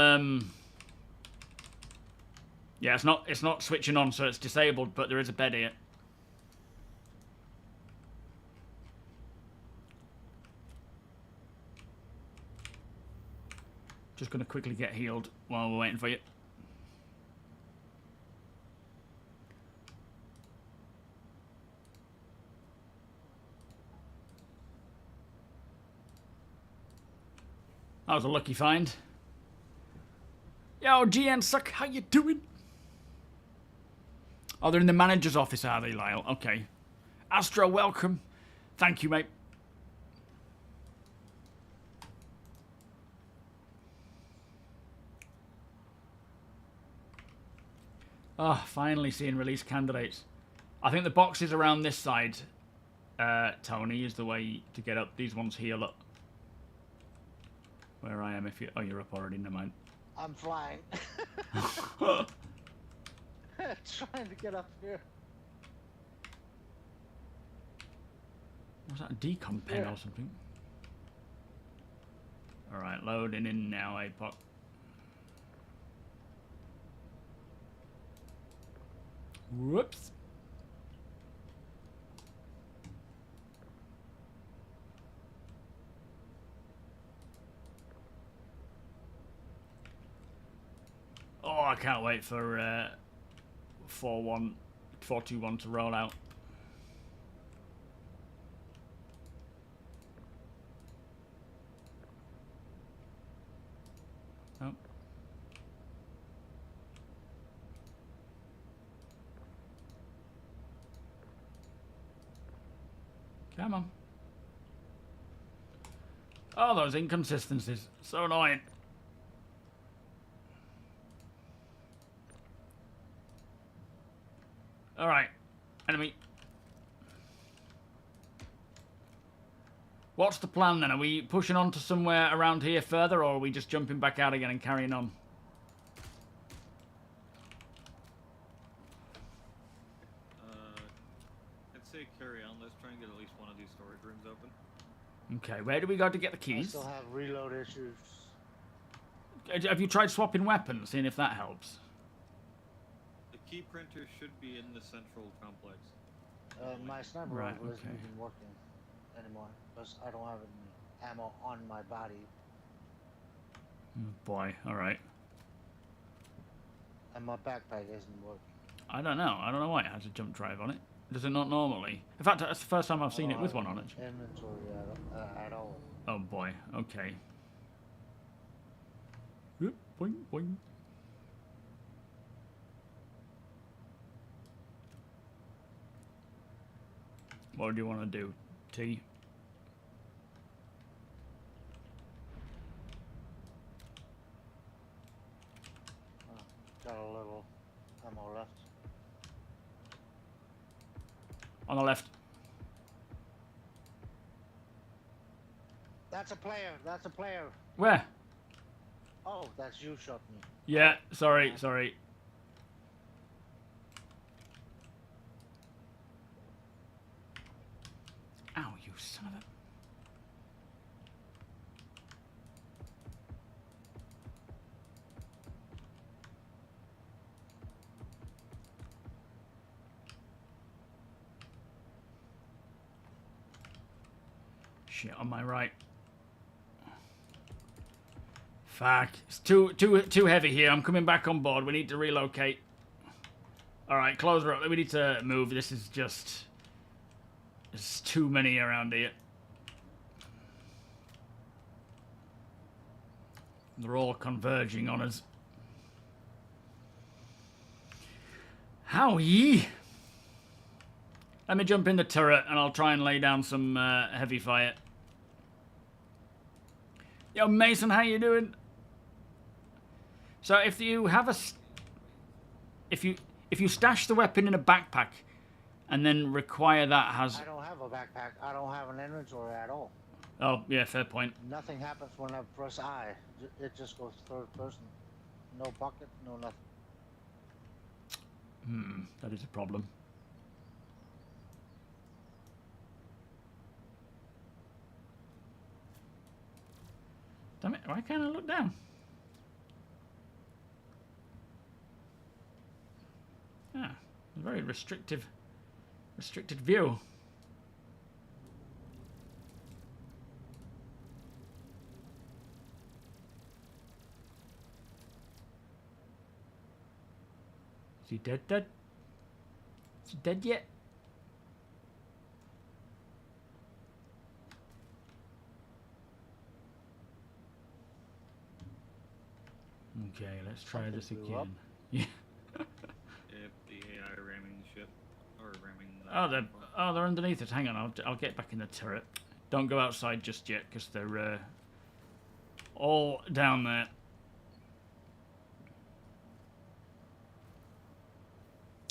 yeah, it's not switching on, so it's disabled, but there is a bed here. Just going to quickly get healed while we're waiting for you. That was a lucky find. Yo, GN Suck, how you doing? Oh, they're in the manager's office, are they, Lyle? Okay. Astro, welcome. Thank you, mate. Oh, finally seeing release candidates. I think the boxes around this side, Tony, is the way to get up. These ones heal up. Where I am, if you... Oh, you're up already, never mind. I'm flying. Trying to get up here. Was that a decom pen or something? Alright, loading in now, APOC. Whoops. Oh, I can't wait for 421 to roll out. Oh. Come on. Oh, those inconsistencies. So annoying. Alright. Enemy. What's the plan then? Are we pushing on to somewhere around here further, or are we just jumping back out again and carrying on? I'd say carry on. Let's try and get at least one of these storage rooms open. Okay, where do we go to get the I keys? still have reload issues. Have you tried swapping weapons, seeing if that helps? The key printer should be in the central complex. My sniper Right, rifle isn't okay. even working anymore because I don't have any ammo on my body, Oh boy, alright. and my backpack isn't working. I don't know. I don't know why it has a jump drive on it. Does it not normally? In fact, that's the first time I've seen I it don't with have one on it. Inventory at all. Oh boy, okay. Oop, boing, boing. What do you want to do, T? Got a little ammo left. On the left. That's a player. That's a player. Where? Oh, that's you shot me. Yeah, sorry, sorry. Ow, you son of a... Shit, on my right. Fuck. It's too heavy here. I'm coming back on board. We need to relocate. Alright, close her up. We need to move. This is just... There's too many around here. They're all converging on us. Howie! Let me jump in the turret and I'll try and lay down some heavy fire. Yo, Mason, how you doing? So if you have a... If you stash the weapon in a backpack and then require that has... I don't have a backpack. I don't have an inventory at all. Oh, yeah, fair point. Nothing happens when I press I. It just goes third person. No pocket, no nothing. That is a problem. Damn it, why can't I look down? Ah, a very restricted view. Is he dead? Is he dead yet? Okay, let's try Something this blew up. again. Yeah. If the AI ramming the ship, or ramming the... Oh, they're underneath it. Hang on, I'll get back in the turret. Don't go outside just yet, because they're all down there.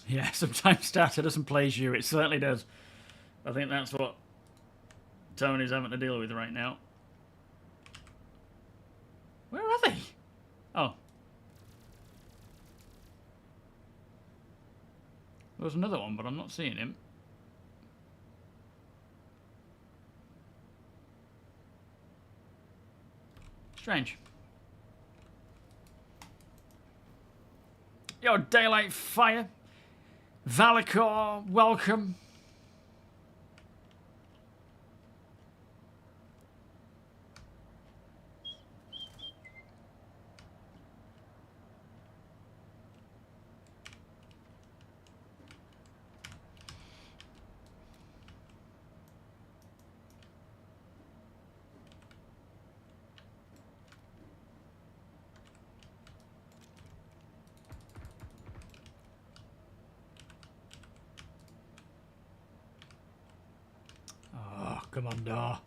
Yeah, sometimes starter doesn't plays you. It certainly does. I think that's what Tony's having to deal with right now. Where are they? Oh, There was another one, but I'm not seeing him. Strange. Yo, Daylight Fire. Valicor, welcome. Come on, Dar.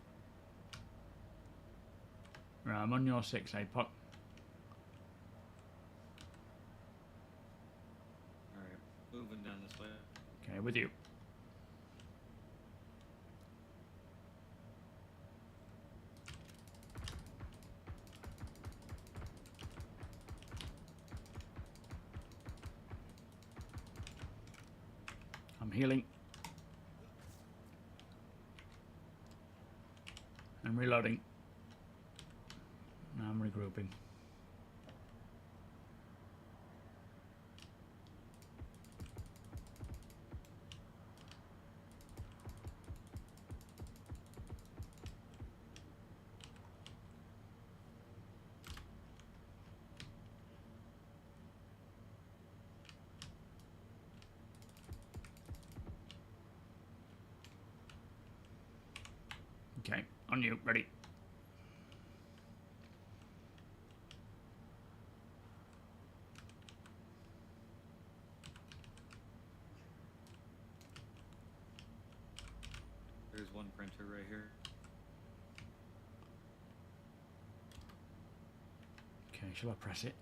Right, I'm on your 6, APOC. Alright, moving down this way. Okay, with you. I'm healing. I'm reloading. Now I'm regrouping. Okay, on you, ready. There's one printer right here. Okay, shall I press it?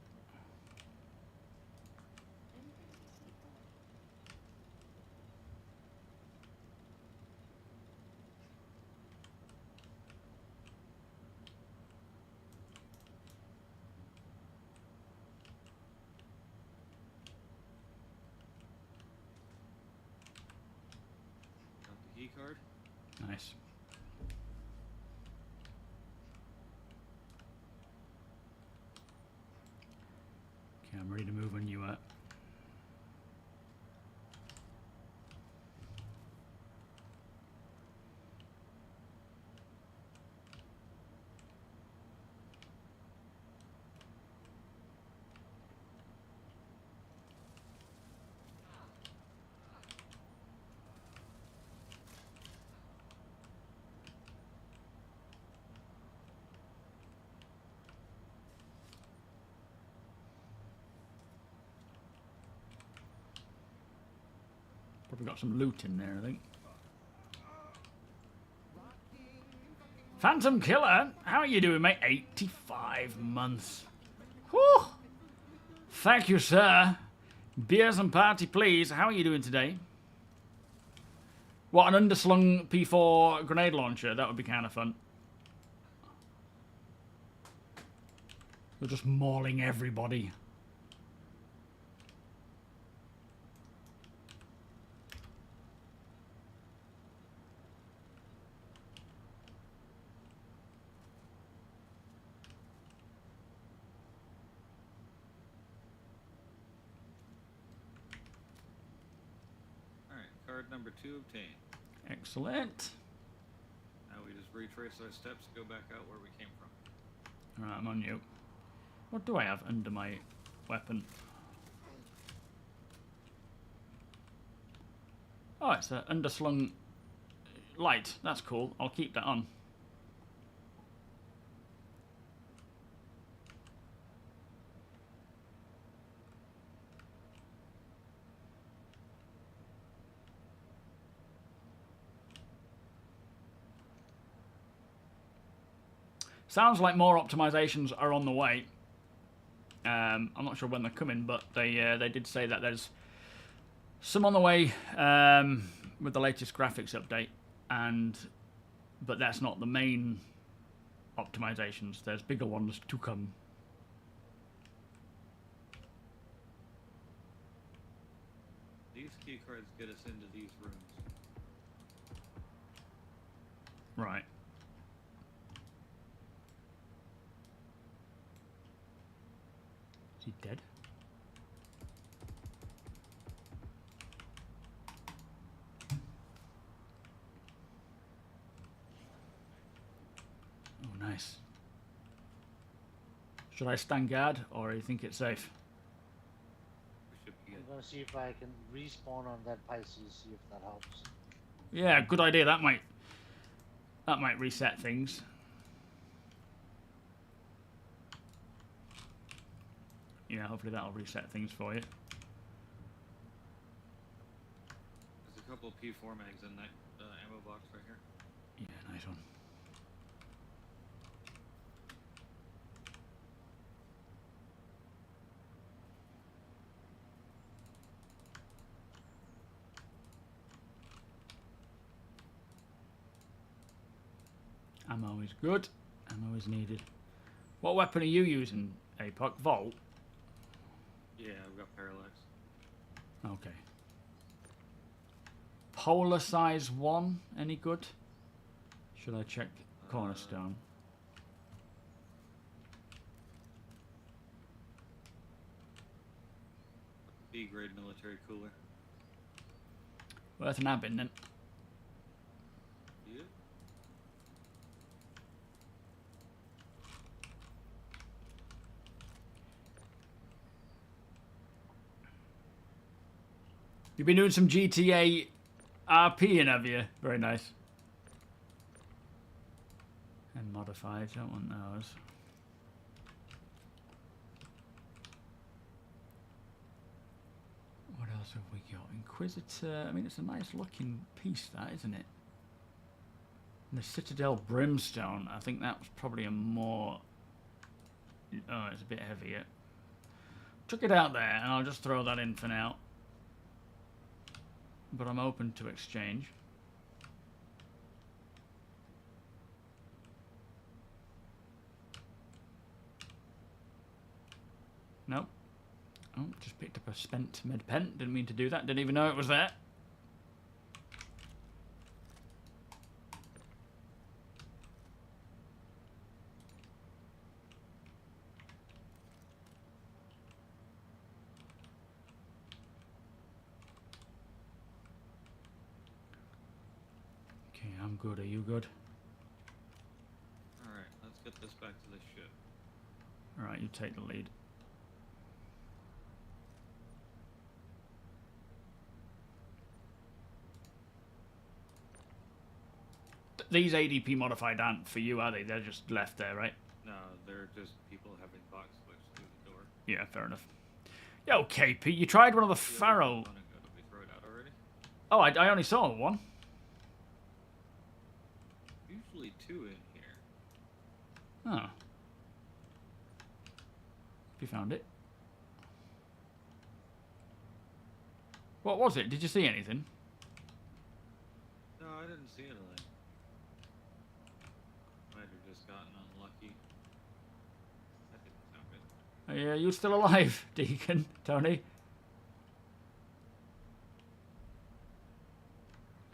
Got the key card. Nice. Okay, I'm ready to move when you are. Probably got some loot in there, I think. Phantom Killer, how are you doing, mate? 85 months. Whew. Thank you, sir. Beers and party, please. How are you doing today? What, an underslung P4 grenade launcher? That would be kind of fun. We're just mauling everybody. Alright, card number 2 obtained. Excellent. Now we just retrace our steps, go back out where we came from. Alright, I'm on you. What do I have under my weapon? Oh, it's an underslung light. That's cool. I'll keep that on. Sounds like more optimizations are on the way. I'm not sure when they're coming, but they did say that there's some on the way with the latest graphics update, but that's not the main optimizations. There's bigger ones to come. These keep key cards get us into these rooms. Right. Is he dead? Oh, nice. Should I stand guard, or do you think it's safe? We should be I'm good. gonna see if I can respawn on that Pisces, see if that helps. Yeah, good idea. That might reset things. Yeah, hopefully that'll reset things for you. There's a couple of P4 mags in that ammo box right here. Yeah, nice one. Ammo is good. Ammo is needed. What weapon are you using, APOC? Volt? Yeah, we've got Parallax. Okay. Polar size 1, any good? Should I check Cornerstone? B-grade military cooler. Worth an abbing then. Yeah. You've been doing some GTA RP-ing, have you? Very nice. And modified, don't want those. What else have we got? Inquisitor, I mean, it's a nice looking piece, that, isn't it? And the Citadel Brimstone, I think that was probably a more... Oh, it's a bit heavier. Chuck it out there, and I'll just throw that in for now. But I'm open to exchange. Nope. Oh, just picked up a spent med pen. Didn't mean to do that. Didn't even know it was there. Okay, I'm good. Are you good? Alright, let's get this back to this ship. Alright, you take the lead. These ADP modified aren't for you, are they? They're just left there, right? No, they're just people having box switched through the door. Yeah, fair enough. Yeah, okay, Pete. You tried one of the The other Pharaoh. component go, did we throw it out already? Oh, I only saw one. Usually two in here. Oh. Have you found it? What was it? Did you see anything? No, I didn't see anything. Might have just gotten unlucky. That didn't sound good. Are you still alive, Deacon? Tony?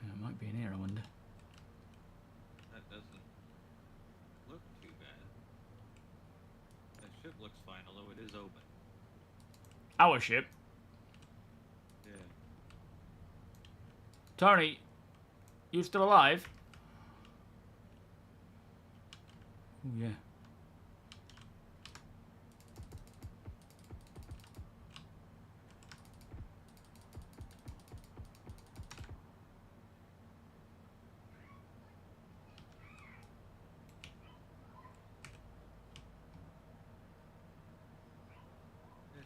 Yeah, it might be in here, I wonder. That doesn't look too bad. That ship looks fine, although it is open. Our ship. Yeah. Tony, you still alive? Oh, yeah. Yeah,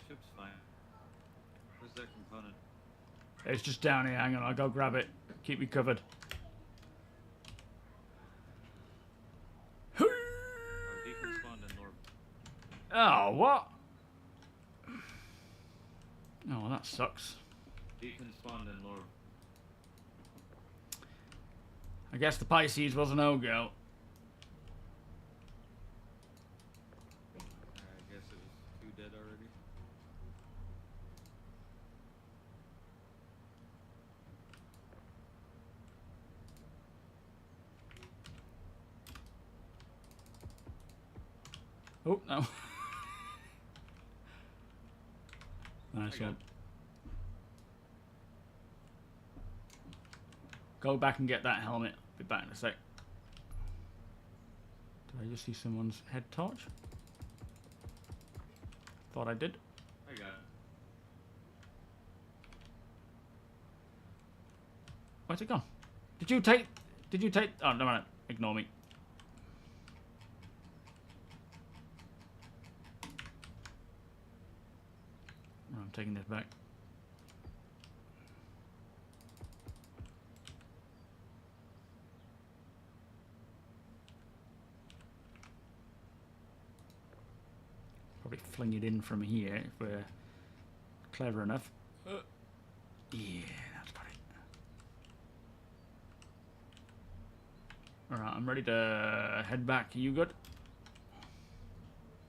ship's fine. Where's that component? It's just down here. Hang on, I'll go grab it. Keep me covered. Oh, Deacon spawned in Lord. Oh, what? Oh, well, that sucks. Deacon spawned in Lord. I guess the Pisces was a no-go. I guess it was two dead already. Oh, no. Nice one. Go back and get that helmet. Be back in a sec. Did I just see someone's head torch? Thought I did. I got it. Where's it gone? Did you take... Oh, no, ignore me. I'm taking this back. Probably fling it in from here if we're clever enough. Yeah, that's got it. Alright, I'm ready to head back. Are you good?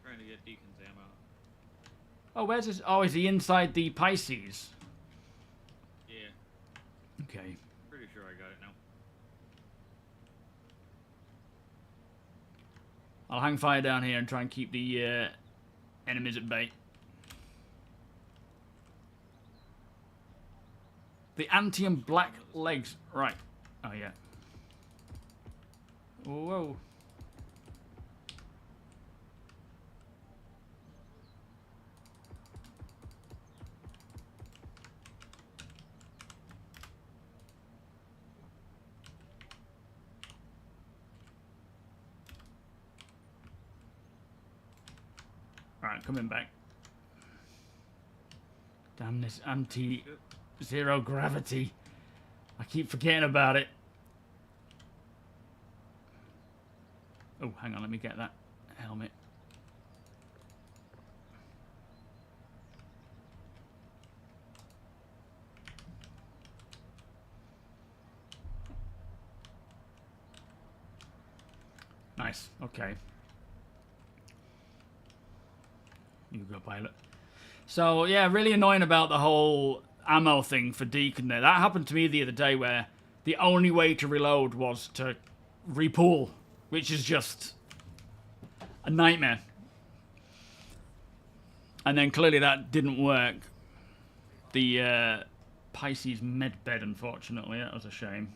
Trying to get Deacon's ammo. Oh, where's this? Oh, is he inside the Pisces? Yeah, Okay. pretty sure I got it now. I'll hang fire down here and try and keep the enemies at bay. The Antium Black Legs. Right. Oh, yeah. Whoa. Alright, coming back. Damn this anti-zero gravity. I keep forgetting about it. Oh, hang on, let me get that helmet. Nice, okay. You go, pilot. So, yeah, really annoying about the whole ammo thing for Deacon there. That happened to me the other day where the only way to reload was to repool, which is just a nightmare. And then clearly that didn't work. The Pisces medbed, unfortunately. That was a shame.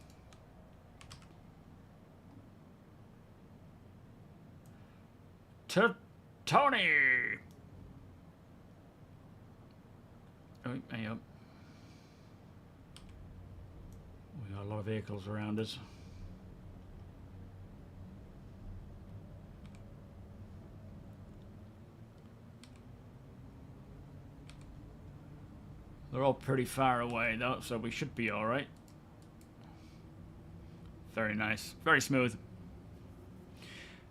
To Tony! Oh, hey up. We got a lot of vehicles around us. They're all pretty far away though, so we should be alright. Very nice. Very smooth.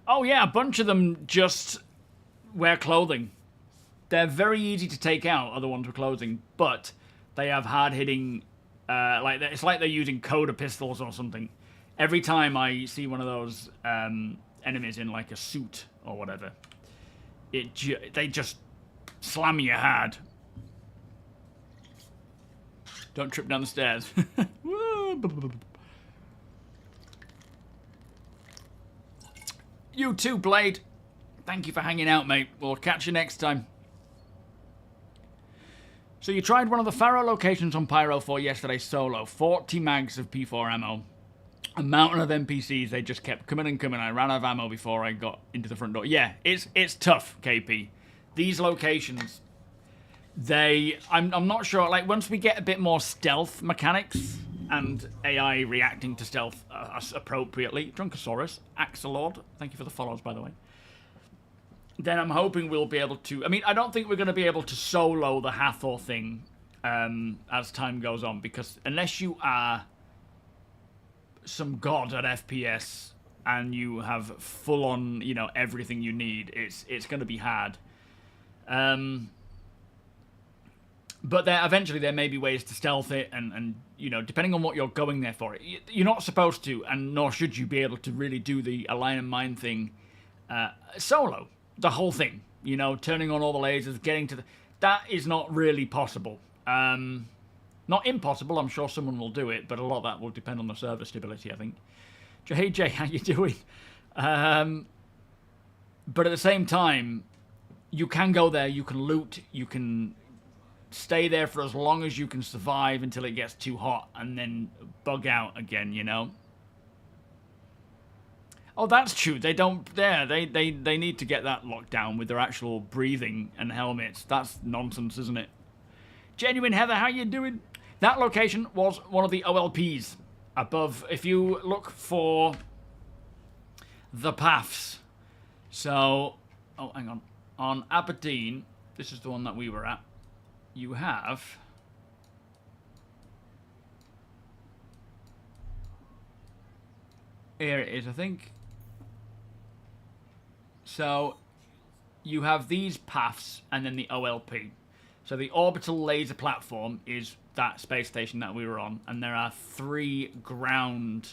Oh yeah, a bunch of them just wear clothing. They're very easy to take out, other ones with clothing, but they have hard-hitting, it's like they're using Coda pistols or something. Every time I see one of those enemies in like a suit or whatever, they just slam you hard. Don't trip down the stairs. You too, Blade. Thank you for hanging out, mate. We'll catch you next time. So you tried one of the Pharaoh locations on Pyro 4 yesterday solo. 40 mags of P4 ammo. A mountain of NPCs. They just kept coming and coming. I ran out of ammo before I got into the front door. Yeah, it's tough, KP. These locations, I'm not sure. Like, once we get a bit more stealth mechanics and AI reacting to stealth appropriately. Drunkosaurus, Axelord, thank you for the follows, by the way. Then I'm hoping we'll be able to... I mean, I don't think we're going to be able to solo the Hathor thing as time goes on, because unless you are some god at FPS and you have full-on, you know, everything you need, it's going to be hard. But eventually there may be ways to stealth it, and you know, depending on what you're going there for, you're not supposed to, and nor should you be able to really do the align and mine thing solo. The whole thing, you know, turning on all the lasers, getting to the... That is not really possible. Not impossible, I'm sure someone will do it, but a lot of that will depend on the server stability, I think. Hey Jay, how you doing? But at the same time, you can go there, you can loot, you can stay there for as long as you can survive until it gets too hot and then bug out again, you know? Oh, that's true. They don't... They need to get that locked down with their actual breathing and helmets. That's nonsense, isn't it? Genuine Heather, how you doing? That location was one of the OLPs above. If you look for the paths. So... Oh, hang on. On Aberdeen, this is the one that we were at. You have... Here it is, I think. So, you have these paths and then the OLP. So the Orbital laser platform is that space station that we were on. And there are 3 ground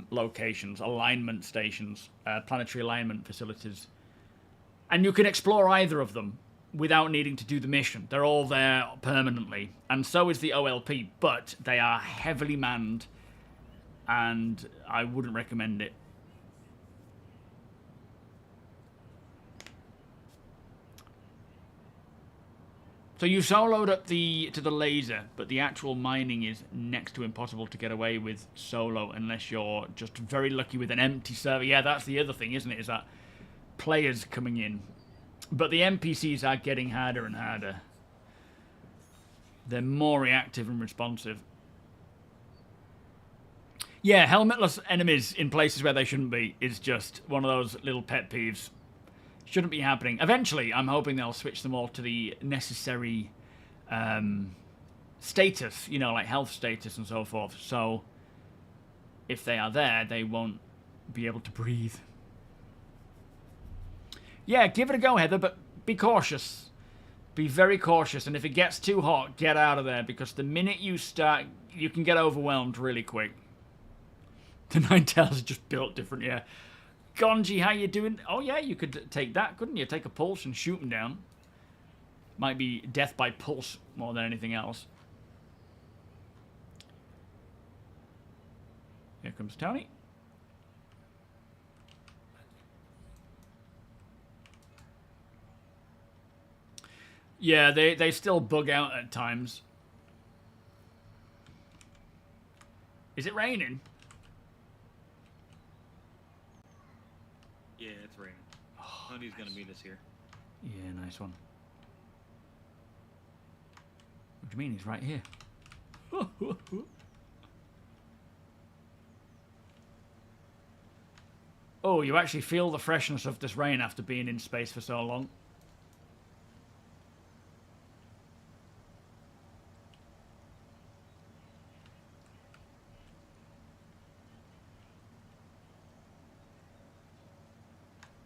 locations, alignment stations, planetary alignment facilities. And you can explore either of them without needing to do the mission. They're all there permanently. And so is the OLP, but they are heavily manned. And I wouldn't recommend it. So you soloed up to the laser, but the actual mining is next to impossible to get away with solo unless you're just very lucky with an empty server. Yeah, that's the other thing, isn't it? Is that players coming in. But the NPCs are getting harder and harder. They're more reactive and responsive. Yeah, helmetless enemies in places where they shouldn't be is just one of those little pet peeves. Shouldn't be happening. Eventually, I'm hoping they'll switch them all to the necessary status, you know, like health status and so forth. So, if they are there, they won't be able to breathe. Yeah, give it a go, Heather, but be cautious. Be very cautious, and if it gets too hot, get out of there, because the minute you start, you can get overwhelmed really quick. The Nine Tails are just built different, yeah. Gonji, how you doing? Oh yeah, you could take that, couldn't you? Take a pulse and shoot them down. Might be death by pulse more than anything else. Here comes Tony. Yeah, they still bug out at times. Is it raining? Yeah, it's raining. Honey's gonna meet us here. Yeah, nice one. What do you mean? He's right here. Oh, you actually feel the freshness of this rain after being in space for so long.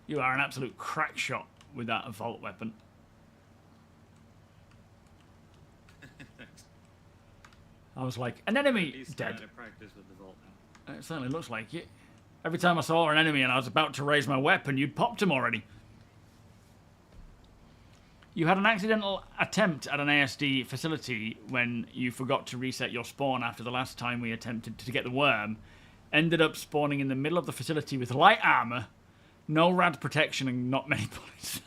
You are an absolute crack shot with that vault weapon. I was like, an enemy! He's Dead. trying to practice with the vault now. It certainly looks like it. Every time I saw an enemy and I was about to raise my weapon, you'd popped him already. You had an accidental attempt at an ASD facility when you forgot to reset your spawn after the last time we attempted to get the worm. Ended up spawning in the middle of the facility with light armor, no rad protection, and not many bullets.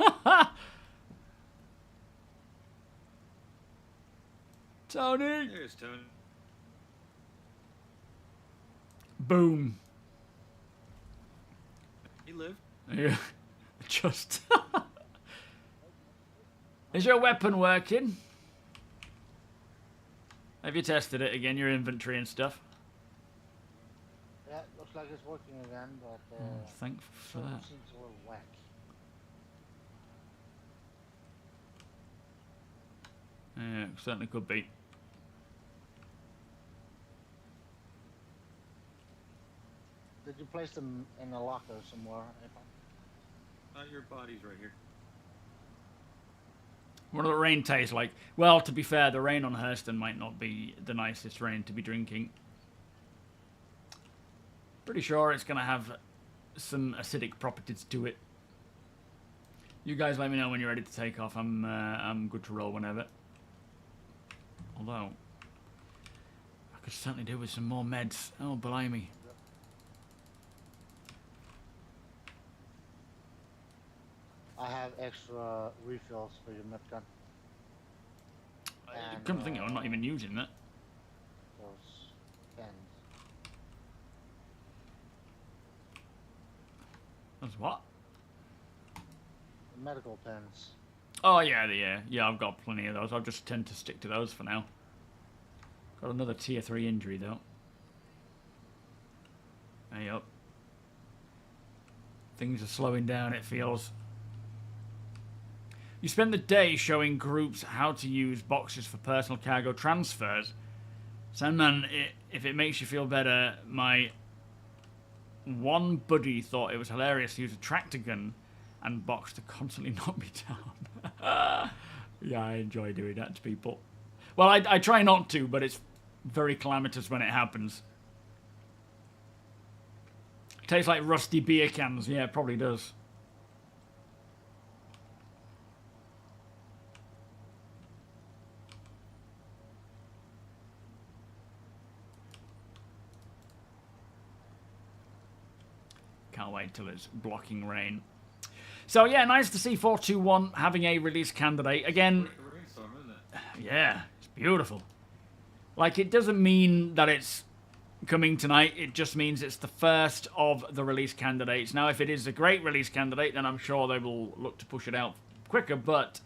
Tony! There's Tony. Boom. He lived. Yeah. Just... Is your weapon working? Have you tested it again, your inventory and stuff? Yeah, looks like it's working again, but Thankful for that. seems a little whack. Yeah, certainly could be. Did you place them in a locker somewhere? Your body's right here. What does the rain taste like? Well, to be fair, the rain on Hurston might not be the nicest rain to be drinking. Pretty sure it's going to have some acidic properties to it. You guys let me know when you're ready to take off. I'm good to roll whenever. Although, I could certainly do with some more meds. Oh, blimey. I have extra refills for your medgun. I couldn't think I'm not even using that. Those pens. That's what? The medical pens. Oh yeah, yeah. I've got plenty of those. I'll just tend to stick to those for now. Got another tier 3 injury though. Hey up. Things are slowing down, it feels. You spend the day showing groups how to use boxes for personal cargo transfers. Sandman, if it makes you feel better, my one buddy thought it was hilarious to use a tractor gun and box to constantly knock me down. Yeah, I enjoy doing that to people. Well, I try not to, but it's very calamitous when it happens. Tastes like rusty beer cans. Yeah, it probably does. Can't wait till it's blocking rain. So yeah, nice to see 421 having a release candidate. Again, Rainstorm, isn't it? yeah, it's beautiful. Like, it doesn't mean that it's coming tonight. It just means it's the first of the release candidates. Now, if it is a great release candidate, then I'm sure they will look to push it out quicker, but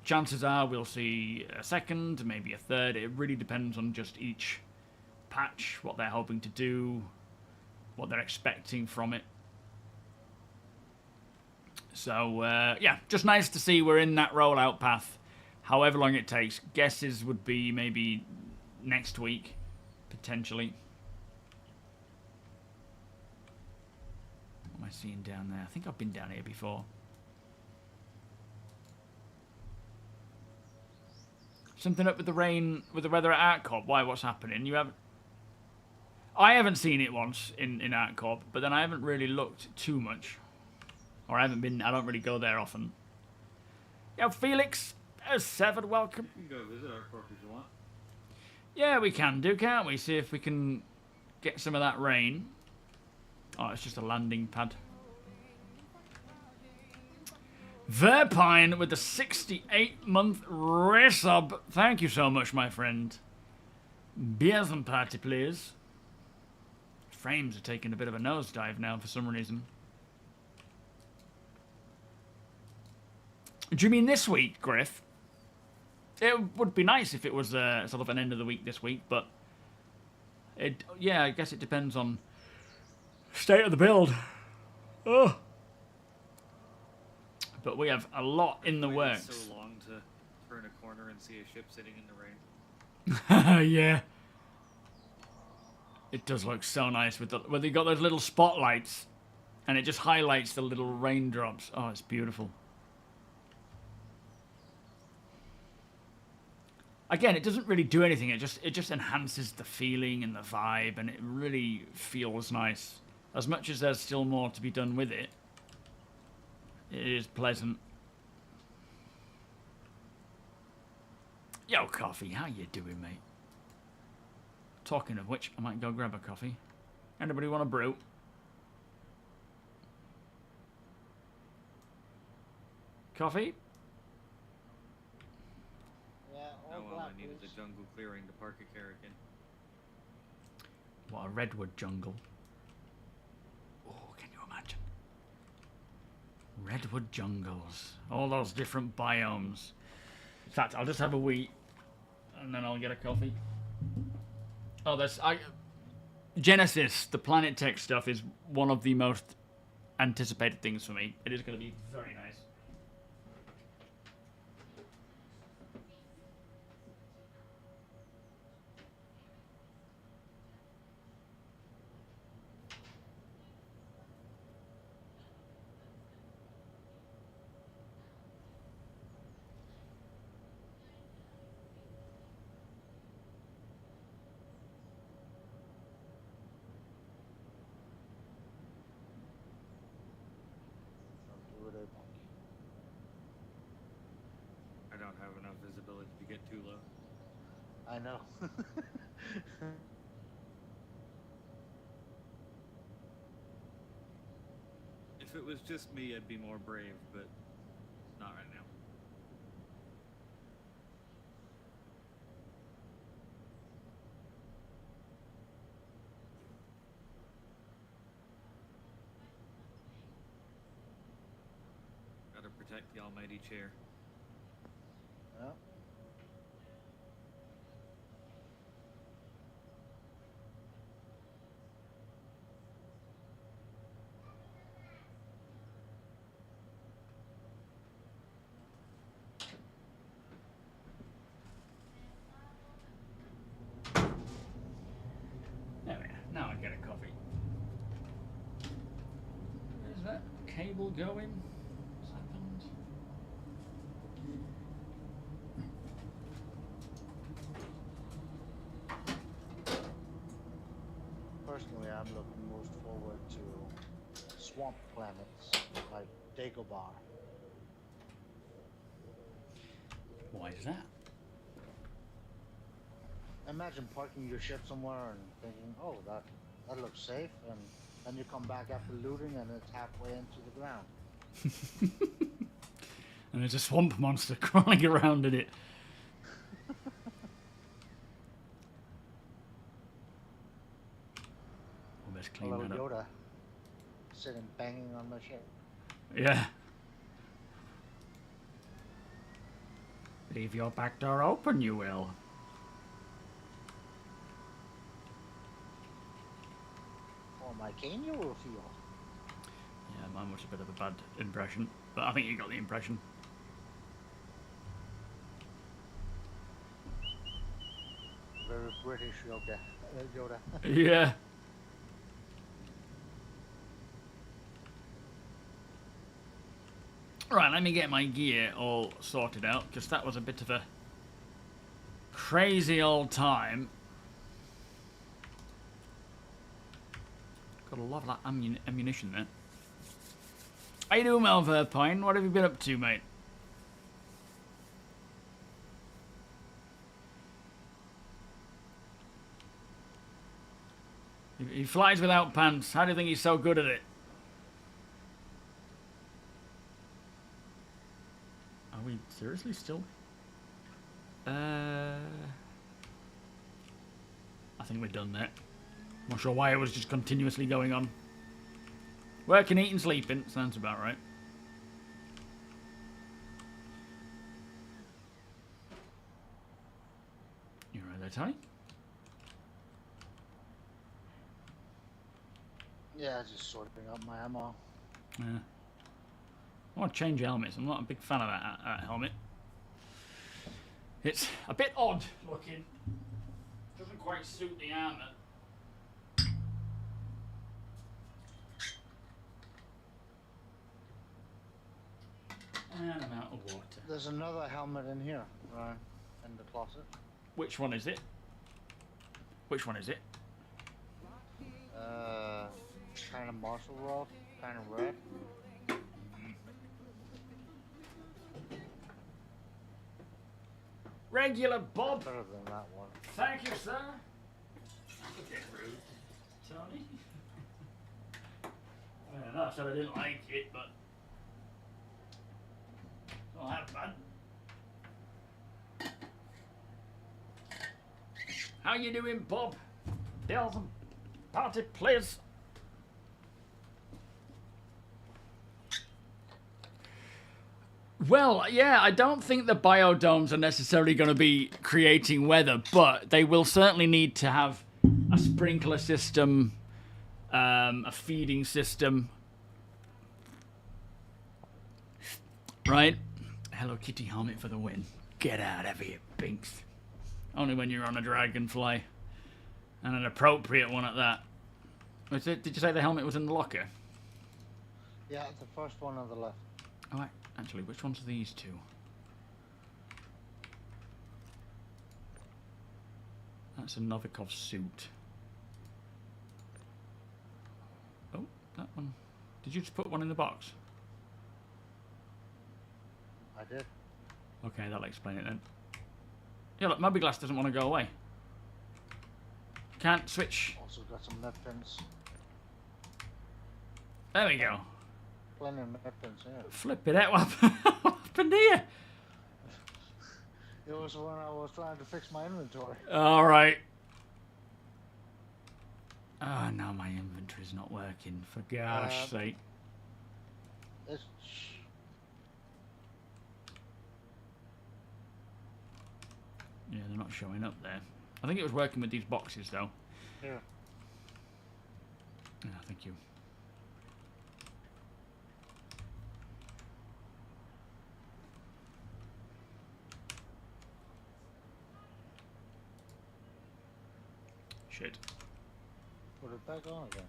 chances are we'll see a second, maybe a third. It really depends on just each patch, what they're hoping to do, what they're expecting from it. So, yeah, just nice to see we're in that rollout path, however long it takes. Guesses would be maybe next week, potentially. What am I seeing down there? I think I've been down here before. Something up with the rain, with the weather at ArtCorp. Why, what's happening? You haven't... I haven't seen it once in ArtCorp, but then I haven't really looked too much. Or I don't really go there often. Yo, Felix, 7, welcome. You can go visit our corp if you want. Yeah, we can do, can't we? See if we can get some of that rain. Oh, it's just a landing pad. Verpine with the 68-month resub. Thank you so much, my friend. Beers and party, please. Frames are taking a bit of a nosedive now for some reason. Do you mean this week, Griff? It would be nice if it was sort of an end of the week this week, but yeah, I guess it depends on state of the build. Oh. But we have a lot in the Waited works. so long to turn a corner and see a ship sitting in the rain. Yeah. It does look so nice with they got those little spotlights, and it just highlights the little raindrops. Oh, it's beautiful. Again, it doesn't really do anything. It just enhances the feeling and the vibe, and it really feels nice. As much as there's still more to be done with it, it is pleasant. Yo, Coffee, how you doing, mate? Talking of which, I might go grab a coffee. Anybody want a brew? Coffee? Yeah, Oh all well, black, I needed the please. jungle clearing to park a carrick in. What a redwood jungle. Oh, can you imagine? Redwood jungles. All those different biomes. In fact, I'll just have a wee, and then I'll get a coffee. Oh, Genesis, the Planet Tech stuff, is one of the most anticipated things for me. It is going to be very nice. Don't do it, I don't have enough visibility to get too low. I know. If it was just me, I'd be more brave, but Not right now. Gotta protect the almighty chair. Yeah. There we are. Now I get a coffee. Where's that cable going? What's happened? Personally, I'm looking most forward to swamp planets like Dagobah. Why is that? Imagine parking your ship somewhere and thinking, oh, that looks safe, and then you come back after looting and it's halfway into the ground. And there's a swamp monster crawling around in it. We'll best clean Hello, that up. Yoda. Sitting banging on my ship. Yeah. Leave your back door open, you will. Oh, my cane you will feel. Yeah, mine was a bit of a bad impression, but I think you got the impression. Very British Yoda. Yeah. Right, let me get my gear all sorted out, because that was a bit of a crazy old time. Got a lot of that ammunition there. How you doing, Melverpine? What have you been up to, mate? He flies without pants. How do you think he's so good at it? Are we seriously still? I think we're done there. Not sure why it was just continuously going on. Working, eating, sleeping. Sounds about right. You right there, Tony? Yeah, just sorting out my ammo. Yeah. I want to change helmets. I'm not a big fan of that helmet. It's a bit odd looking. Doesn't quite suit the armor. And I'm out of water. There's another helmet in here, right, in the closet. Which one is it? Which one is it? Kind of martial rock, kind of red. Regular Bob. Better than that one. Thank you, sir. That's a bit rude, Tony. I mean, not said I didn't like it, but not that bad. How you doing, Bob? Delvin, party players. Well, yeah, I don't think the biodomes are necessarily going to be creating weather, but they will certainly need to have a sprinkler system, a feeding system. Right? Hello Kitty helmet for the win. Get out of here, Binks. Only when you're on a dragonfly. And an appropriate one at that. Did you say the helmet was in the locker? Yeah, the first one on the left. Alright, actually, which ones are these two? That's a Novikov suit. Oh, that one. Did you just put one in the box? I did. Okay, that'll explain it then. Yeah, look, MobiGlass doesn't want to go away. Can't switch. Also got some med pins. There we go. Plenty of med pins, yeah. Flip it out. We'll have happened here? It was when I was trying to fix my inventory. All right. Oh, now my inventory's not working. For gosh sake. It's... Yeah, they're not showing up there. I think it was working with these boxes, though. Yeah. Yeah, thank you. Shit. Put it back on again.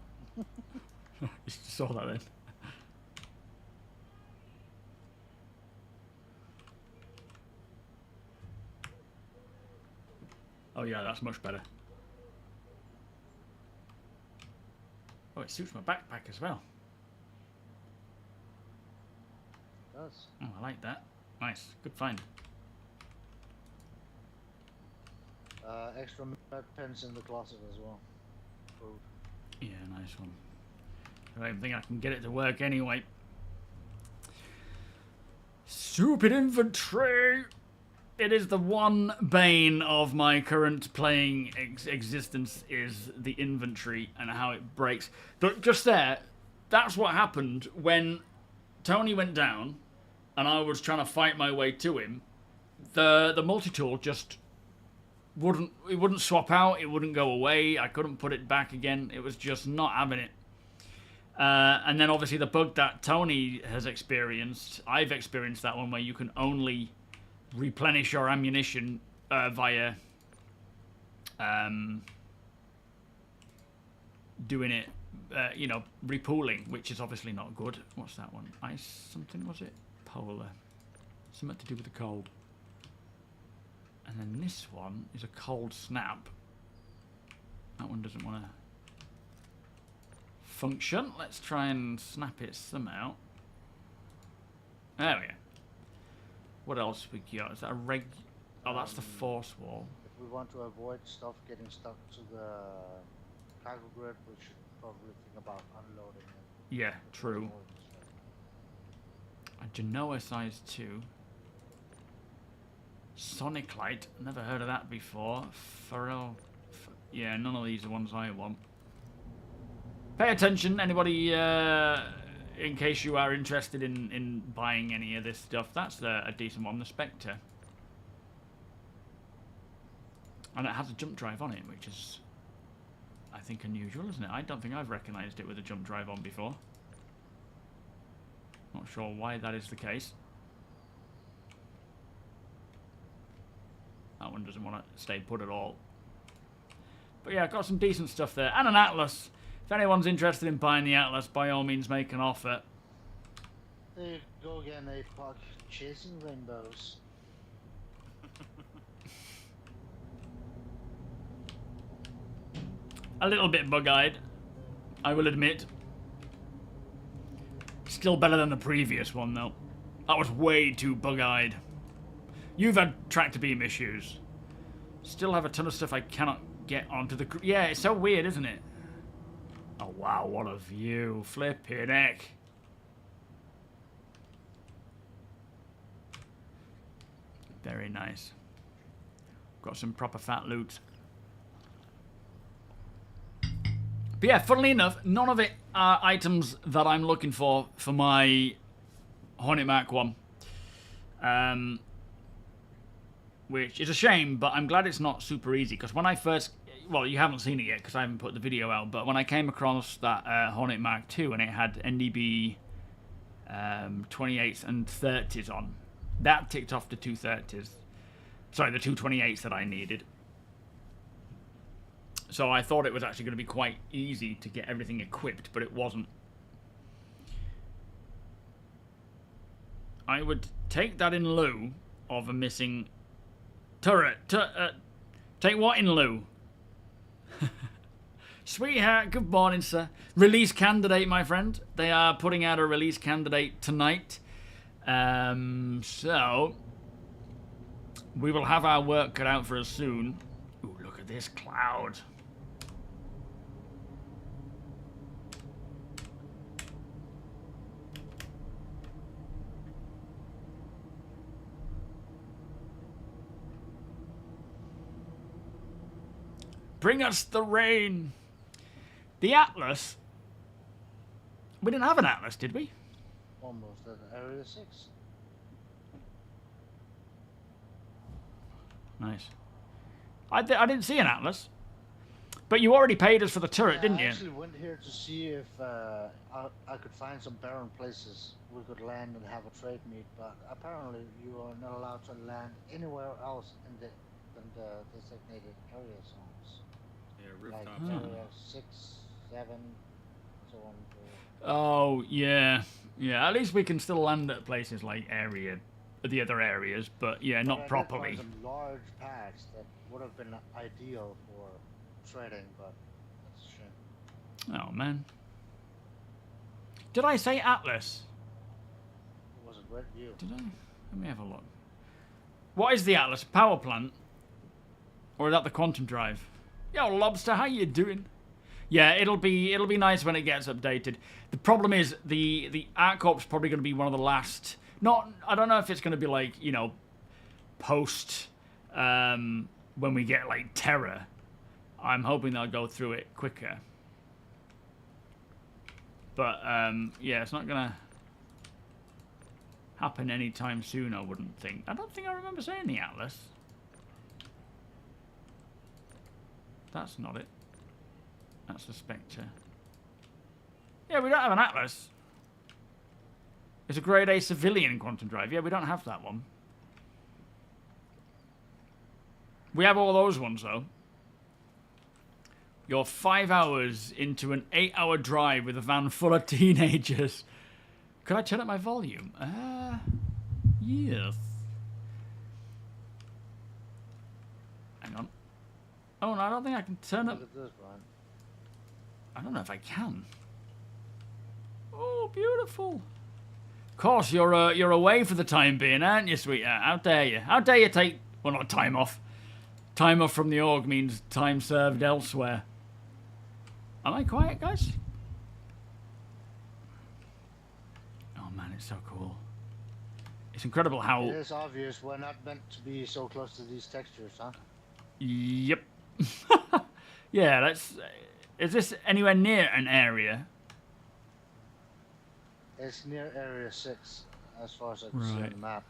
You saw that then. Oh yeah, that's much better. Oh, it suits my backpack as well. It does. Oh, I like that. Nice. Good find. Extra med pens in the closet as well. Food. Yeah, nice one. I don't think I can get it to work anyway. Stupid inventory! It is the one bane of my current playing existence is the inventory and how it breaks. But just there, that's what happened when Tony went down and I was trying to fight my way to him. The multi-tool just wouldn't swap out, it wouldn't go away, I couldn't put it back again, it was just not having it. And then obviously the bug that Tony has experienced, I've experienced that one where you can only replenish your ammunition via doing it, you know, repooling, which is obviously not good. What's that one? Ice something, was it? Polar. Something to do with the cold. And then this one is a cold snap. That one doesn't want to function. Let's try and snap it somehow. There we go. What else we got? Is that a reg... Oh, that's the force wall. If we want to avoid stuff getting stuck to the cargo grid, we should probably think about unloading it. Yeah, true. A Genoa size 2. Sonic Light. Never heard of that before. Pharrell. Yeah, none of these are ones I want. Pay attention, anybody, in case you are interested in buying any of this stuff. That's a decent one, the Spectre. And it has a jump drive on it, which is, I think, unusual, isn't it? I don't think I've recognised it with a jump drive on before. Not sure why that is the case. That one doesn't want to stay put at all. But yeah, got some decent stuff there. And an Atlas. If anyone's interested in buying the Atlas, by all means make an offer. There you go again, APOC. Chasing rainbows. A little bit bug-eyed, I will admit. Still better than the previous one, though. That was way too bug-eyed. You've had tractor beam issues. Still have a ton of stuff I cannot get onto the... Yeah, it's so weird, isn't it? Oh, wow, what a view. Flippin' heck. Very nice. Got some proper fat loot. But yeah, funnily enough, none of it are items that I'm looking for my Hornet Mark 1. Which is a shame, but I'm glad it's not super easy. Because when I first... Well, you haven't seen it yet because I haven't put the video out. But when I came across that Hornet Mark 2 and it had NDB 28s and 30s on, that ticked off the 230s. Sorry, the 228s that I needed. So I thought it was actually going to be quite easy to get everything equipped, but it wasn't. I would take that in lieu of a missing turret. Take what in lieu? Sweetheart, good morning, sir. Release candidate, my friend. They are putting out a release candidate tonight. So we will have our work cut out for us soon. Ooh, look at this cloud. Bring us the rain. The Atlas. We didn't have an Atlas, did we? Almost at Area 6. Nice. I didn't see an Atlas. But you already paid us for the turret, didn't I you? actually went here to see if I could find some barren places we could land and have a trade meet, but apparently you are not allowed to land anywhere else than the designated area zones. Yeah, Like rooftop. area 6, 7, so on. Oh, yeah. Yeah, at least we can still land at places like the other areas, but yeah, not I did properly. find some large packs that would have been ideal for trading, but that's a shame. Oh, man. Did I say Atlas? It was a great view. Did I? Let me have a look. What is the Atlas? Power plant? Or is that the quantum drive? Yo, Lobster, how you doing? Yeah, it'll be nice when it gets updated. The problem is the ArcCorp's probably going to be one of the last. I don't know if it's going to be like, you know, post when we get like Terra. I'm hoping they'll go through it quicker. But yeah, it's not going to happen anytime soon, I wouldn't think. I don't think I remember saying the Atlas. That's not it. That's the Spectre. Yeah, we don't have an Atlas. It's a grade A civilian quantum drive. Yeah, we don't have that one. We have all those ones, though. You're 5 hours into an 8-hour drive with a van full of teenagers. Could I turn up my volume? Yes. Hang on. Oh, no, I don't think I can turn up. Look at this, Brian. I don't know if I can. Oh, beautiful. Of course, you're away for the time being, aren't you, sweetheart? How dare you? How dare you take... Well, not time off. Time off from the org means time served elsewhere. Am I quiet, guys? Oh, man, it's so cool. It's incredible how... It is obvious we're not meant to be so close to these textures, huh? Yep. Yeah, that's... Is this anywhere near an area? It's near Area 6, as far as I can see on the map.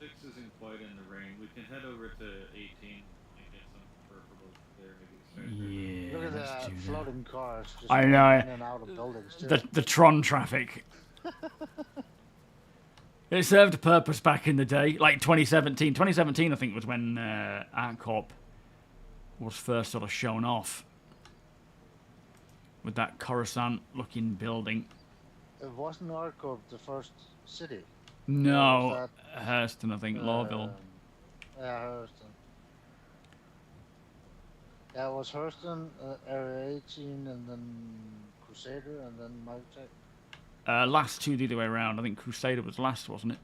6 isn't quite in the rain. We can head over to 18 and get some peripherals there. Maybe Yeah, Look at let's that do floating cars just I going know. in and out of buildings, too. The Tron traffic. It served a purpose back in the day, like 2017. 2017, I think, was when ArcCorp was first sort of shown off with that Coruscant-looking building. It wasn't ArcCorp the first city. No, Hurston, I think, Lawville. Yeah, Hurston. Yeah, it was Hurston, Area 18, and then Crusader, and then Microtech. Last two the other way around. I think Crusader was last, wasn't it?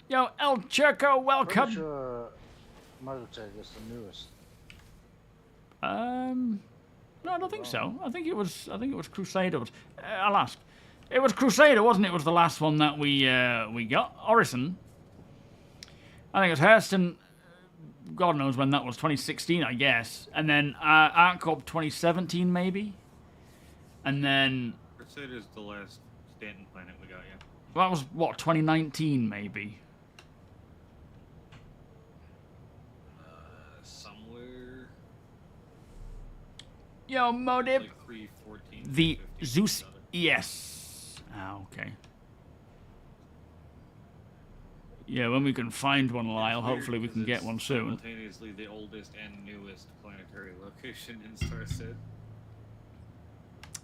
Yo, El Checo, welcome. Pretty sure Microtech is the newest. No, I don't think so. I think it was Crusader. I'll ask. It was Crusader, wasn't it? It was the last one that we got. Orison. I think it was Hurston. God knows when that was. 2016, I guess. And then ArcCorp 2017, maybe. And then Crusader's the last Stanton planet we got, yeah. that was what 2019, maybe. Somewhere. Yo, Modib. Like 314. The Zeus ES. Ah, okay. Yeah, when we can find one, Lyle, hopefully we can get one soon. Simultaneously the oldest and newest planetary location in Starset.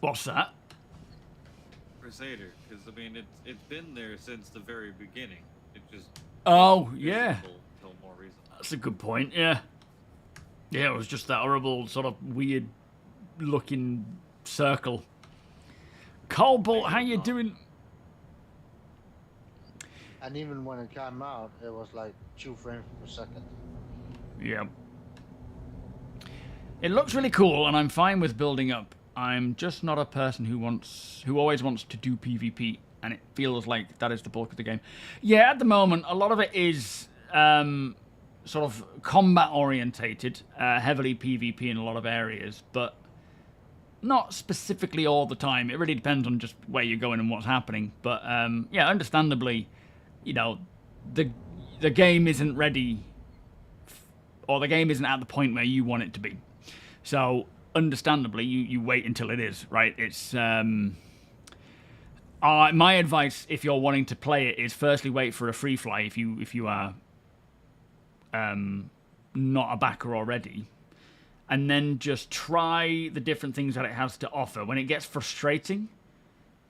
What's that? Crusader, because I mean it's been there since the very beginning. It just Yeah. Till more recently. That's a good point, yeah. Yeah, it was just that horrible, sort of weird looking circle. Cobalt, how you doing? And even when it came out, it was like 2 frames per second. Yeah. It looks really cool, and I'm fine with building up. I'm just not a person who always wants to do PvP, and it feels like that is the bulk of the game. Yeah, at the moment, a lot of it is sort of combat orientated, heavily PvP in a lot of areas, but not specifically all the time. It really depends on just where you're going and what's happening. But yeah, understandably, you know, the game isn't ready, or the game isn't at the point where you want it to be. So understandably, you wait until it is, right? It's my advice if you're wanting to play it is firstly wait for a free fly if you are not a backer already, and then just try the different things that it has to offer. When it gets frustrating,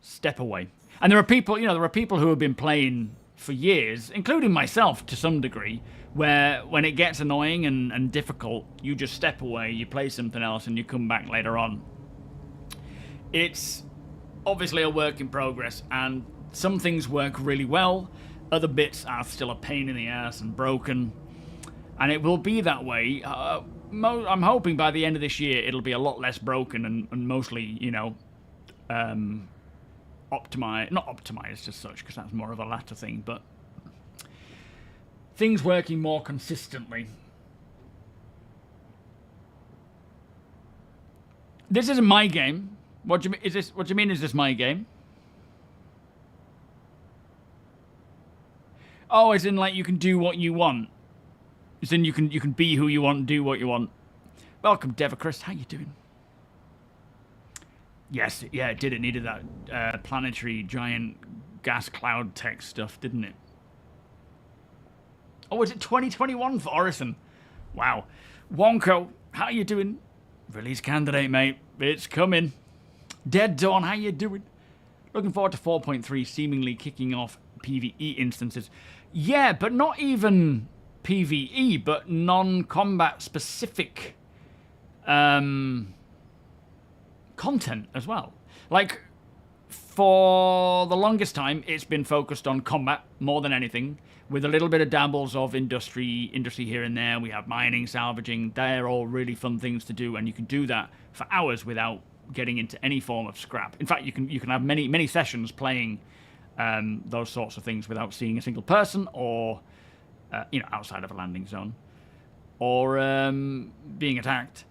step away. And there are people, you know, who have been playing for years, including myself to some degree, where when it gets annoying and difficult, you just step away, you play something else, and you come back later on. It's obviously a work in progress, and some things work really well, other bits are still a pain in the ass and broken, and it will be that way. I'm hoping by the end of this year it'll be a lot less broken and mostly, you know, not optimized as such, because that's more of a latter thing, but things working more consistently. This isn't my game. What do you mean? What do you mean? Is this my game? Oh, as in like you can do what you want. As in you can be who you want, do what you want. Welcome, Devacrest. How you doing? Yes, yeah, it did. It needed that planetary giant gas cloud tech stuff, didn't it? Oh, is it 2021 for Orison? Wow. Wonko, how you doing? Release candidate, mate. It's coming. Dead Dawn, how you doing? Looking forward to 4.3 seemingly kicking off PvE instances. Yeah, but not even PvE, but non-combat specific content as well. Like, for the longest time, it's been focused on combat more than anything, with a little bit of dabbles of industry here and there. We have mining, salvaging. They're all really fun things to do, and you can do that for hours without getting into any form of scrap. In fact, you can have many sessions playing those sorts of things without seeing a single person, or you know, outside of a landing zone, or being attacked.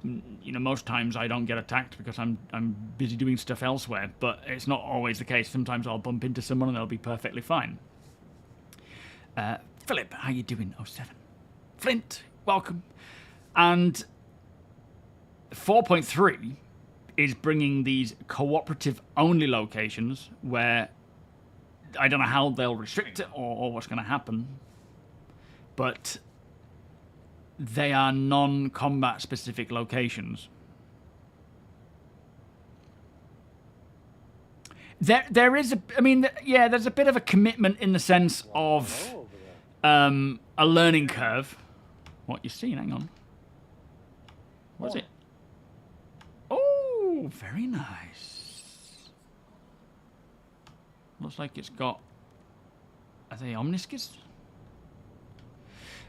You know, most times I don't get attacked because I'm busy doing stuff elsewhere, but it's not always the case. Sometimes I'll bump into someone and they'll be perfectly fine. Philip, how you doing? 07. Flint, welcome. And 4.3 is bringing these cooperative-only locations where I don't know how they'll restrict it or what's going to happen, but they are non-combat specific locations. There is there's a bit of a commitment in the sense of a learning curve. What you seen? Hang on. What's it? Oh, very nice. Looks like it's got. Are they omniscius?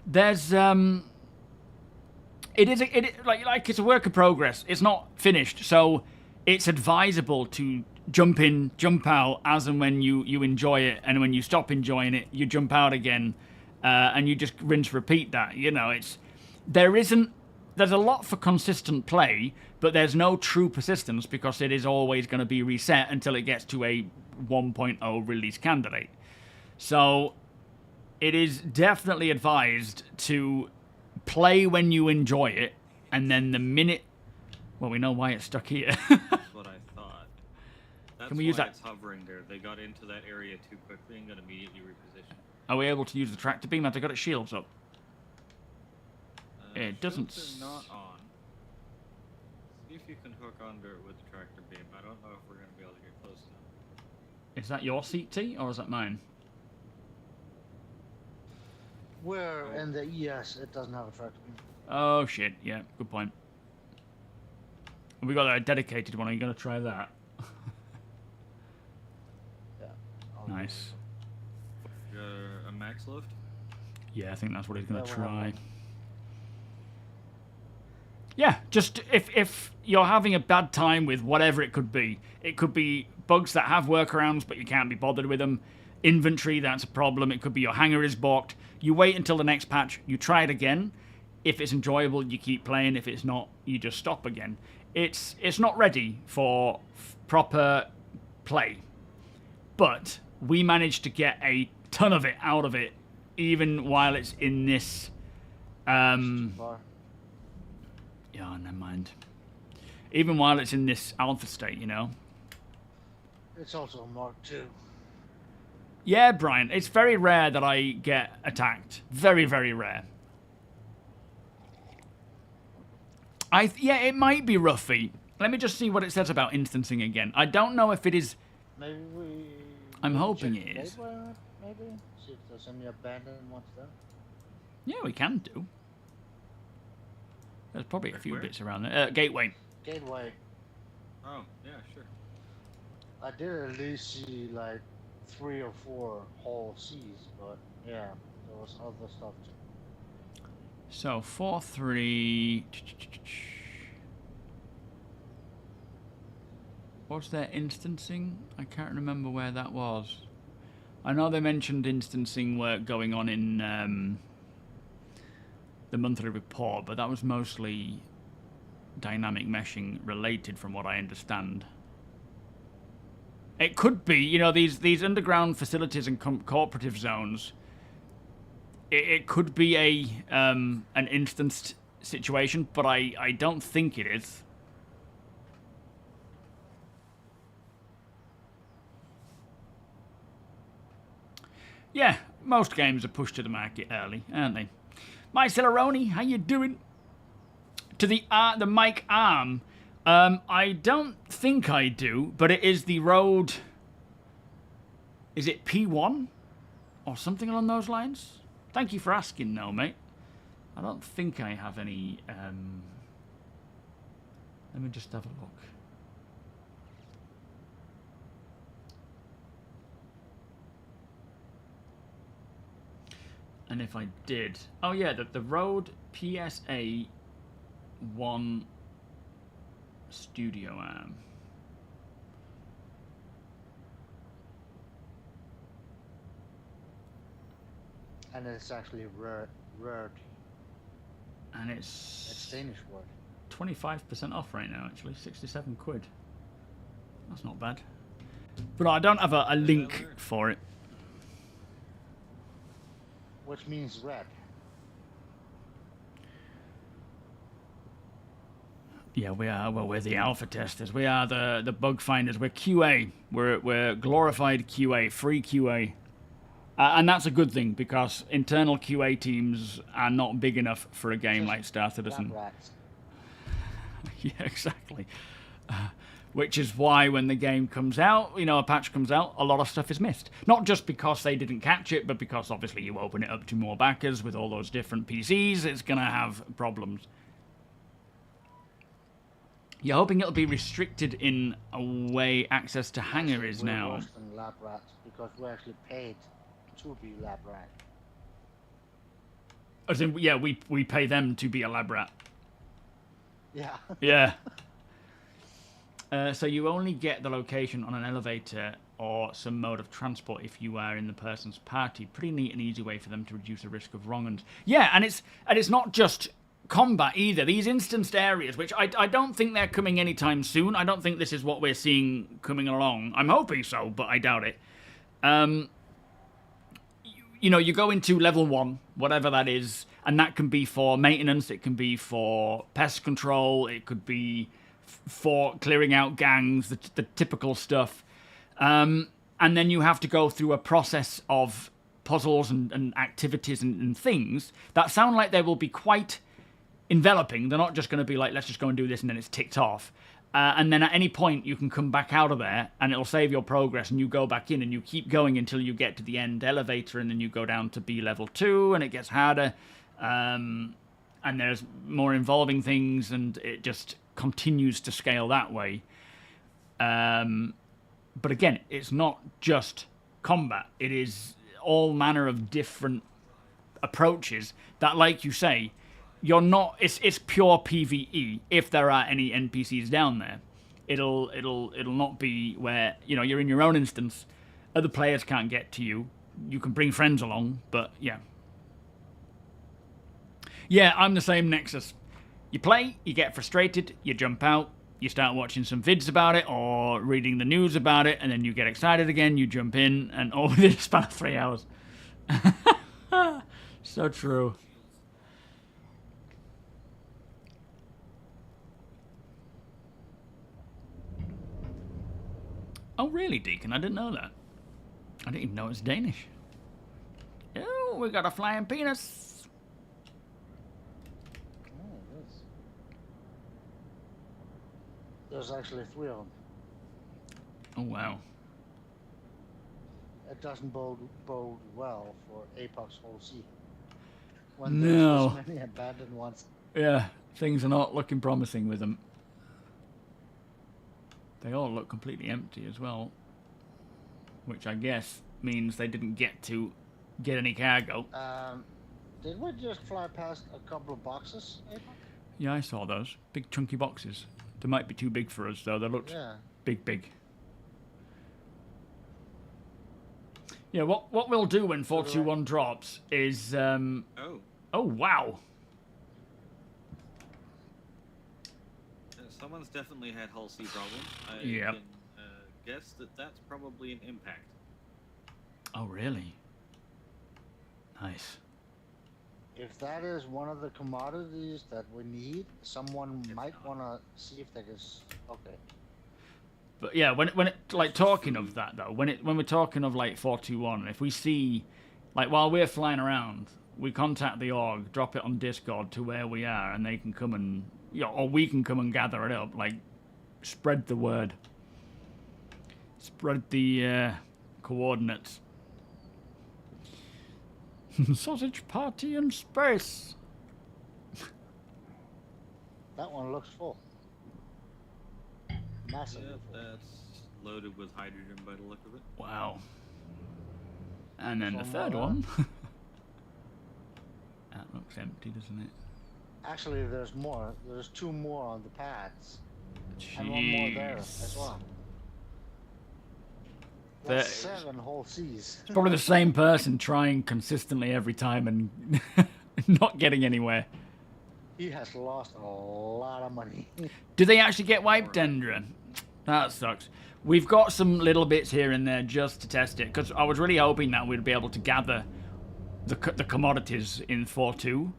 There's It is like it's a work in progress. It's not finished, so it's advisable to jump in, jump out as and when you enjoy it, and when you stop enjoying it, you jump out again, and you just rinse repeat that. You know, there's a lot for consistent play, but there's no true persistence because it is always going to be reset until it gets to a 1.0 release candidate. So it is definitely advised to play when you enjoy it, and then the minute, well, we know why it's stuck here. That's what I thought. That's Can we use that? It's hovering there. They got into that area too quickly and got immediately repositioned. Are we able to use the tractor beam? Have they got its shields up? It doesn't. Shields are not on. See if you can hook onto it with the tractor beam. I don't know if we're going to be able to get close enough. Is that your seat, T, or is that mine? Where in the ES it doesn't have a tractor beam. Oh shit! Yeah, good point. We got a dedicated one. Are you going to try that? Yeah. Nice. A max lift? Yeah, I think that's what he's going to Yeah, we'll have try. one. Yeah, just if you're having a bad time with whatever it could be bugs that have workarounds but you can't be bothered with them, inventory, that's a problem, it could be your hangar is balked, You wait until the next patch, you try it again. If it's enjoyable, you keep playing. If it's not, you just stop again. It's not ready for proper play. But we managed to get a ton of it out of it, even while it's in this... Yeah, never mind. Even while it's in this alpha state, you know? It's also Mark II. Yeah, Brian, it's very rare that I get attacked. Very, very rare. Yeah, it might be Ruffy. Let me just see what it says about instancing again. I don't know if it is... Maybe we... I'm maybe hoping check it is. Gateway, maybe? See if there's any abandoned ones there. Yeah, we can do. There's probably a few Where? bits around there. Gateway. Gateway. Oh, yeah, sure. I did at least see like 3 or 4 whole C's, but yeah, there was other stuff too. So, 4-3... What's their instancing? I can't remember where that was. I know they mentioned instancing work going on in the monthly report, but that was mostly dynamic meshing related from what I understand. It could be, you know, these underground facilities and cooperative zones, it could be an instanced situation, but I don't think it is. Yeah, most games are pushed to the market early, aren't they? My Celeroni, how you doing? To the Mike Arm, I don't think I do, but it is the road... Is it P1? Or something along those lines? Thank you for asking, though, mate. I don't think I have any... Let me just have a look. And if I did... Oh, yeah, the road PSA 1 studio arm. And it's actually word. And It's it's Danish word. 25% off right now, actually. 67 quid. That's not bad. But I don't have a link for it. Which means red. Yeah, we are. Well, we're the alpha testers. We are the bug finders. We're QA. We're glorified QA, free QA. And that's a good thing, because internal QA teams are not big enough for a game like Star Citizen. Rats. Yeah, exactly. Which is why when the game comes out, you know, a patch comes out, a lot of stuff is missed. Not just because they didn't catch it, but because obviously you open it up to more backers with all those different PCs, it's going to have problems. You're hoping it'll be restricted in a way access to hangar is We're now. worse than lab rats because we're actually paid to be lab rat. As in, yeah, we pay them to be a lab rat. Yeah. Yeah. So you only get the location on an elevator or some mode of transport if you are in the person's party. Pretty neat and easy way for them to reduce the risk of wrong-uns. Yeah, and it's not just combat either. These instanced areas, which I don't think they're coming anytime soon. I don't think this is what we're seeing coming along. I'm hoping so, but I doubt it. You know, you go into level 1, whatever that is, and that can be for maintenance, it can be for pest control, it could be for clearing out gangs, the typical stuff. And then you have to go through a process of puzzles and activities and things that sound like they will be quite enveloping. They're not just going to be like, let's just go and do this and then it's ticked off. And then at any point you can come back out of there and it'll save your progress and you go back in and you keep going until you get to the end elevator and then you go down to B level 2 and it gets harder. And there's more involving things and it just continues to scale that way. But again, it's not just combat. It is all manner of different approaches that, like you say, you're not. It's pure PvE. If there are any NPCs down there, it'll not be where, you know, you're in your own instance. Other players can't get to you. You can bring friends along, but yeah, Yeah, I'm the same, Nexus. You play, you get frustrated, you jump out, you start watching some vids about it or reading the news about it, and then you get excited again, you jump in, and all within a span of 3 hours. So true. Oh, really, Deacon? I didn't know that. I didn't even know it was Danish. Oh, we got a flying penis. Oh, yes. There's actually 3 of them. Oh, wow. It doesn't bode well for Apox whole sea. When No. there's this many abandoned ones. Yeah, things are not looking promising with them. They all look completely empty as well. Which I guess means they didn't get any cargo. Did we just fly past a couple of boxes, Apox? Yeah, I saw those. Big chunky boxes. They might be too big for us though. They looked big. Yeah, what we'll do when 421 drops is oh wow. Someone's definitely had hull C problems. I Yep. can guess that that's probably an impact. Oh really? Nice. If that is one of the commodities that we need, someone might want to see if they can. Okay. But yeah, when it like talking of that though, when we're talking of like 421, if we see like while we're flying around, we contact the org, drop it on Discord to where we are, and they can come and or we can come and gather it up. Like spread the word, spread the coordinates. Sausage party in space. That one looks full. Massive. Yeah, that's loaded with hydrogen by the look of it. Wow. And then the From third what? one. That looks empty, doesn't it? Actually, there's more. There's 2 more on the pads. And 1 more there as well. That's There- 7 whole seas. It's probably the same person trying consistently every time and not getting anywhere. He has lost a lot of money. Do they actually get wiped, Dendra? That sucks. We've got some little bits here and there just to test it, because I was really hoping that we'd be able to gather the commodities in 4.2,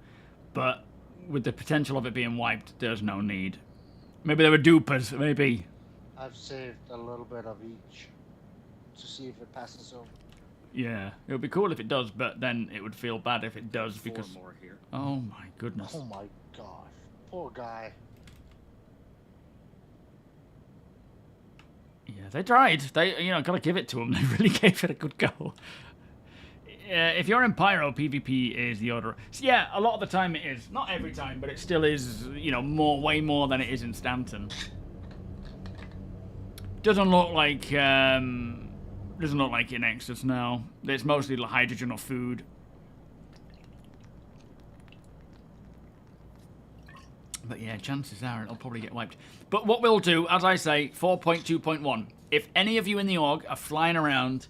but with the potential of it being wiped, there's no need. Maybe they were dupers, maybe. I've saved a little bit of each to see if it passes over. Yeah, it would be cool if it does, but then it would feel bad if it does, 4 because... more here. Oh my goodness. Oh my gosh. Poor guy. Yeah, they tried. They, gotta give it to them. They really gave it a good go. If you're in Pyro, PvP is the order. So yeah, a lot of the time it is. Not every time, but it still is, way more than it is in Stanton. Doesn't look like in Nexus now. It's mostly hydrogen or food. But yeah, chances are it'll probably get wiped. But what we'll do, as I say, 4.2.1. If any of you in the org are flying around,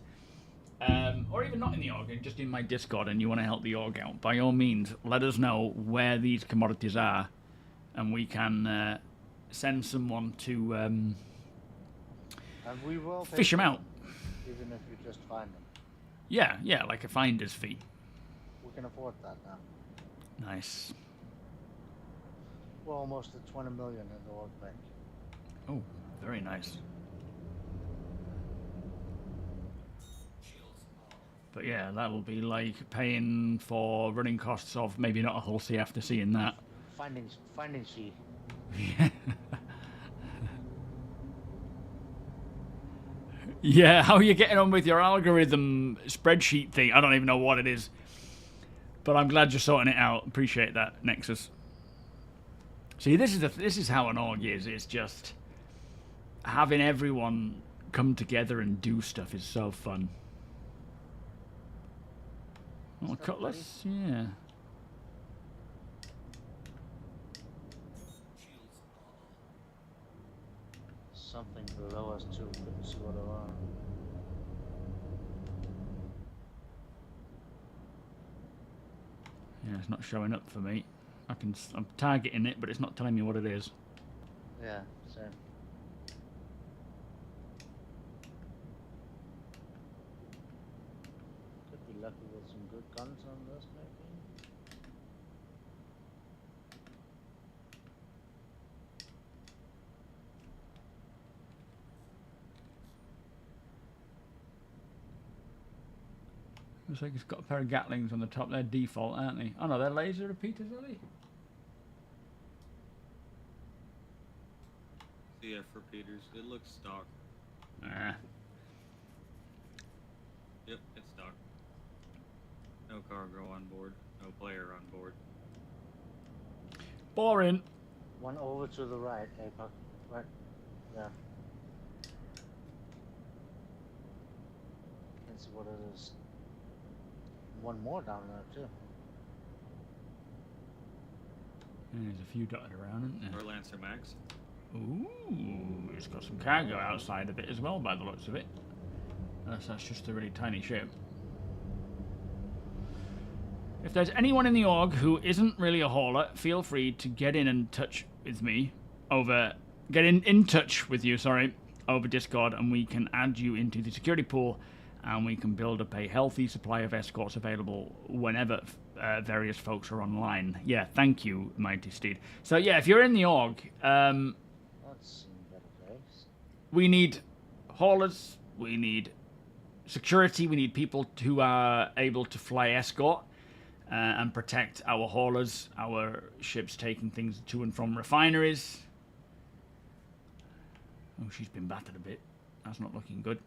or even not in the org, just in my Discord, and you want to help the org out, by all means, let us know where these commodities are, and we can send someone to And we will fish them out. even if you just find them. Yeah, like a finder's fee. We can afford that now. Nice. We're almost at 20 million in the org bank. Oh, very nice. But yeah, that'll be like paying for running costs of maybe not a whole sea after seeing that. Finding fee. Yeah, how are you getting on with your algorithm spreadsheet thing? I don't even know what it is. But I'm glad you're sorting it out. Appreciate that, Nexus. See, this is how an org is. It's just having everyone come together and do stuff is so fun. Oh, cutlass, yeah. Something below us too. Couldn't see what it was. Yeah, it's not showing up for me. I'm targeting it, but it's not telling me what it is. Yeah, same. Could be lucky with some good guns on this, maybe. Looks like it's got a pair of Gatlings on the top. They're default, aren't they? Oh no, they're laser repeaters, are they? Yeah, for Peters, it looks stock. Nah. Yep, it's stock. No cargo on board. No player on board. Boring. One over to the right, Apex. Right. Yeah. Can't see what it is. One more down there too. And there's a few dotted around, isn't there? Or Lancer Max. Ooh, it's got some cargo outside of it as well, by the looks of it. Unless that's just a really tiny ship. If there's anyone in the org who isn't really a hauler, feel free to get in touch with me over... Get in touch with you, sorry, over Discord, and we can add you into the security pool, and we can build up a healthy supply of escorts available whenever various folks are online. Yeah, thank you, Mighty Steed. So yeah, if you're in the org, That's in a better place. we need haulers, we need security, we need people who are able to fly escort and protect our haulers, our ships taking things to and from refineries. Oh, she's been battered a bit. That's not looking good.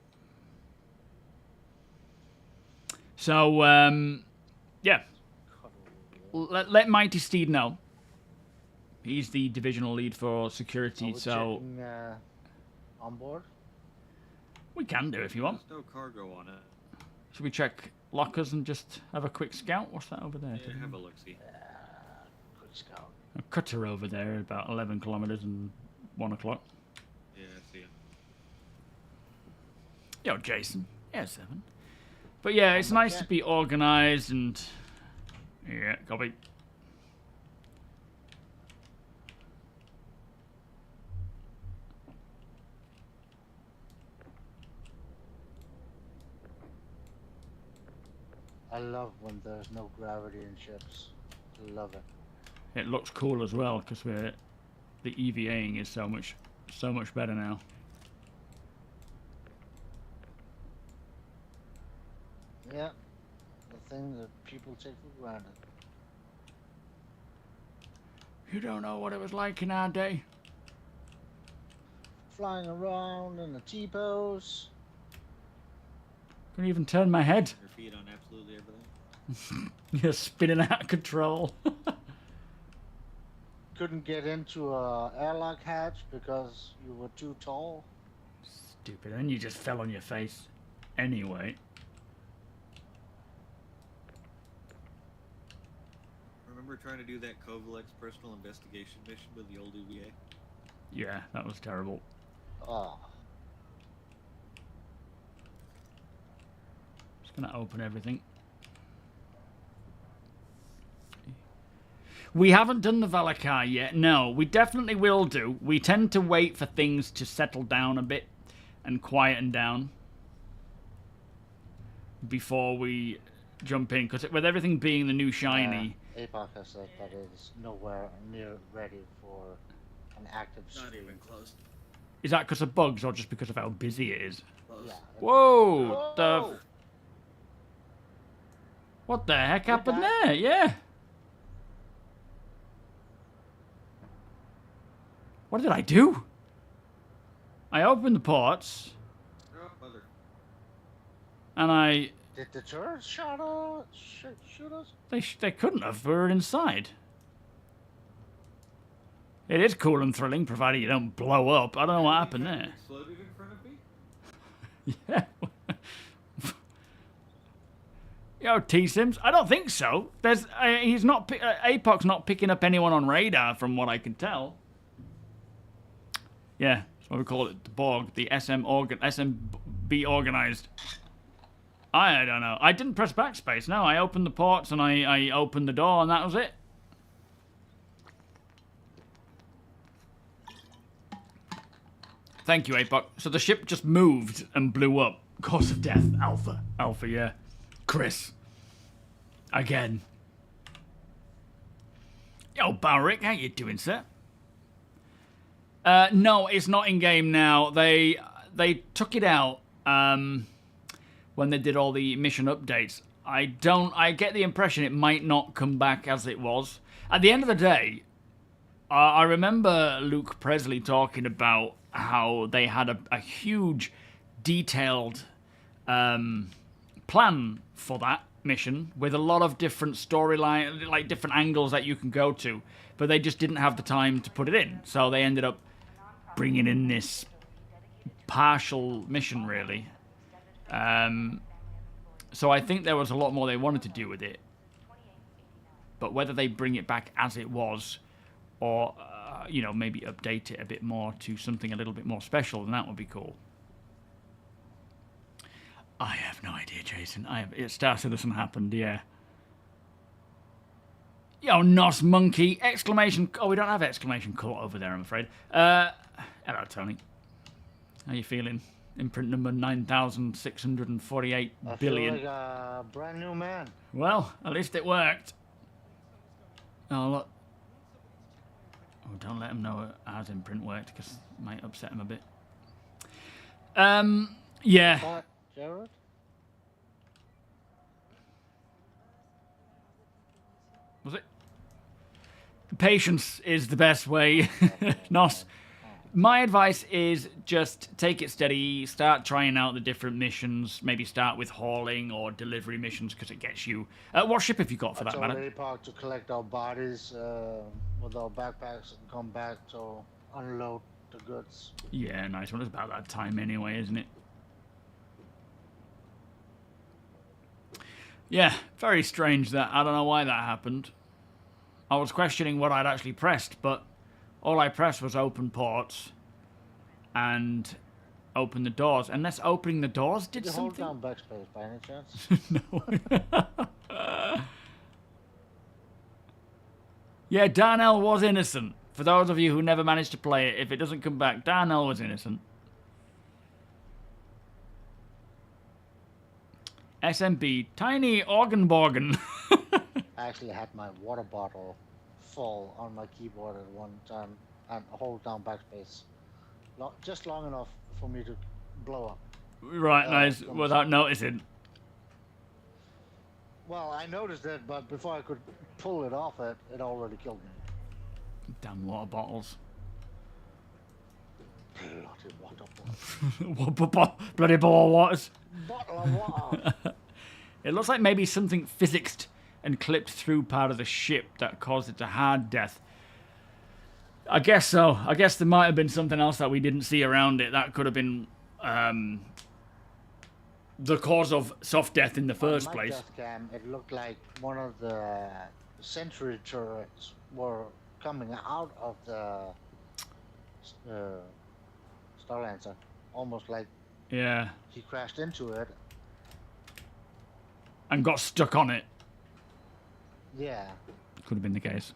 So, yeah. Let Mighty Steed know. He's the divisional lead for security, so... Checking, on board? We can do if you want. There's no cargo on it. Should we check lockers and just have a quick scout? What's that over there? Yeah, have a look-see. Good scout. A cutter over there, about 11 kilometers and 1 o'clock. Yeah, I see it. Yo, Jason. Yeah, 7. But yeah, it's nice to be organized and... Yeah, copy. I love when there's no gravity in ships. I love it. It looks cool as well because the EVAing is so much better now. Yeah. The thing that people take for granted. You don't know what it was like in our day. Flying around in the T-pose. Couldn't even turn my head. Your feet on absolutely everything. You're spinning out of control. Couldn't get into a airlock hatch because you were too tall. Stupid. And you just fell on your face. Anyway. Remember trying to do that Kovalek's personal investigation mission with the old UVA? Yeah, that was terrible. Oh. Just gonna open everything. We haven't done the Valakar yet. No, we definitely will do. We tend to wait for things to settle down a bit and quieten down before we jump in. Because with everything being the new shiny... APOC has said that it is nowhere near ready for an active Not stream. even close. Is that because of bugs or just because of how busy it is? Close. Yeah. Whoa! Whoa! What the heck happened that? there? Yeah. What did I do? I opened the ports Oh, mother. and I... Did the turrets shoot us? They couldn't have. We were inside. It is cool and thrilling, provided you don't blow up. I don't know what happened there. Exploded in front of me? Yeah. Yo, T-Sims. I don't think so. There's he's not. APOC's not picking up anyone on radar, from what I can tell. Yeah, that's what we call it. The Borg, the SMB organized. I don't know. I didn't press backspace. No, I opened the ports and I opened the door and that was it. Thank you, Apoc. So the ship just moved and blew up. Cause of death, Alpha. Alpha, yeah. Chris. Again. Yo, Barrick, how you doing, sir? No, it's not in game now. They took it out when they did all the mission updates. I get the impression it might not come back as it was. At the end of the day, I remember Luke Presley talking about how they had a huge, detailed plan for that mission with a lot of different storyline, like different angles that you can go to, but they just didn't have the time to put it in. So they ended up bringing in this partial mission, really. So I think there was a lot more they wanted to do with it. But whether they bring it back as it was, or, you know, maybe update it a bit more to something a little bit more special, then that would be cool. I have no idea, Jason. Star Citizen happened, yeah. Yo, Nos Monkey! Exclamation... Oh, we don't have exclamation caught over there, I'm afraid. Hello, Tony. How you feeling? Imprint number 9,648 billion. I feel like a brand new man. Well, at least it worked. Oh, look. Oh, don't let him know ours imprint worked, because it might upset him a bit. Yeah. Jared? Was it? Patience is the best way. Nos. My advice is just take it steady, start trying out the different missions, maybe start with hauling or delivery missions because it gets you... what ship have you got for that matter? Already parked to collect our bodies with our backpacks and come back to unload the goods. Yeah, nice one. It's about that time anyway, isn't it? Yeah, very strange that. I don't know why that happened. I was questioning what I'd actually pressed, but all I pressed was open ports and open the doors. Unless opening the doors did something. Hold down backspace by any chance? No. Yeah, Darnell was innocent. For those of you who never managed to play it, if it doesn't come back, Darnell was innocent. SMB, Tiny Organborgen. I actually had my water bottle fall on my keyboard at one time and hold down backspace. Just long enough for me to blow up. Right, nice, without noticing. Well, I noticed it, but before I could pull it off, it already killed me. Damn water bottles. Bloody water bottle. Bloody bottle of waters. Bottle of water. It looks like maybe something physicsed and clipped through part of the ship that caused it to hard death. I guess so. I guess there might have been something else that we didn't see around it. That could have been the cause of soft death in the first place. Death cam, it looked like one of the sentry turrets were coming out of the Starlancer. Almost like yeah, he crashed into it. And got stuck on it. Yeah. Could have been the case.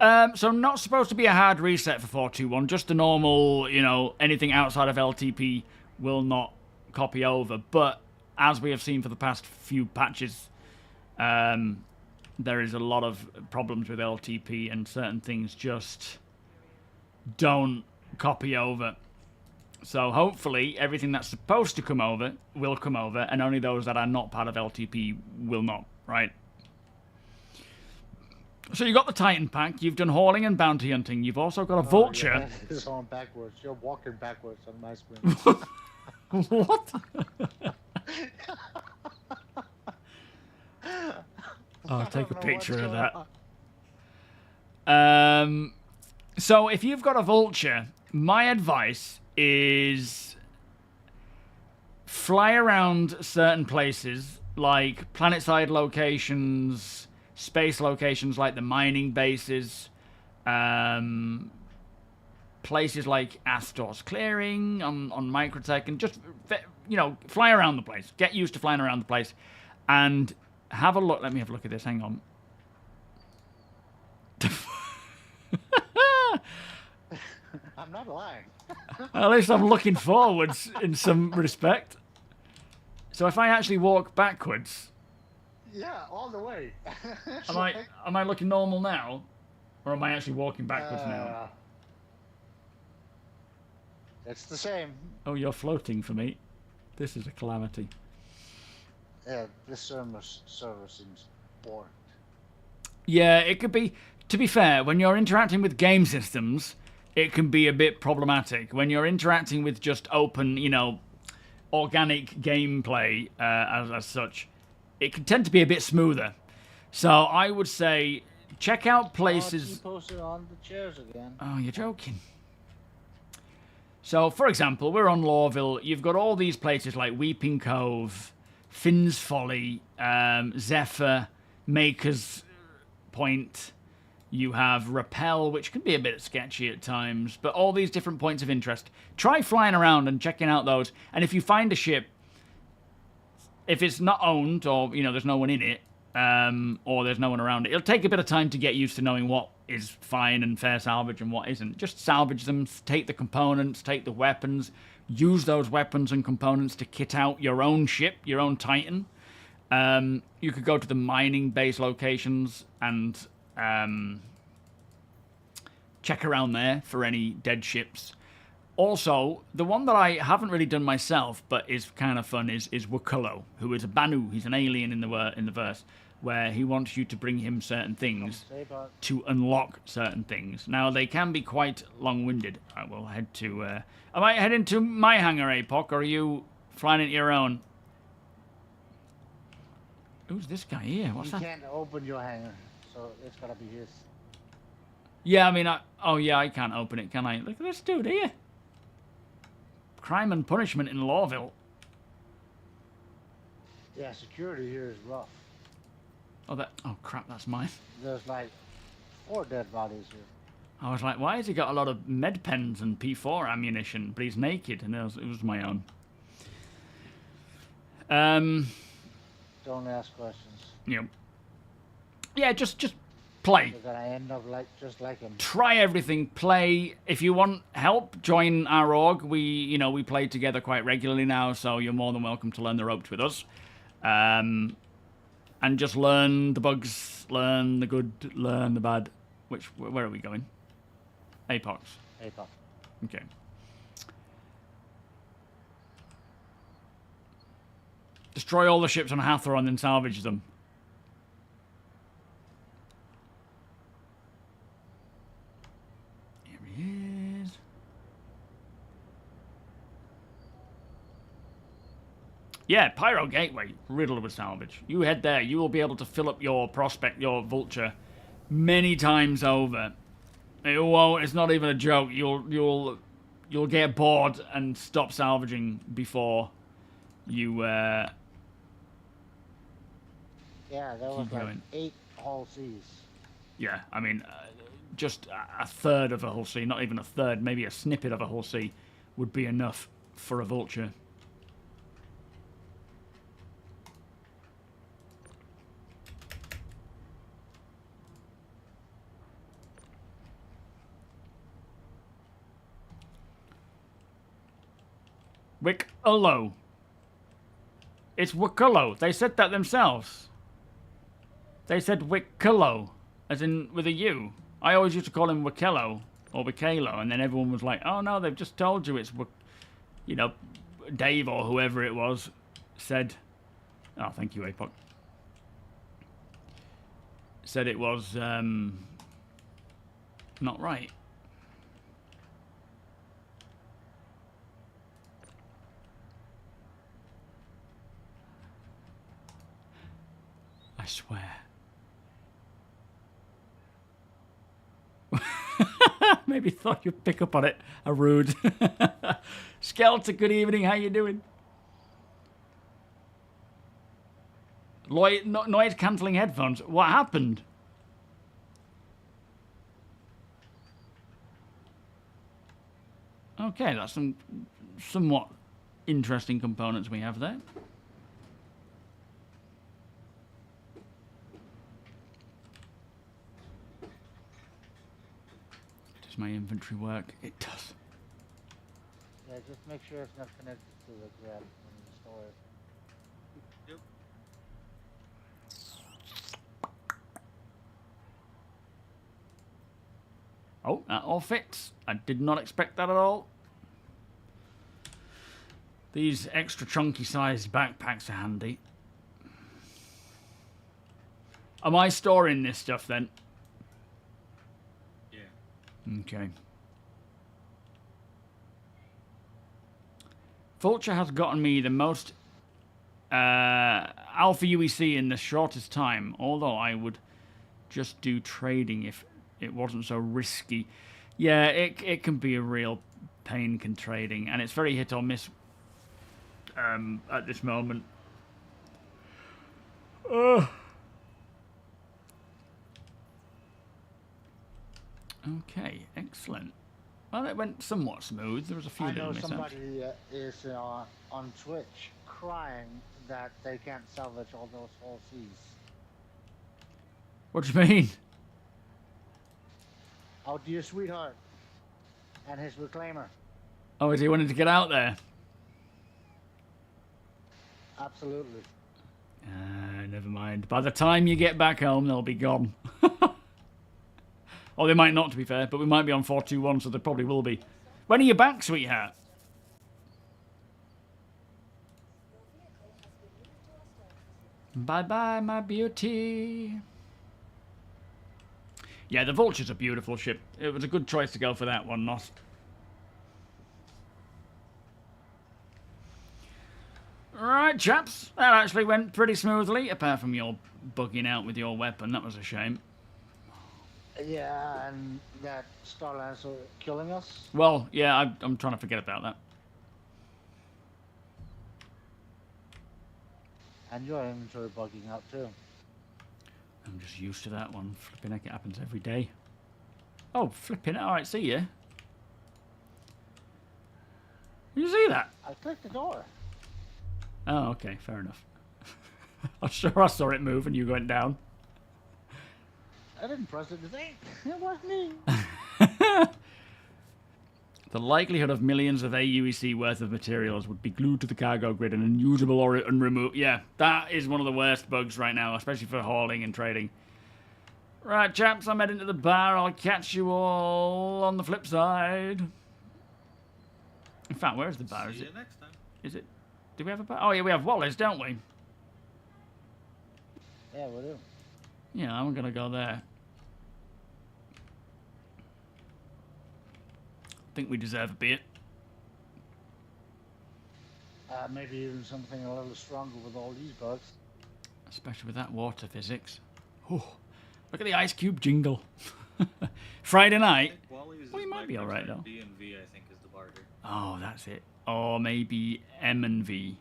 So not supposed to be a hard reset for 421. Just the normal, you know, anything outside of LTP will not copy over. But as we have seen for the past few patches, there is a lot of problems with LTP and certain things just don't copy over. So hopefully everything that's supposed to come over will come over, and only those that are not part of LTP will not, right? So you got the Titan pack, you've done hauling and bounty hunting, you've also got a vulture. It's on backwards. You're walking backwards on my screen. What? I'll take a picture of that. So if you've got a vulture, my advice is fly around certain places, like planet-side locations, space locations like the mining bases, places like Astor's Clearing on Microtech, and just, you know, fly around the place. Get used to flying around the place, and have a look. Let me have a look at this. Hang on. I'm not lying. At least I'm looking forwards in some respect. So if I actually walk backwards, Yeah, all the way. It's am like, I looking normal now, or am I actually walking backwards now? It's the same. Oh, you're floating for me. This is a calamity. Yeah, this server seems boring. Yeah, it could be. To be fair, when you're interacting with game systems, it can be a bit problematic. When you're interacting with just open, you know, organic gameplay as such, it can tend to be a bit smoother. So I would say check out places. Oh, posted on the chairs again. Oh, you're joking. So, for example, we're on Lawville. You've got all these places like Weeping Cove, Finn's Folly, Zephyr, Maker's Point. You have Rappel, which can be a bit sketchy at times, but all these different points of interest. Try flying around and checking out those. And if you find a ship, if it's not owned or, you know, there's no one in it, or there's no one around it, it'll take a bit of time to get used to knowing what is fine and fair salvage and what isn't. Just salvage them, take the components, take the weapons, use those weapons and components to kit out your own ship, your own Titan. You could go to the mining base locations and check around there for any dead ships. Also, the one that I haven't really done myself, but is kind of fun, is Wakullo, who is a Banu. He's an alien in the verse, where he wants you to bring him certain things to unlock certain things. Now, they can be quite long-winded. I will head to... am I heading to my hangar, APOC, or are you flying into your own? Who's this guy here? What's that? You can't open your hangar, so it's gotta be his. Yeah, I mean, oh yeah, I can't open it, can I? Look at this dude here. Crime and punishment in Lawville. Yeah, security here is rough. Oh crap, that's mine. There's like 4 dead bodies here. I was like, why has he got a lot of med pens and P4 ammunition, but he's naked, and it was my own. Don't ask questions. Yep. Yeah, just play. You're gonna end up just like him. Try everything. Play. If you want help, join our org. We play together quite regularly now, so you're more than welcome to learn the ropes with us. And just learn the bugs, learn the good, learn the bad. Where are we going? Apox. Apox. Okay. Destroy all the ships on Hathor and then salvage them. Here he is. Yeah, Pyro Gateway, riddled with salvage. You head there, you will be able to fill up your prospect, your vulture, many times over. It won't. It's not even a joke. You'll get bored and stop salvaging before you. Yeah, there was like 8 whole seas. Yeah, I mean, just a third of a whole sea, not even a third, maybe a snippet of a whole sea would be enough for a vulture. Wikullo. It's Wakullo. They said that themselves. They said Wikullo, as in with a U. I always used to call him Wikello or Wikalo, and then everyone was like, "Oh no, they've just told you it's, you know, Dave or whoever it was said." Oh, thank you, Apoc. Said it was not right. I swear. Maybe thought you'd pick up on it. A rude. Skelter, good evening. How you doing? Noise cancelling headphones. What happened? Okay, that's some somewhat interesting components we have there. Does my inventory work? It does. Yeah, just make sure it's not connected to the grab when you store it. Yep. Oh, that all fits. I did not expect that at all. These extra chunky sized backpacks are handy. Am I storing this stuff then? Yeah. Okay. Vulture has gotten me the most Alpha UEC in the shortest time, although I would just do trading if it wasn't so risky. Yeah, it can be a real pain, can trading, and it's very hit or miss at this moment. Okay, excellent. Well, it went somewhat smooth. There was a few I little know mishaps. somebody is on Twitch crying that they can't salvage all those whole seas. What do you mean? Our dear sweetheart and his reclaimer. Oh, is he wanting to get out there? Absolutely. Never mind. By the time you get back home, they'll be gone. Or they might not, to be fair, but we might be on 421, so they probably will be. When are you back, sweetheart? Bye-bye, my beauty. Yeah, the Vulture's a beautiful ship. It was a good choice to go for that one, not. Right, chaps. That actually went pretty smoothly, apart from your bugging out with your weapon. That was a shame. Yeah, and that Starlancer killing us. Well, yeah, I'm trying to forget about that. And your inventory bugging out too. I'm just used to that one. Flipping heck, it happens every day. Oh, flipping it. Alright, see ya. You see that? I clicked the door. Oh, okay, fair enough. I'm sure I saw it move and you went down. I didn't press it to think. It was me. The likelihood of millions of AUEC worth of materials would be glued to the cargo grid and unusable or unremoved. Yeah, that is one of the worst bugs right now, especially for hauling and trading. Right, chaps, I'm heading to the bar. I'll catch you all on the flip side. In fact, where's the bar? See you next time. Is it? Do we have a bar? Oh, yeah, we have Wallace, don't we? Yeah, we do. Yeah, I'm going to go there. I think we deserve a beer. Maybe even something a little stronger with all these bugs. Especially with that water physics. Oh, look at the ice cube jingle. Friday I night. think Wally's Well, he might be alright, though. B and V, I think, is the barter. Oh, that's it. Or maybe M and V.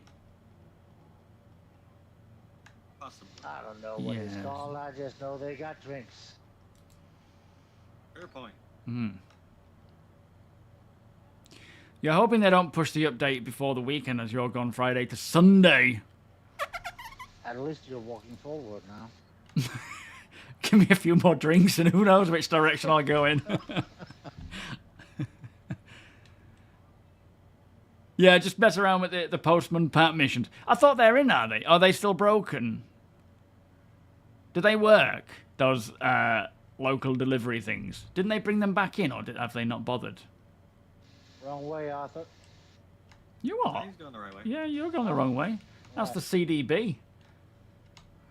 Possibly. I don't know what it's Yeah. called. I just know they got drinks. Fair point. Hmm. You're hoping they don't push the update before the weekend as you're gone Friday to Sunday. At least you're walking forward now. Give me a few more drinks and who knows which direction I'll go in. Yeah, just mess around with the Postman Pat missions. I thought they're in, are they? Are they still broken? Do they work, those local delivery things? Didn't they bring them back in, or have they not bothered? Wrong way, Arthur. You are? He's going the right way. Yeah, you're going the wrong way. That's the CDB.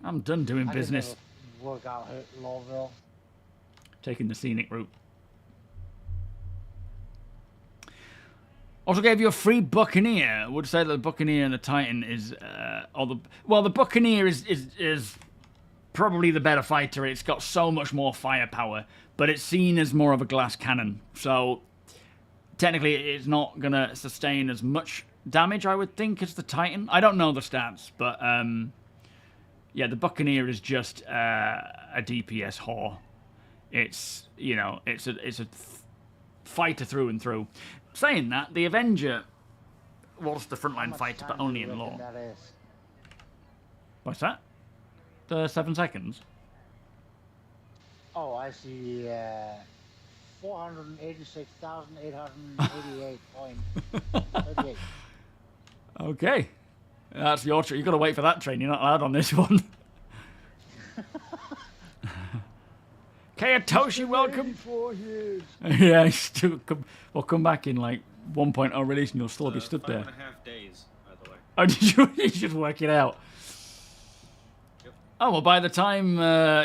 I'm done doing I can business. never work out here at Lawville. Taking the scenic route. Also gave you a free Buccaneer. Would say that the Buccaneer and the Titan is, the Buccaneer is probably the better fighter. It's got so much more firepower, but it's seen as more of a glass cannon. So technically, it's not gonna sustain as much damage, I would think, as the Titan. I don't know the stats, but yeah, the Buccaneer is just a DPS whore. It's it's a fighter through and through. Saying that, the Avenger was the How frontline much fighter, but time only do you in reckon lore. that is? What's that? The 7 seconds? Oh, I see 486,888.38. Okay. That's your train. You've got to wait for that train. You're not allowed on this one. Kayatoshi, welcome. 4 years. Yeah, we'll come back in like 1.0 release and you'll still be stood there. 5.5 days, by the way. Oh, did you just work it out? Yep. Oh, well, by the time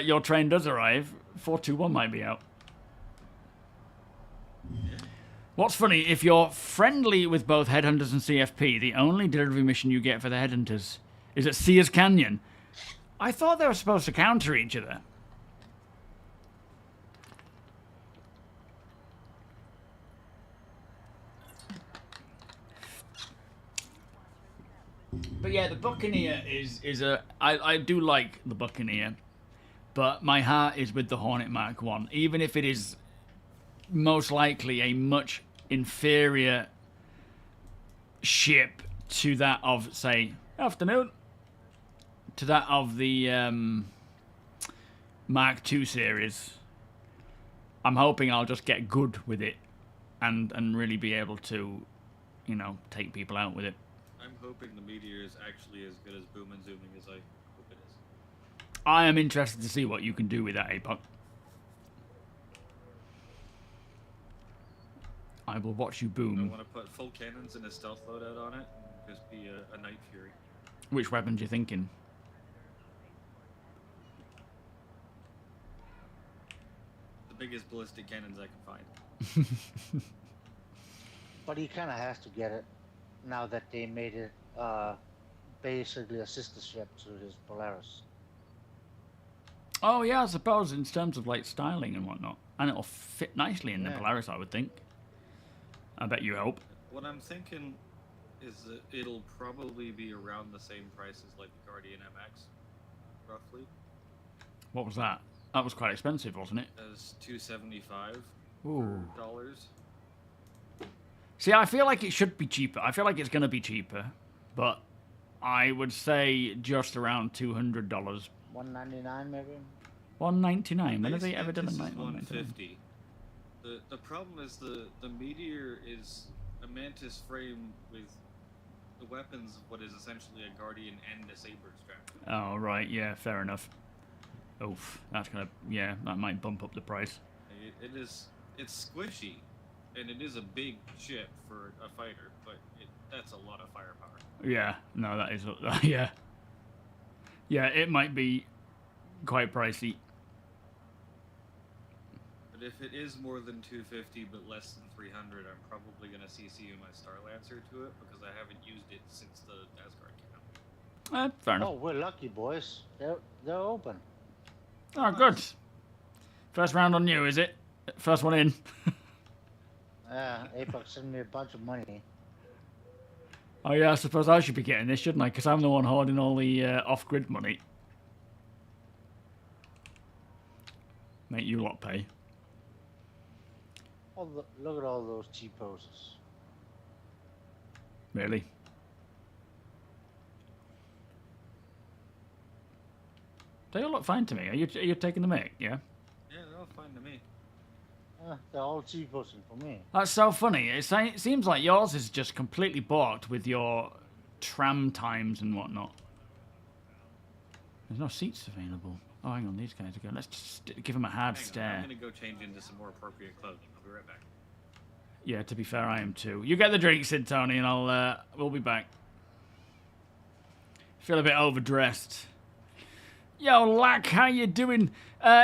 your train does arrive, 421 might be out. What's funny, if you're friendly with both Headhunters and CFP, the only delivery mission you get for the Headhunters is at Sears Canyon. I thought they were supposed to counter each other. But yeah, the Buccaneer is a... I do like the Buccaneer, but my heart is with the Hornet Mark 1, even if it is most likely a much inferior ship to that of, say, afternoon, to that of the Mark II series. I'm hoping I'll just get good with it and really be able to, you know, take people out with it. I'm hoping the Meteor is actually as good as boom and zooming as I hope it is. I am interested to see what you can do with that, APOC. I will watch you I boom. want to put full cannons and a stealth loadout on it and just be a Night Fury. Which weapons you thinking? The biggest ballistic cannons I can find. But he kind of has to get it now that they made it basically a sister ship to his Polaris. Oh yeah, I suppose in terms of like styling and whatnot, and it'll fit nicely in the Yeah. Polaris, I would think. I bet you hope. What I'm thinking is that it'll probably be around the same price as like the Guardian MX, roughly. What was that? That was quite expensive, wasn't it? As $275. Ooh. Dollars. See, I feel like it should be cheaper. I feel like it's going to be cheaper, but I would say just around $200. $199 maybe. $199. When have they ever done a This is night $150. The problem is the Meteor is a Mantis frame with the weapons of what is essentially a Guardian and a Saber strap. Oh right, yeah, fair enough. Oof, that's gonna, yeah, that might bump up the price. It's squishy, and it is a big ship for a fighter, but that's a lot of firepower. Yeah, no, that is, yeah. Yeah, it might be quite pricey. But if it is more than 250 but less than 300, I'm probably going to CC my Star Lancer to it because I haven't used it since the Asgard came out. Fair enough. Oh, we're lucky, boys. They're open. Oh, good. First round on you, is it? First one in. Apex sent me a bunch of money. Oh yeah, I suppose I should be getting this, shouldn't I? Because I'm the one hoarding all the off-grid money. Make you lot pay. Look at all those T-poses. Really? They all look fine to me. Are you taking the mic? Yeah. Yeah, they're all fine to me. They're all T-posing for me. That's so funny. It seems like yours is just completely balked with your tram times and whatnot. There's no seats available. Oh, hang on, these guys are going. Let's just give them a hard Hang on, stare. I'm going to go change into some more appropriate clothing. I'll be right back. Yeah, to be fair, I am too. You get the drinks in, Tony, and we'll be back. Feel a bit overdressed. Yo, Lack, how you doing?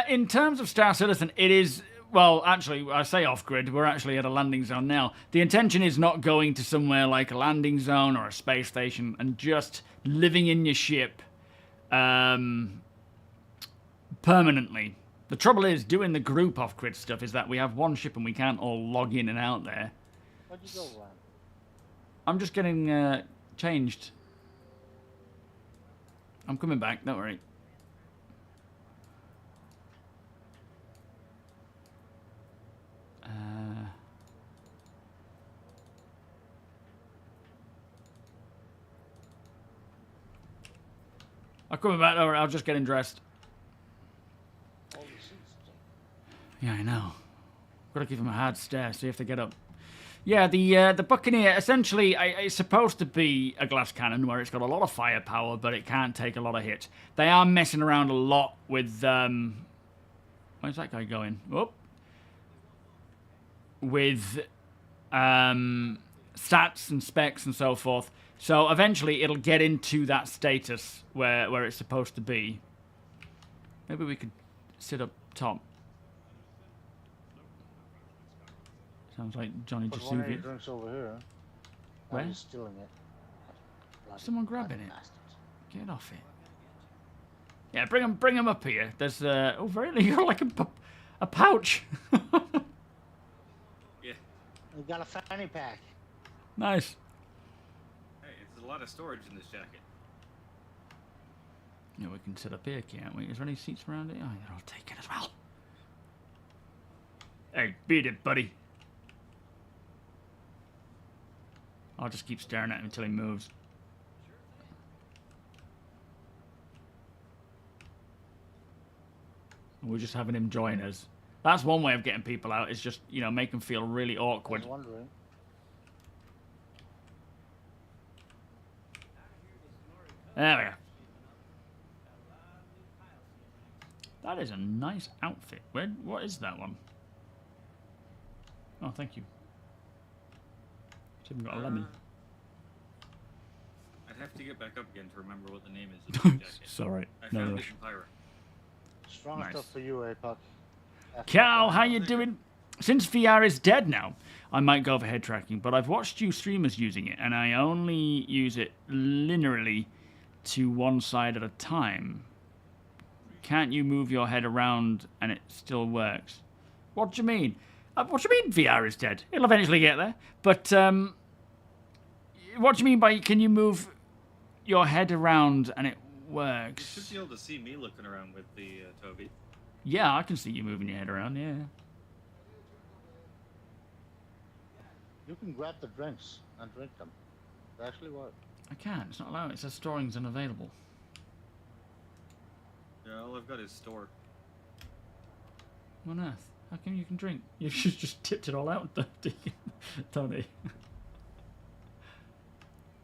In terms of Star Citizen, it is... Well, actually, I say off-grid. We're actually at a landing zone now. The intention is not going to somewhere like a landing zone or a space station and just living in your ship permanently. The trouble is, doing the group off-grid stuff is that we have one ship and we can't all log in and out there. Where'd you go, Ryan? I'm just getting changed. I'm coming back, don't worry. I'm coming back, don't worry, I'll just getting dressed. All the seats. Yeah, I know. Got to give them a hard stare, see if they get up. Yeah, the Buccaneer, essentially, it's supposed to be a glass cannon where it's got a lot of firepower, but it can't take a lot of hits. They are messing around a lot with... where's that guy going? Whoop. With stats and specs and so forth. So eventually it'll get into that status where it's supposed to be. Maybe we could sit up top. Sounds like Johnny Put one of your Jasuvi. drinks over here. Where? He's stealing it. Bloody- Someone grabbing bloody it. bastard. Get off it. Yeah, bring him up here. There's oh, very you got like a pouch. Yeah. We got a fanny pack. Nice. Hey, it's a lot of storage in this jacket. Yeah, we can sit up here, can't we? Is there any seats around it? Oh, they're all taken as well. Hey, beat it, buddy. I'll just keep staring at him until he moves. We're just having him join us. That's one way of getting people out, is just, you know, make them feel really I awkward. was wondering. There we go. That is a nice outfit. What is that one? Oh, thank you. It's even got a lemon. I'd have to get back up again to remember what the name is of the jacket. It's alright. I No found it rush. in Pyro. Strong Nice. stuff for you, APOC. Cal, how you doing? Since VR is dead now, I might go for head tracking, but I've watched you streamers using it, and I only use it linearly to one side at a time. Can't you move your head around and it still works? What do you mean? What do you mean VR is dead? It'll eventually get there. But what do you mean by can you move your head around and it You works? should be able to see me looking around with the Tobi. Yeah, I can see you moving your head around, yeah. You can grab the drinks and drink them. They actually work. I can't. It's not allowed. It says storing's unavailable. Yeah, all I've got is store. What on earth? How come you can drink? You should just tipped it all out, Tony.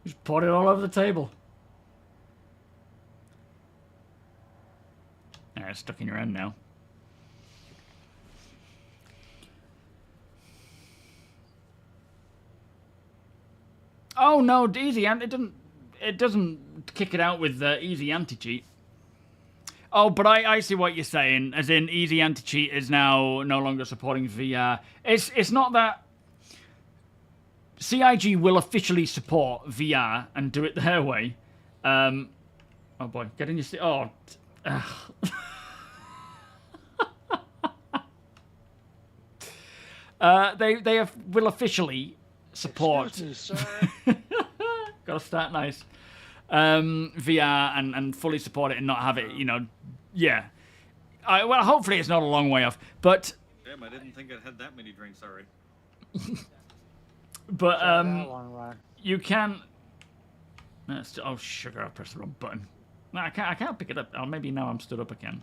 Just poured it all over the table. Yeah, it's stuck in your hand now. Oh no, easy ant. It doesn't kick it out with easy anti-cheat. Oh, but I see what you're saying. As in, easy anti-cheat is now no longer supporting VR. It's not that CIG will officially support VR and do it their way. Oh boy, get in your seat. Oh. They will officially support. Excuse me, sir. Gotta start nice. VR and fully support it and not have it, you know, yeah. Well, hopefully it's not a long way off, but Damn, I didn't think I'd had that many drinks already. but Try that one, Ryan. you can. Oh sugar! I pressed the wrong button. No, I can't pick it up. Oh, maybe now I'm stood up again.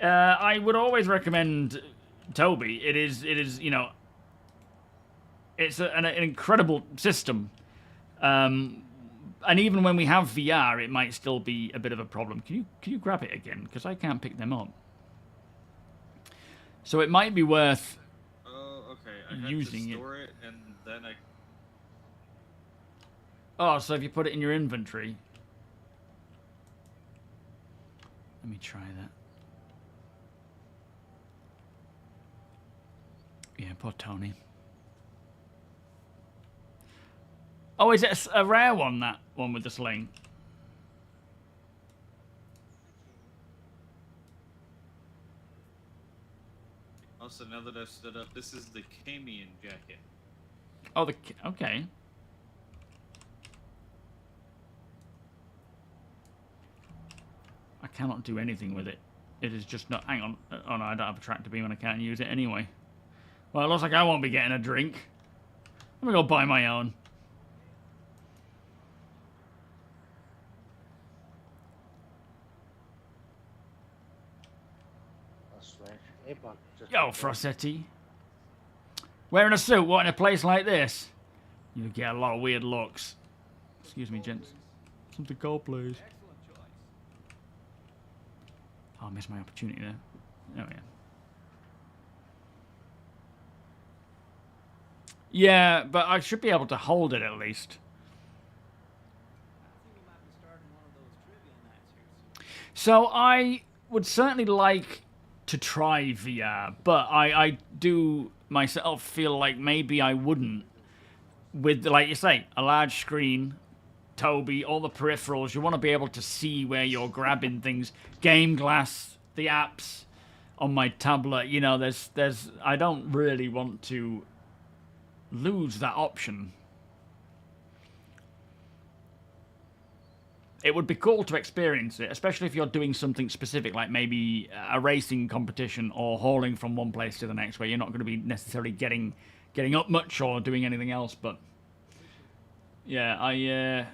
I would always recommend Tobi. It is you know. It's an incredible system. And even when we have VR, it might still be a bit of a problem. Can you grab it again? Because I can't pick them up. So it might be worth Oh, okay. I had using to it. store it, and then I... Oh, so if you put it in your inventory. Let me try that. Yeah, poor Tony. Oh, is it a rare one, that one with the sling? Also, now that I've stood up, this is the Camion jacket. Oh, okay. I cannot do anything with it. It is just not... Hang on. Oh, no, I don't have a tractor beam and I can't use it anyway. Well, it looks like I won't be getting a drink. Let me go buy my own. strange. Apex just Yo, Frossetti. Wearing a suit, what, in a place like this? You get a lot of weird looks. Excuse me, gents. Something cold, please. Excellent choice. Oh, I missed my opportunity there. Oh, yeah. Yeah, but I should be able to hold it at least. I think we might be starting one of those trivia nights here soon. So I would certainly like to try VR, but I do myself feel like maybe I wouldn't. With, like you say, a large screen, Tobi, all the peripherals, you want to be able to see where you're grabbing things. GameGlass, the apps on my tablet, you know, there's I don't really want to lose that option. It would be cool to experience it, especially if you're doing something specific, like maybe a racing competition or hauling from one place to the next, where you're not going to be necessarily getting up much or doing anything else. But yeah,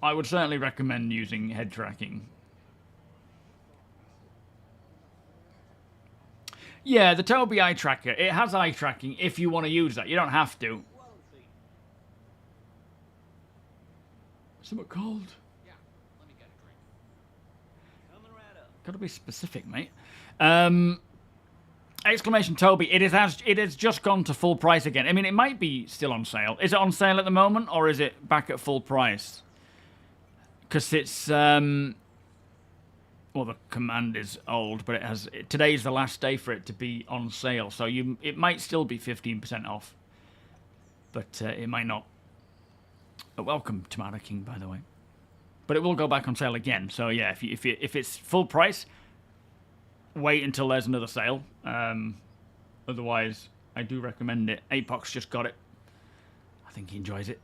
I would certainly recommend using head tracking. Yeah, the Tobi eye tracker, it has eye tracking if you want to use that. You don't have to. Somewhat cold. Yeah, let me get a drink. Coming right up. Gotta be specific, mate. Exclamation Tobi, it has just gone to full price again. I mean, it might be still on sale. Is it on sale at the moment, or is it back at full price? Because it's well, the command is old, but today's the last day for it to be on sale, so it might still be 15% off, but it might not. Welcome, Tomato King, by the way. But it will go back on sale again. So yeah, if it's full price, wait until there's another sale. Otherwise, I do recommend it. Apox just got it. I think he enjoys it.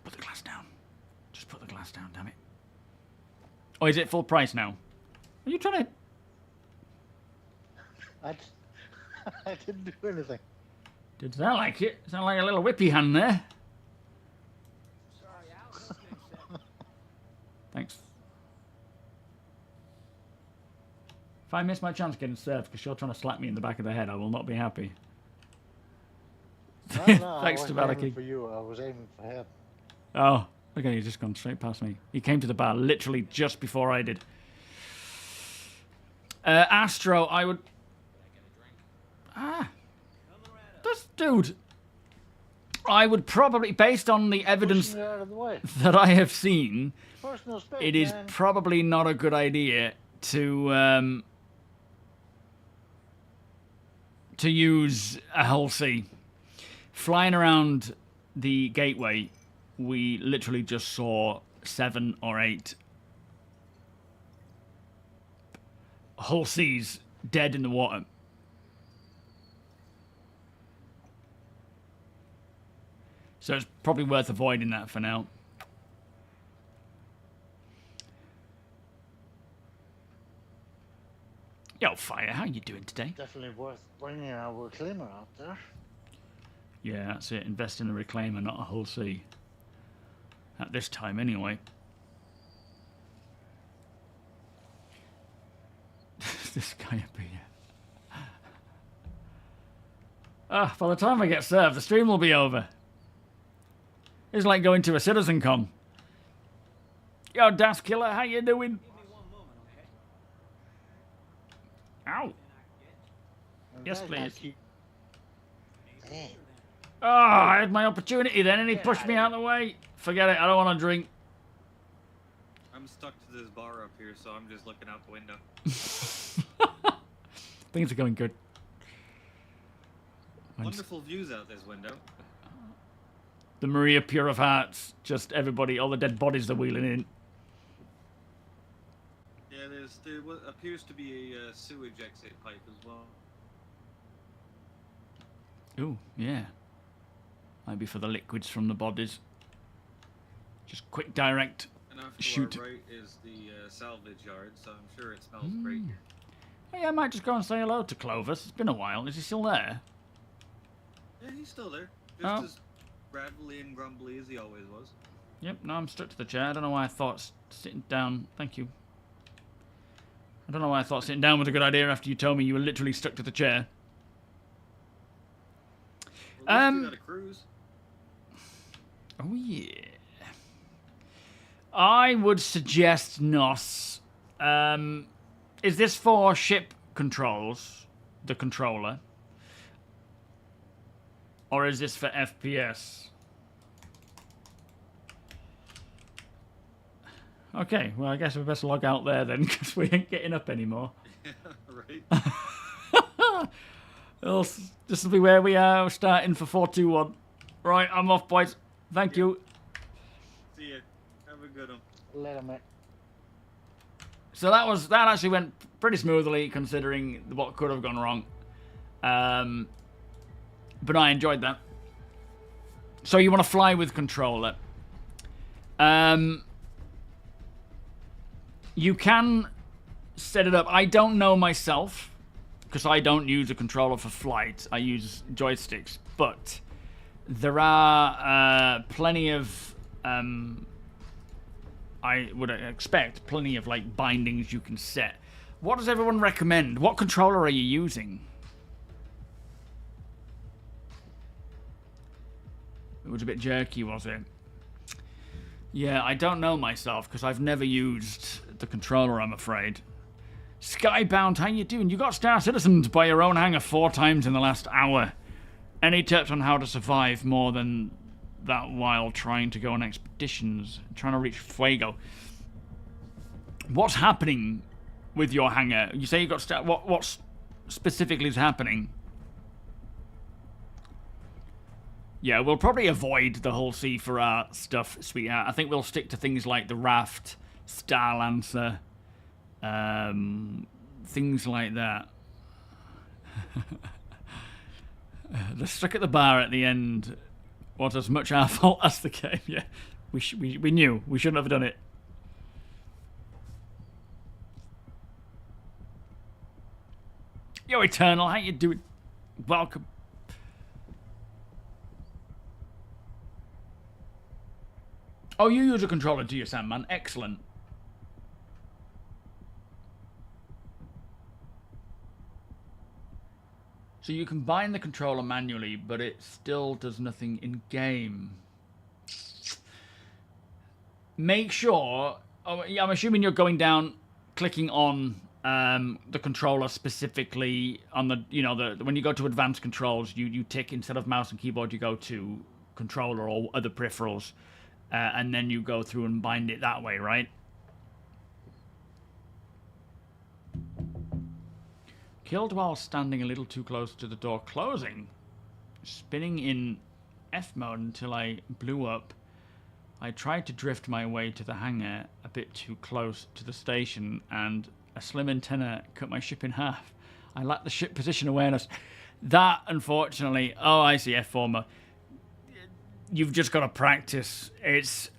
Put the glass down. Just put the glass down, damn it. Oh, is it full price now? Are you trying to... I didn't do anything. Did sound like it. Sound like a little whippy hand there. Sorry, Al. That's being said. Thanks. If I miss my chance getting served because you're trying to slap me in the back of the head, I will not be happy. No, Thanks, I wasn't Tomato aiming King. for you. I was aiming for him. Oh, okay, he's just gone straight past me. He came to the bar literally just before I did. Astro, I would... This dude... I would probably, based on the evidence Pushing it out of the way. that I have seen, Personal space, it is man. probably not a good idea to use a hull C. Flying around the gateway, we literally just saw 7 or 8 hull Cs dead in the water. So it's probably worth avoiding that for now. Yo, Fire, how you doing today? Definitely worth bringing our reclaimer out there. Yeah, that's it. Invest in a reclaimer, not a hull C. At this time, anyway. This guy up here. Ah, by the time I get served, the stream will be over. It's like going to a citizen con. Yo, Das Killer, how you doing? Give me one moment, okay? Ow. And Yes, that guy please. keep- Damn. Oh, I had my opportunity then, and he pushed me out of the way. Forget it, I don't want to drink. I'm stuck to this bar up here, so I'm just looking out the window. Things are going good. Wonderful views out this window. The Maria Pure of Hearts, just everybody, all the dead bodies they're wheeling in. Yeah, there appears to be a sewage exit pipe as well. Ooh, yeah. Might be for the liquids from the bodies. Just quick direct. And after Shoot. our right is the salvage yard, so I'm sure it smells great here. Hey, I might just go and say hello to Clovis. It's been a while. Is he still there? Yeah, he's still there. Oh. Just as gravelly and grumbly as he always was. Yep, no, I'm stuck to the chair. I don't know why I thought sitting down... Thank you. I don't know why I thought sitting down was a good idea after you told me you were literally stuck to the chair. Well, you got a cruise. Oh, yeah. I would suggest NOS. Is this for ship controls, the controller? Or is this for FPS? Okay, well, I guess we best log out there then, because we ain't getting up anymore. Right. Well, this will be where we are. We're starting for 421. Right, I'm off, boys. Thank you. See ya. Have a good one. Later, mate. So that actually went pretty smoothly, considering what could have gone wrong. But I enjoyed that. So you want to fly with controller. You can set it up. I don't know myself, because I don't use a controller for flight. I use joysticks. But there are plenty of... I would expect plenty of like bindings you can set. What does everyone recommend? What controller are you using? It was a bit jerky, was it? Yeah, I don't know myself because I've never used the controller, I'm afraid. Skybound, how you doing? You got Star Citizened by your own hangar 4 times in the last hour. Any tips on how to survive more than that while trying to go on expeditions, trying to reach Fuego? What's happening with your hangar? You say you got what specifically is happening? Yeah, we'll probably avoid the whole C4R stuff, sweetheart. I think we'll stick to things like the Raft, Star Lancer, things like that. The stuck at the bar at the end was as much our fault as the game. Yeah, we knew we shouldn't have done it. Yo, Eternal, how you doing? Welcome. Oh, you use a controller, do you, Sandman? Excellent. So you can bind the controller manually, but it still does nothing in-game. Make sure... Oh, yeah, I'm assuming you're going down, clicking on the controller specifically on the... You know, when you go to advanced controls, you tick, instead of mouse and keyboard, you go to controller or other peripherals. And then you go through and bind it that way, right? Killed while standing a little too close to the door closing. Spinning in F mode until I blew up. I tried to drift my way to the hangar a bit too close to the station, and a slim antenna cut my ship in half. I lacked the ship position awareness. That, unfortunately... Oh, I see, F4 mode. You've just got to practice. It's...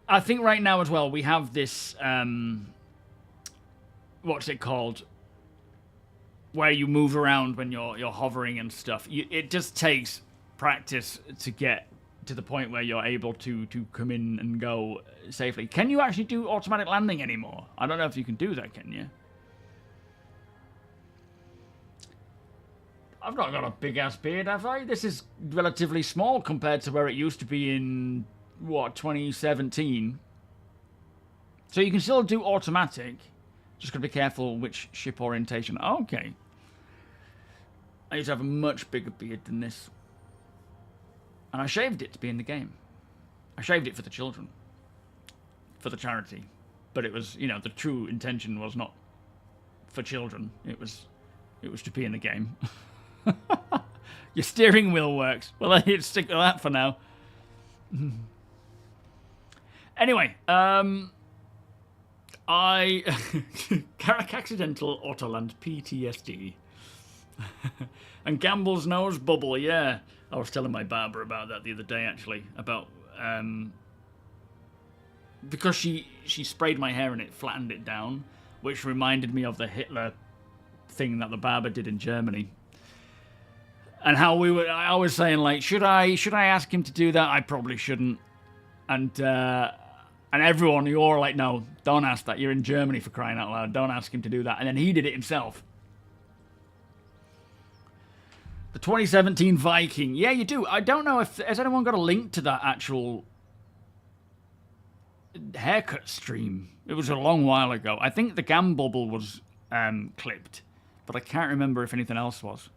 I think right now as well, we have this... what's it called? Where you move around when you're hovering and stuff. It just takes practice to get to the point where you're able to come in and go safely. Can you actually do automatic landing anymore? I don't know if you can do that, can you? I've not got a big-ass beard, have I? This is relatively small compared to where it used to be in, what, 2017? So you can still do automatic. Just got to be careful which ship orientation. Okay. I used to have a much bigger beard than this. And I shaved it to be in the game. I shaved it for the children. For the charity. But it was, you know, the true intention was not for children. It was to be in the game. Your steering wheel works. Well, I need to stick to that for now. Anyway, Carrack accidental Autoland PTSD. And Gamble's nose bubble, yeah. I was telling my barber about that the other day, actually. About, because she sprayed my hair and it flattened it down, which reminded me of the Hitler thing that the barber did in Germany. And how I was saying, like, should I ask him to do that? I probably shouldn't. And everyone, you're all like, no, don't ask that. You're in Germany, for crying out loud. Don't ask him to do that. And then he did it himself. The 2017 Viking. Yeah, you do. I don't know if... Has anyone got a link to that actual haircut stream? It was a long while ago. I think the Gam Bubble was clipped. But I can't remember if anything else was.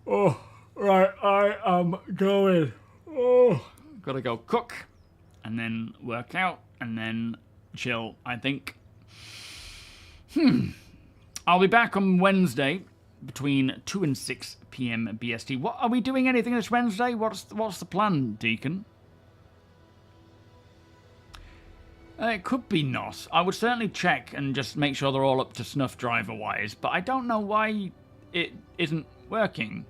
Oh, right. I am going. Oh. Gotta go cook. And then work out. And then chill, I think. I'll be back on Wednesday. Between 2 and 6 p.m. BST. What are we doing? Anything this Wednesday? What's the plan, Deacon? It could be not. I would certainly check and just make sure they're all up to snuff driver-wise, but I don't know why it isn't working.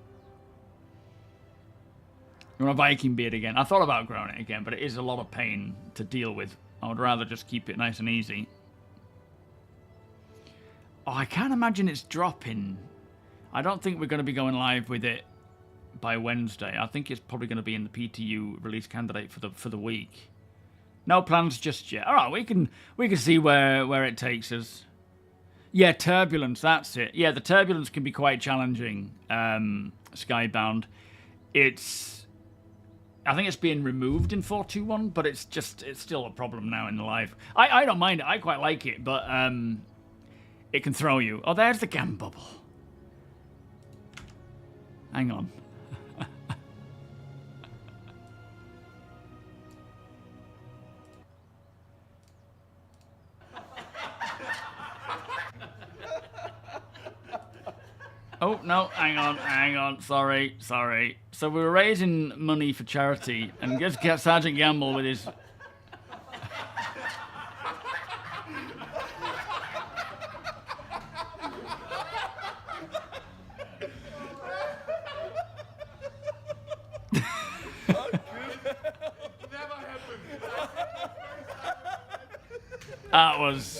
You want a Viking beard again? I thought about growing it again, but it is a lot of pain to deal with. I would rather just keep it nice and easy. Oh, I can't imagine it's dropping. I don't think we're going to be going live with it by Wednesday. I think it's probably going to be in the PTU release candidate for the week. No plans just yet. All right, we can see where it takes us. Yeah, turbulence. That's it. Yeah, the turbulence can be quite challenging. Skybound. I think it's being removed in 4.2.1, but it's still a problem now in the live. I don't mind it. I quite like it, but it can throw you. Oh, there's the Gam Bubble. Hang on. Oh, no, hang on. Sorry. So we were raising money for charity, and just get Sergeant Gamble with his... That was...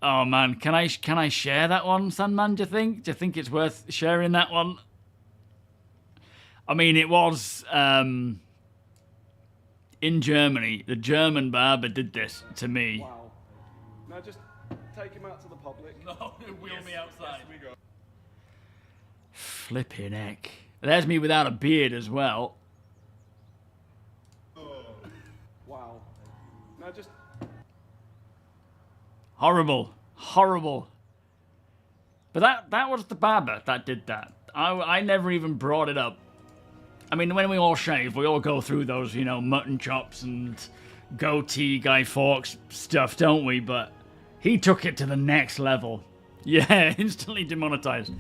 Oh man, can I share that one, Sandman, do you think? Do you think it's worth sharing that one? I mean, it was in Germany. The German barber did this to me. Wow. Now just take him out to the public. No, wheel me outside. Yes, we go. Flipping heck. There's me without a beard as well. Wow. Now just... Horrible. But that was the barber that did that. I never even brought it up. I mean, when we all shave, we all go through those, you know, mutton chops and goatee Guy Fawkes stuff, don't we? But he took it to the next level. Yeah, instantly demonetized.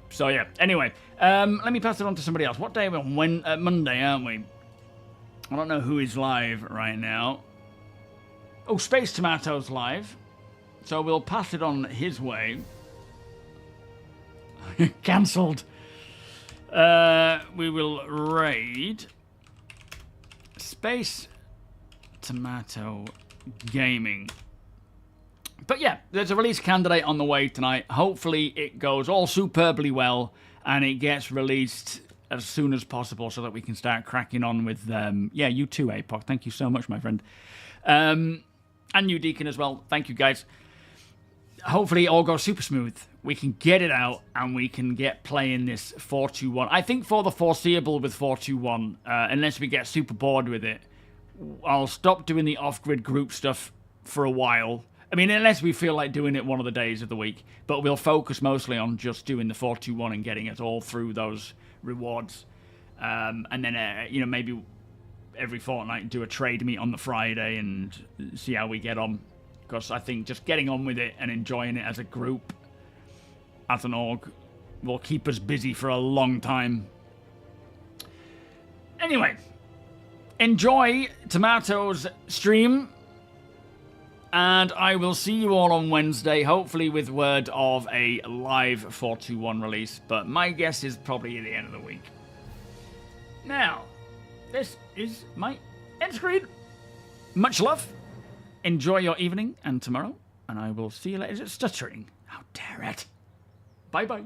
So yeah, anyway, let me pass it on to somebody else. What day are we on? Monday, aren't we? I don't know who is live right now. Oh, Space Tomato's live. So we'll pass it on his way. Cancelled. We will raid Space Tomato Gaming. But yeah, there's a release candidate on the way tonight. Hopefully it goes all superbly well and it gets released as soon as possible so that we can start cracking on with... yeah, you too, APOC. Thank you so much, my friend. And you, Deacon, as well. Thank you, guys. Hopefully it all goes super smooth. We can get it out and we can get playing this 4.2.1. I think for the foreseeable with 4.2.1, unless we get super bored with it, I'll stop doing the off-grid group stuff for a while. I mean, unless we feel like doing it one of the days of the week. But we'll focus mostly on just doing the 4.2.1 and getting it all through those rewards. And then, you know, maybe every fortnight do a trade meet on the Friday and see how we get on. Because I think just getting on with it and enjoying it as a group, as an org, will keep us busy for a long time. Anyway, enjoy Tomato's stream. And I will see you all on Wednesday, hopefully with word of a live 4.2.1 release. But my guess is probably at the end of the week. Now, this is my end screen. Much love. Enjoy your evening and tomorrow. And I will see you later. Is it stuttering? How dare it? Bye-bye.